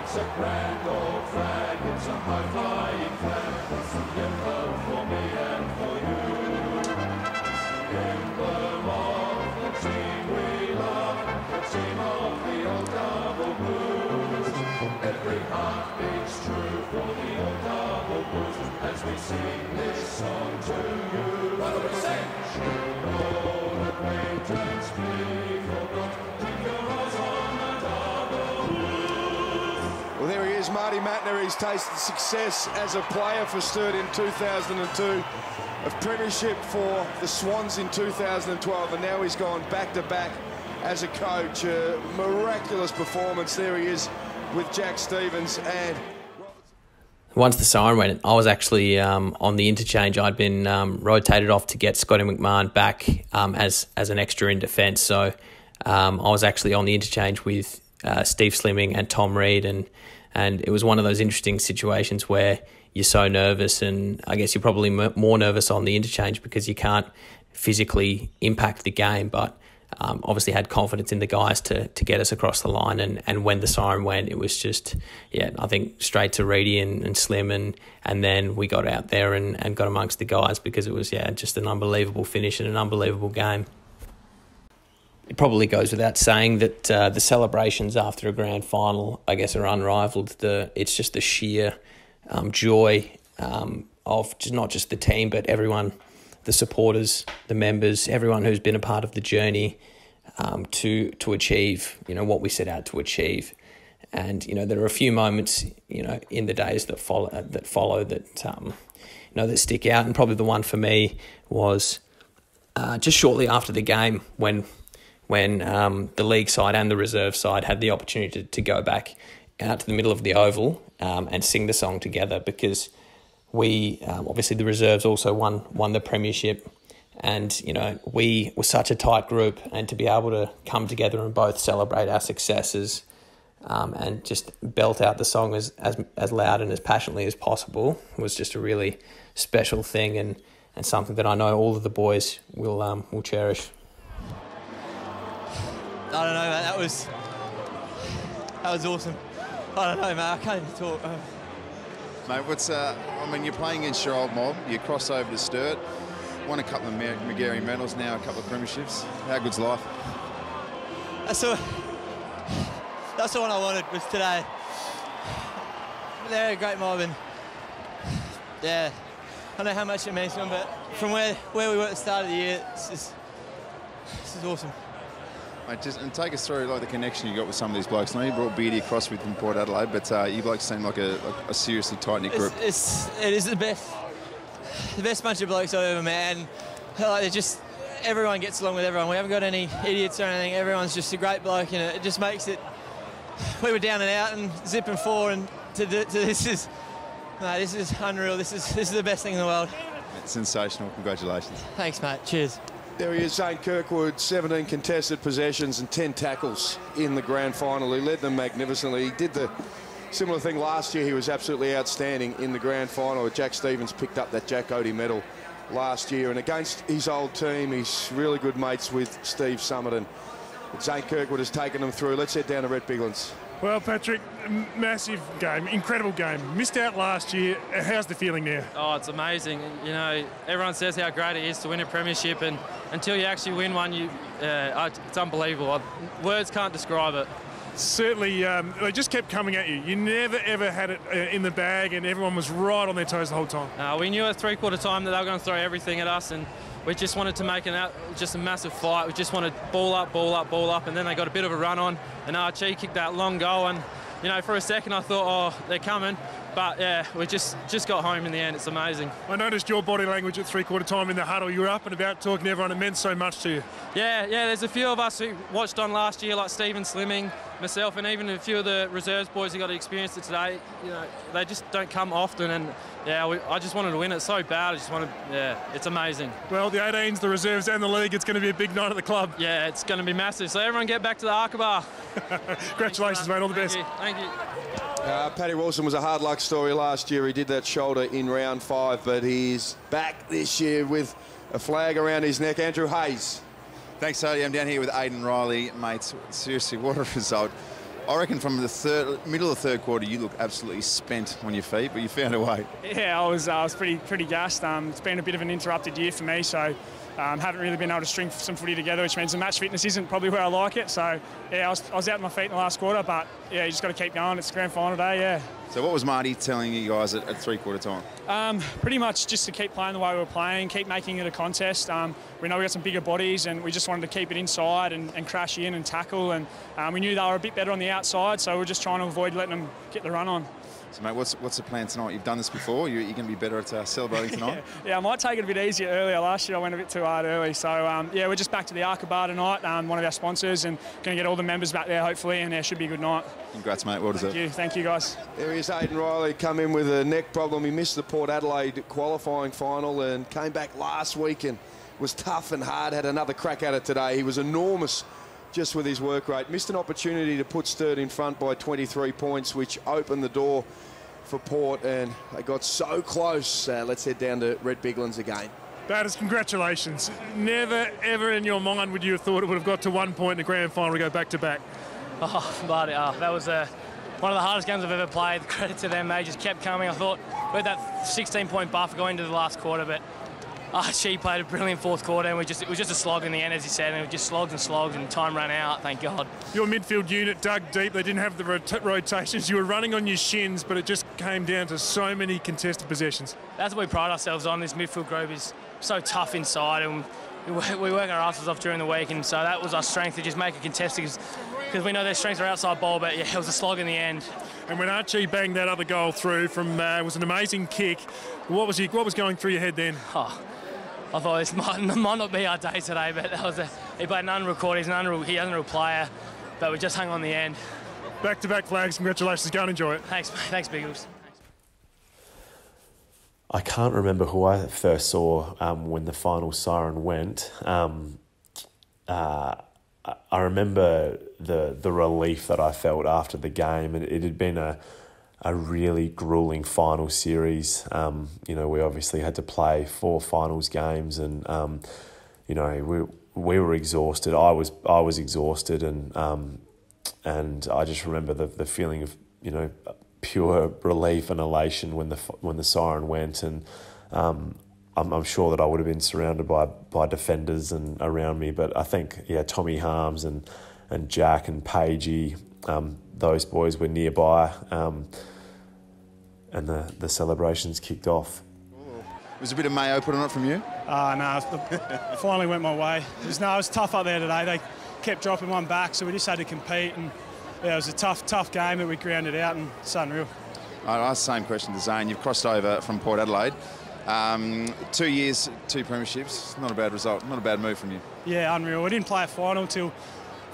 It's a grand old flag, it's a high-flying flag. It's the emblem for me and for you. Emblem of the team we love, the team of the old double blues. Every heart beats true for the old double blues as we sing this song to you. What do we say? Should old acquaintance be forgot? Keep your eyes on the double blues. Well, there he is, Marty Mattner. He's tasted success as a player for Sturt in 2002. Of premiership for the Swans in 2012, and now he's gone back-to-back as a coach. A miraculous performance. There he is with Jack Stevens. And once the siren went, I was actually on the interchange. I'd been rotated off to get Scotty McMahon back as an extra in defence. So I was actually on the interchange with Steve Slimming and Tom Reed, and it was one of those interesting situations where you're so nervous, and I guess you're probably more nervous on the interchange because you can't physically impact the game, but obviously had confidence in the guys to get us across the line, and when the siren went, it was just, I think straight to Reedy and Slim, and then we got out there and got amongst the guys because it was, just an unbelievable finish and an unbelievable game. It probably goes without saying that the celebrations after a grand final, I guess, are unrivaled. It's just the sheer joy of not just the team, but everyone, the supporters, the members, everyone who's been a part of the journey to achieve, what we set out to achieve. And, there are a few moments, in the days that follow that stick out. And probably the one for me was just shortly after the game when the league side and the reserve side had the opportunity to go back out to the middle of the oval and sing the song together, because we obviously the reserves also won the premiership, and we were such a tight group, and to be able to come together and both celebrate our successes and just belt out the song as loud and as passionately as possible was just a really special thing, and something that I know all of the boys will cherish. I don't know, man. That was awesome. I don't know, man. I can't even talk. Mate, you're playing against your old mob. You cross over to Sturt. won a couple of McGarry medals now, a couple of premierships. How good's life? That's the one I wanted was today. They're a great mob, and yeah, I don't know how much it means to them, but from where we were at the start of the year, this is awesome. Mate, and take us through like the connection you got with some of these blokes. I know you brought Beardy across with from Port Adelaide, but you blokes seem like a seriously tight-knit group. It is the best bunch of blokes I've ever met, and like, everyone gets along with everyone. We haven't got any idiots or anything. Everyone's just a great bloke, and it just makes it. We were down and out and zipping forward, and to this is unreal. This is the best thing in the world. It's sensational. Congratulations. Thanks, mate. Cheers. There he is, Zane Kirkwood, 17 contested possessions and 10 tackles in the grand final. He led them magnificently. He did the similar thing last year. He was absolutely outstanding in the grand final. Jack Stevens picked up that Jack Odie medal last year, and against his old team, he's really good mates with Steve Summerton. Zane Kirkwood has taken them through. Let's head down to Red Biglands. Well, Patrick, massive game, incredible game. Missed out last year. How's the feeling now? Oh, it's amazing. You know, everyone says how great it is to win a premiership, and until you actually win one, it's unbelievable. Words can't describe it. Certainly, they just kept coming at you. You never, ever had it in the bag, and everyone was right on their toes the whole time. We knew at three-quarter time that they were going to throw everything at us, and we just wanted to make just a massive fight. We just wanted ball up, and then they got a bit of a run on, and Archie kicked that long goal, and, you know, for a second I thought, oh, they're coming. But, yeah, we just got home in the end. It's amazing. I noticed your body language at three-quarter time in the huddle. You were up and about talking to everyone. It meant so much to you. Yeah, there's a few of us who watched on last year, like Stephen Slimming, myself, and even a few of the reserves boys who got to experience it today. You know, they just don't come often, and, yeah, I just wanted to win it so bad. It's amazing. Well, the 18s, the reserves and the league, it's going to be a big night at the club. Yeah, it's going to be massive. So everyone get back to the Arkabar. Congratulations, mate. All the best. Thank you. Paddy Wilson was a hard luck story last year. He did that shoulder in round 5, but he's back this year with a flag around his neck. Andrew Hayes. Thanks, Sadie. I'm down here with Aiden Riley. Mate, seriously, what a result. I reckon from the middle of the third quarter, you look absolutely spent on your feet, but you found a way. Yeah, I was pretty gassed. It's been a bit of an interrupted year for me, so haven't really been able to string some footy together, which means the match fitness isn't probably where I like it. So, yeah, I was out on my feet in the last quarter, but, yeah, you just got to keep going. It's the grand final day, yeah. So what was Marty telling you guys at three-quarter time? Pretty much just to keep playing the way we were playing, keep making it a contest. We know we got some bigger bodies, and we just wanted to keep it inside and crash in and tackle. And we knew they were a bit better on the outside, so we're just trying to avoid letting them get the run on. So, mate, what's the plan tonight? You've done this before. You're going to be better at celebrating tonight? Yeah, I might take it a bit easier earlier. Last year I went a bit too hard early. So, yeah, we're just back to the Arkabar tonight, one of our sponsors, and going to get all the members back there, hopefully, and it should be a good night. Congrats, mate. Well deserved. Thank you, guys. There is Aiden Riley, come in with a neck problem. He missed the Port Adelaide qualifying final and came back last week and was tough and hard, had another crack at it today. He was enormous just with his work rate. Missed an opportunity to put Sturt in front by 23 points, which opened the door for Port, and they got so close. Let's head down to Red Biglands again. Batters, congratulations. Never, ever in your mind would you have thought it would have got to 1 point in the grand final to go back-to-back. That was one of the hardest games I've ever played. Credit to them, they just kept coming. I thought we had that 16-point buffer going into the last quarter, but she played a brilliant fourth quarter, and it was just a slog in the end, as he said, and it just slogged and time ran out, thank God. Your midfield unit dug deep. They didn't have the rotations. You were running on your shins, but it just came down to so many contested possessions. That's what we pride ourselves on. This midfield group is so tough inside, and we work our asses off during the week, and so that was our strength, to just make it contested, because we know their strengths are outside ball, but yeah, it was a slog in the end. And when Archie banged that other goal through from, it was an amazing kick. What was going through your head then? I thought this might not be our day today, but he played an unreal quarter. He's an unreal player, but we just hung on the end. Back-to-back flags. Congratulations. Go and enjoy it. Thanks, mate. Thanks, Biggles. I can't remember who I first saw when the final siren went. I remember the relief that I felt after the game. It had been a really grueling final series. We obviously had to play 4 finals games, and we were exhausted. I was exhausted, and I just remember the feeling of pure relief and elation when the siren went, and I'm sure that I would have been surrounded by defenders and around me. But I think, Tommy Harms and Jack and Pagey, those boys were nearby, and the celebrations kicked off. Was a bit of mayo put on it from you? No, finally went my way. It was tough up there today. They kept dropping one back, so we just had to compete. And it was a tough game that we grounded out, and it's unreal. I'll ask the same question to Zane. You've crossed over from Port Adelaide. 2 years, 2 premierships. Not a bad result. Not a bad move from you. Yeah, unreal. We didn't play a final until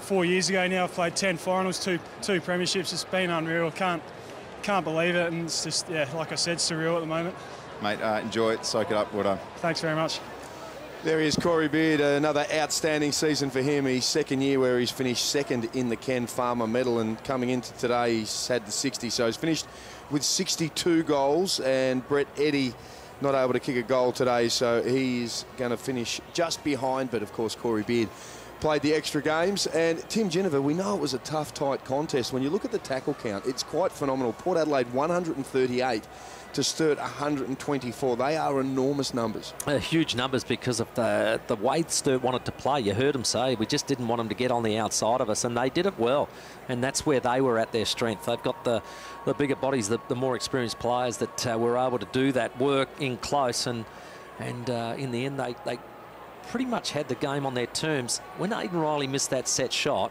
4 years ago. Now I've played 10 finals, two premierships. It's been unreal. Can't believe it, and it's just, like I said, surreal at the moment. Mate, enjoy it, soak it up, well done. Thanks very much. There he is, Corey Beard, another outstanding season for him. His second year where he's finished second in the Ken Farmer medal, and coming into today he's had the 60, so he's finished with 62 goals, and Brett Eddy not able to kick a goal today, so he's going to finish just behind, but of course Corey Beard played the extra games. And Tim Ginniver, we know it was a tough, tight contest. When you look at the tackle count, it's quite phenomenal. Port Adelaide 138 to Sturt 124. They are enormous numbers. Huge numbers because of the way Sturt wanted to play. You heard them say, we just didn't want them to get on the outside of us, and they did it well. And that's where they were at their strength. They've got the bigger bodies, the more experienced players that were able to do that work in close. And in the end, they pretty much had the game on their terms. When Aiden Riley missed that set shot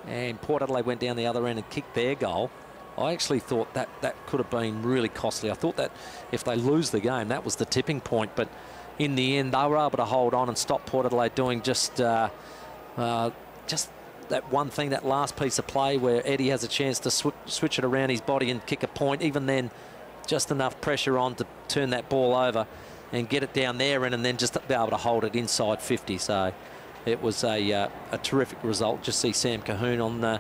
and Port Adelaide went down the other end and kicked their goal, I actually thought that could have been really costly. I thought that if they lose the game, that was the tipping point. But in the end, they were able to hold on and stop Port Adelaide doing just that one thing, that last piece of play where Eddie has a chance to switch it around his body and kick a point. Even then, just enough pressure on to turn that ball over and get it down there and then just be able to hold it inside 50. So it was a terrific result. Just see Sam Cahoon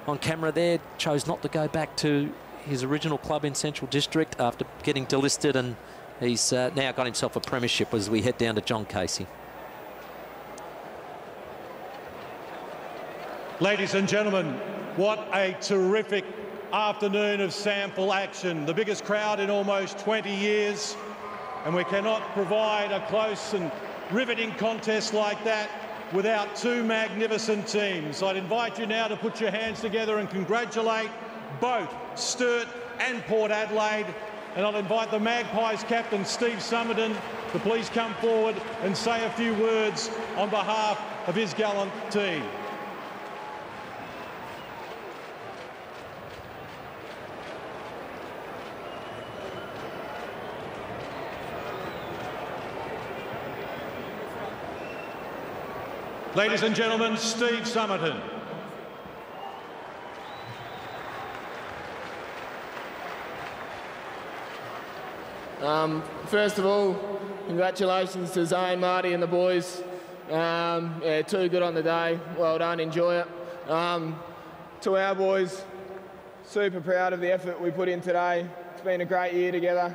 on camera there, chose not to go back to his original club in Central District after getting delisted, and he's now got himself a premiership as we head down to John Casey. Ladies and gentlemen, what a terrific afternoon of SANFL action. The biggest crowd in almost 20 years, and we cannot provide a close and riveting contest like that without two magnificent teams. I'd invite you now to put your hands together and congratulate both Sturt and Port Adelaide. And I'll invite the Magpies captain, Steve Summerton, to please come forward and say a few words on behalf of his gallant team. Ladies and gentlemen, Steve Summerton. First of all, congratulations to Zane, Marty and the boys. Too good on the day. Well done, enjoy it. To our boys, super proud of the effort we put in today. It's been a great year together.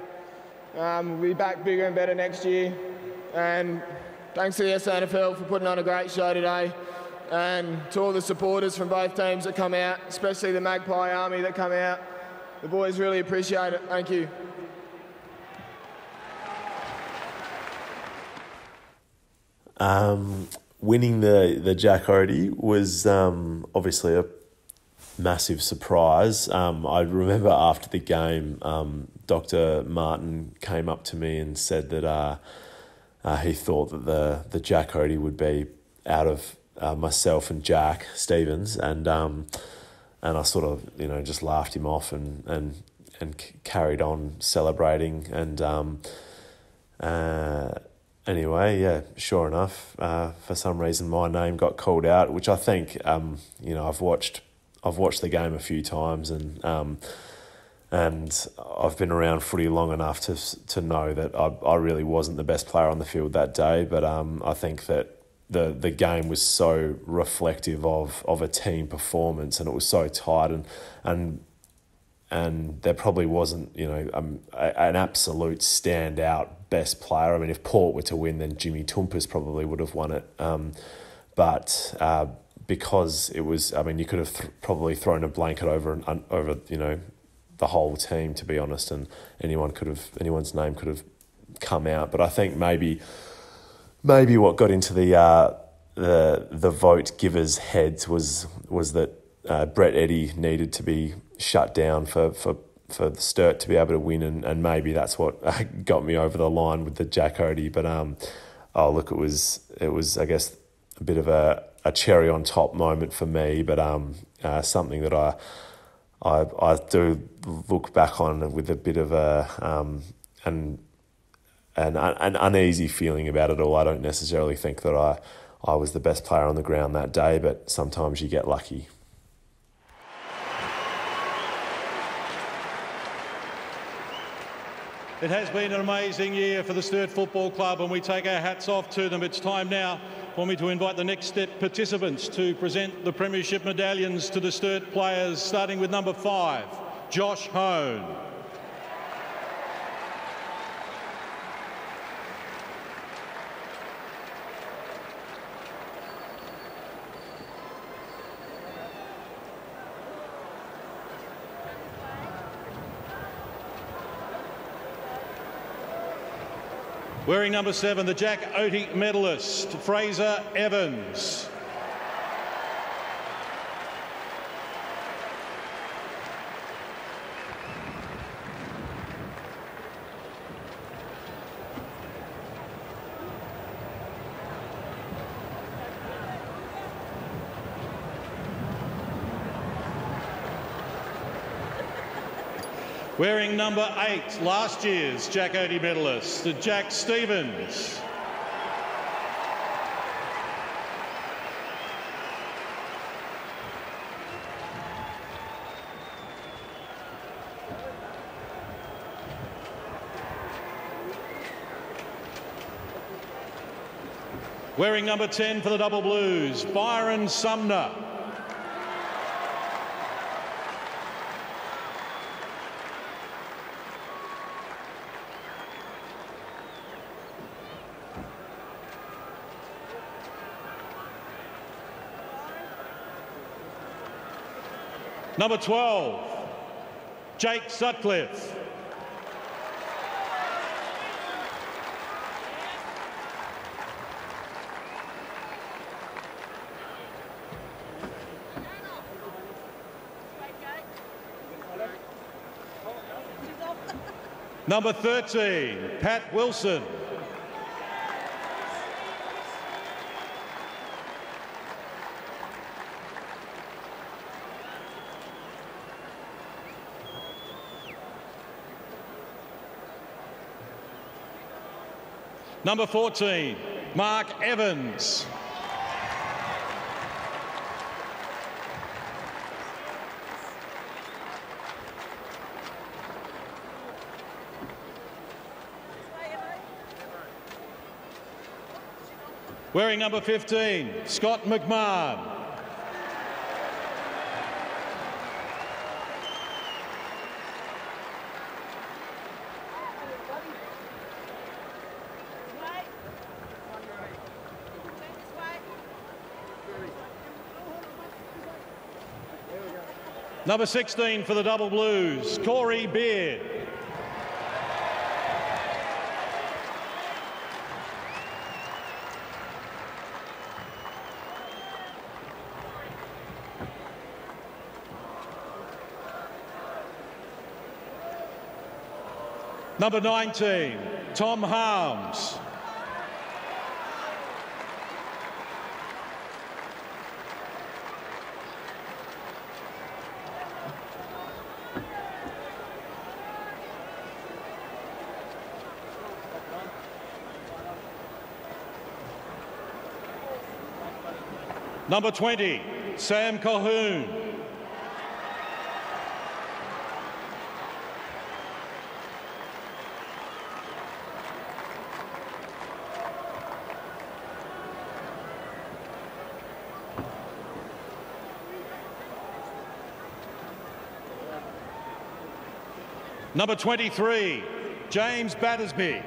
We'll be back bigger and better next year. And thanks to the SANFL for putting on a great show today, and to all the supporters from both teams that come out, especially the Magpie Army that come out. The boys really appreciate it. Thank you. Winning the Jack Odie was obviously a massive surprise. I remember after the game, Dr. Martin came up to me and said that he thought that the Jack Odie would be out of myself and Jack Stevens, and I sort of just laughed him off and carried on celebrating, and anyway, yeah, sure enough, for some reason my name got called out, which I think I've watched the game a few times, and I've been around footy long enough to know that I really wasn't the best player on the field that day, but I think that the game was so reflective of a team performance, and it was so tight, and there probably wasn't an absolute standout best player. I mean, if Port were to win, then Jimmy Toumpas probably would have won it, but because it was, you could have probably thrown a blanket over the whole team, to be honest, and anyone's name could have come out. But I think maybe what got into the vote givers' heads was that Brett Eddy needed to be shut down for the Sturt to be able to win, and maybe that's what got me over the line with the Jack Odie. But look, it was I guess a bit of a cherry on top moment for me, but something that I do look back on with a bit of an uneasy feeling about it all. I don't necessarily think that I was the best player on the ground that day, but sometimes you get lucky. It has been an amazing year for the Sturt Football Club, and we take our hats off to them. It's time now for me to invite the next step participants to present the Premiership medallions to the Sturt players, starting with number 5, Josh Hone. Wearing number 7, the Jack Odie medalist, Fraser Evans. Wearing number 8, last year's Jack Odie medalist, Jack Stevens. Wearing number 10 for the Double Blues, Byron Sumner. Number 12, Jake Sutcliffe. Number 13, Pat Wilson. Number 14, Mark Evans. Wearing number 15, Scott McMahon. Number 16 for the Double Blues, Corey Beard. Number 19, Tom Harms. Number 20, Sam Colhoun. Number 23, James Battersby.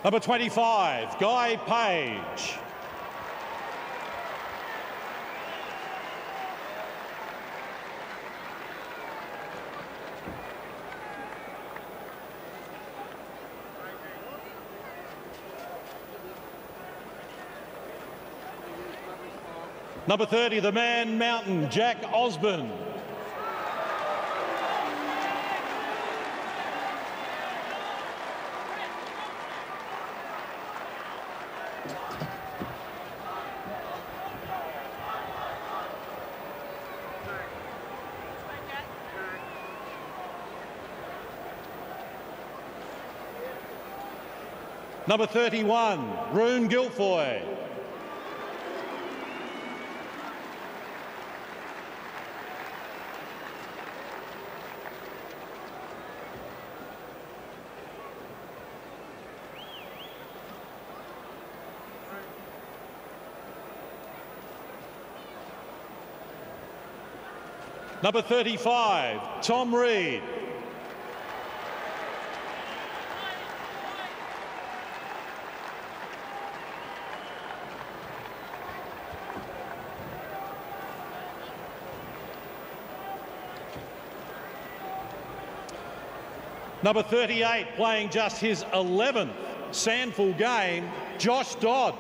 Number 25, Guy Page. Number 30, the Man Mountain, Jack Osborne. Number 31, Roon Guilfoy. Number 35, Tom Reed. Number 38, playing just his 11th Sandful game, Josh Dodd.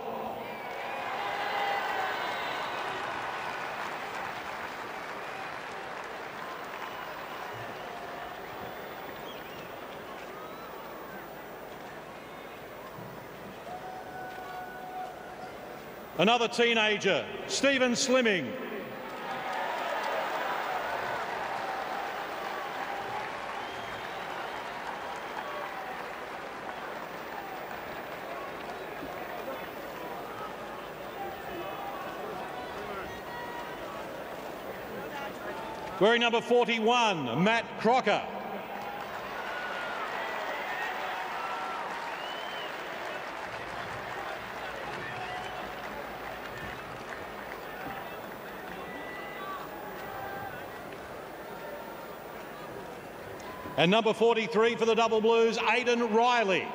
Another teenager, Stephen Slimming. Wearing number 41, Matt Crocker. And number 43 for the Double Blues, Aiden Riley.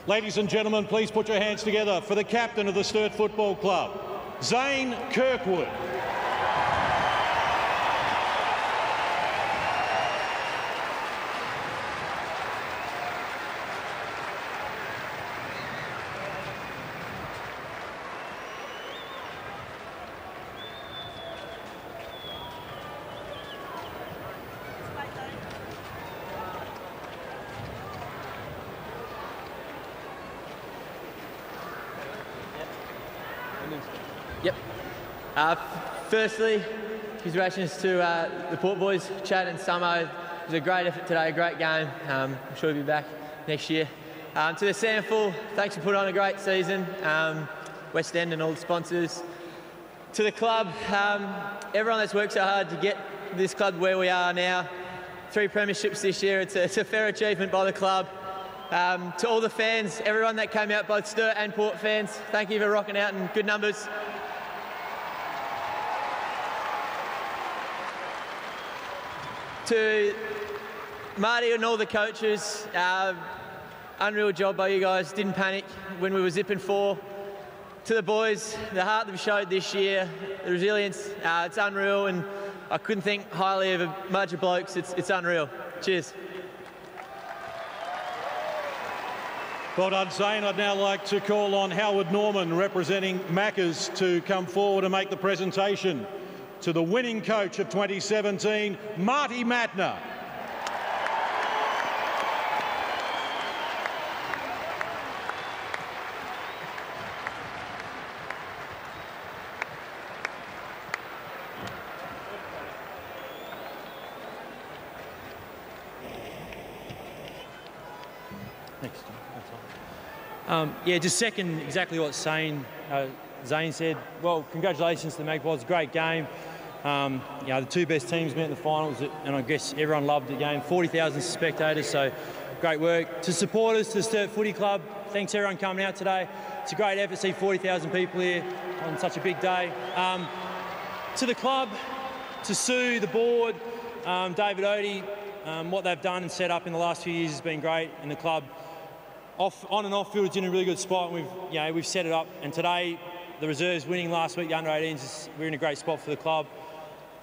Ladies and gentlemen, please put your hands together for the captain of the Sturt Football Club, Zane Kirkwood. Yep. Firstly, congratulations to the Port boys, Chad and Samo. It was a great effort today, a great game. I'm sure we'll be back next year. To the Sandful, thanks for putting on a great season. West End and all the sponsors. To the club, everyone that's worked so hard to get this club where we are now. 3 premierships this year. It's a fair achievement by the club. To all the fans, everyone that came out, both Sturt and Port fans, thank you for rocking out in good numbers. To Marty and all the coaches, unreal job by you guys, didn't panic when we were zipping 4. To the boys, the heart they've showed this year, the resilience, it's unreal, and I couldn't think highly of a bunch of blokes. It's unreal. Cheers. Well done, Zane. I'd now like to call on Howard Norman, representing Maccas, to come forward and make the presentation to the winning coach of 2017, Marty Matner. Yeah, just second exactly what Zane said. Well, congratulations to the Magpies, great game. You know, the 2 best teams met in the finals, and I guess everyone loved the game. 40,000 spectators, so great work. To supporters, to the Sturt Footy Club, thanks everyone coming out today. It's a great effort to see 40,000 people here on such a big day. To the club, to Sue, the board, David Odie, what they've done and set up in the last few years has been great, and the club on and off field is in a really good spot, and we've set it up. And today, the reserves winning last week, the under 18s, we're in a great spot for the club.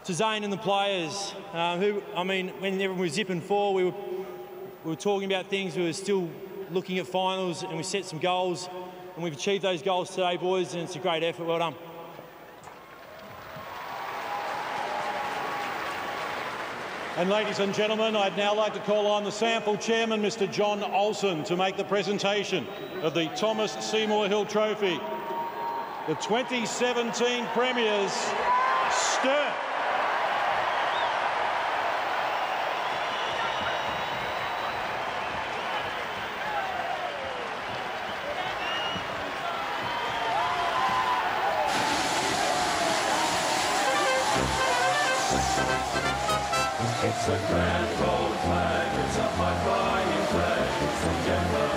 To Zane and the players, when everyone was zipping forward, we were talking about things, we were still looking at finals, and we set some goals, and we've achieved those goals today, boys, and it's a great effort. Well done. And ladies and gentlemen, I'd now like to call on the SANFL chairman, Mr. John Olsen, to make the presentation of the Thomas Seymour Hill Trophy. The 2017 Premiers, Sturt. It's a grand old flag, it's a high-flying flag, it's the emblem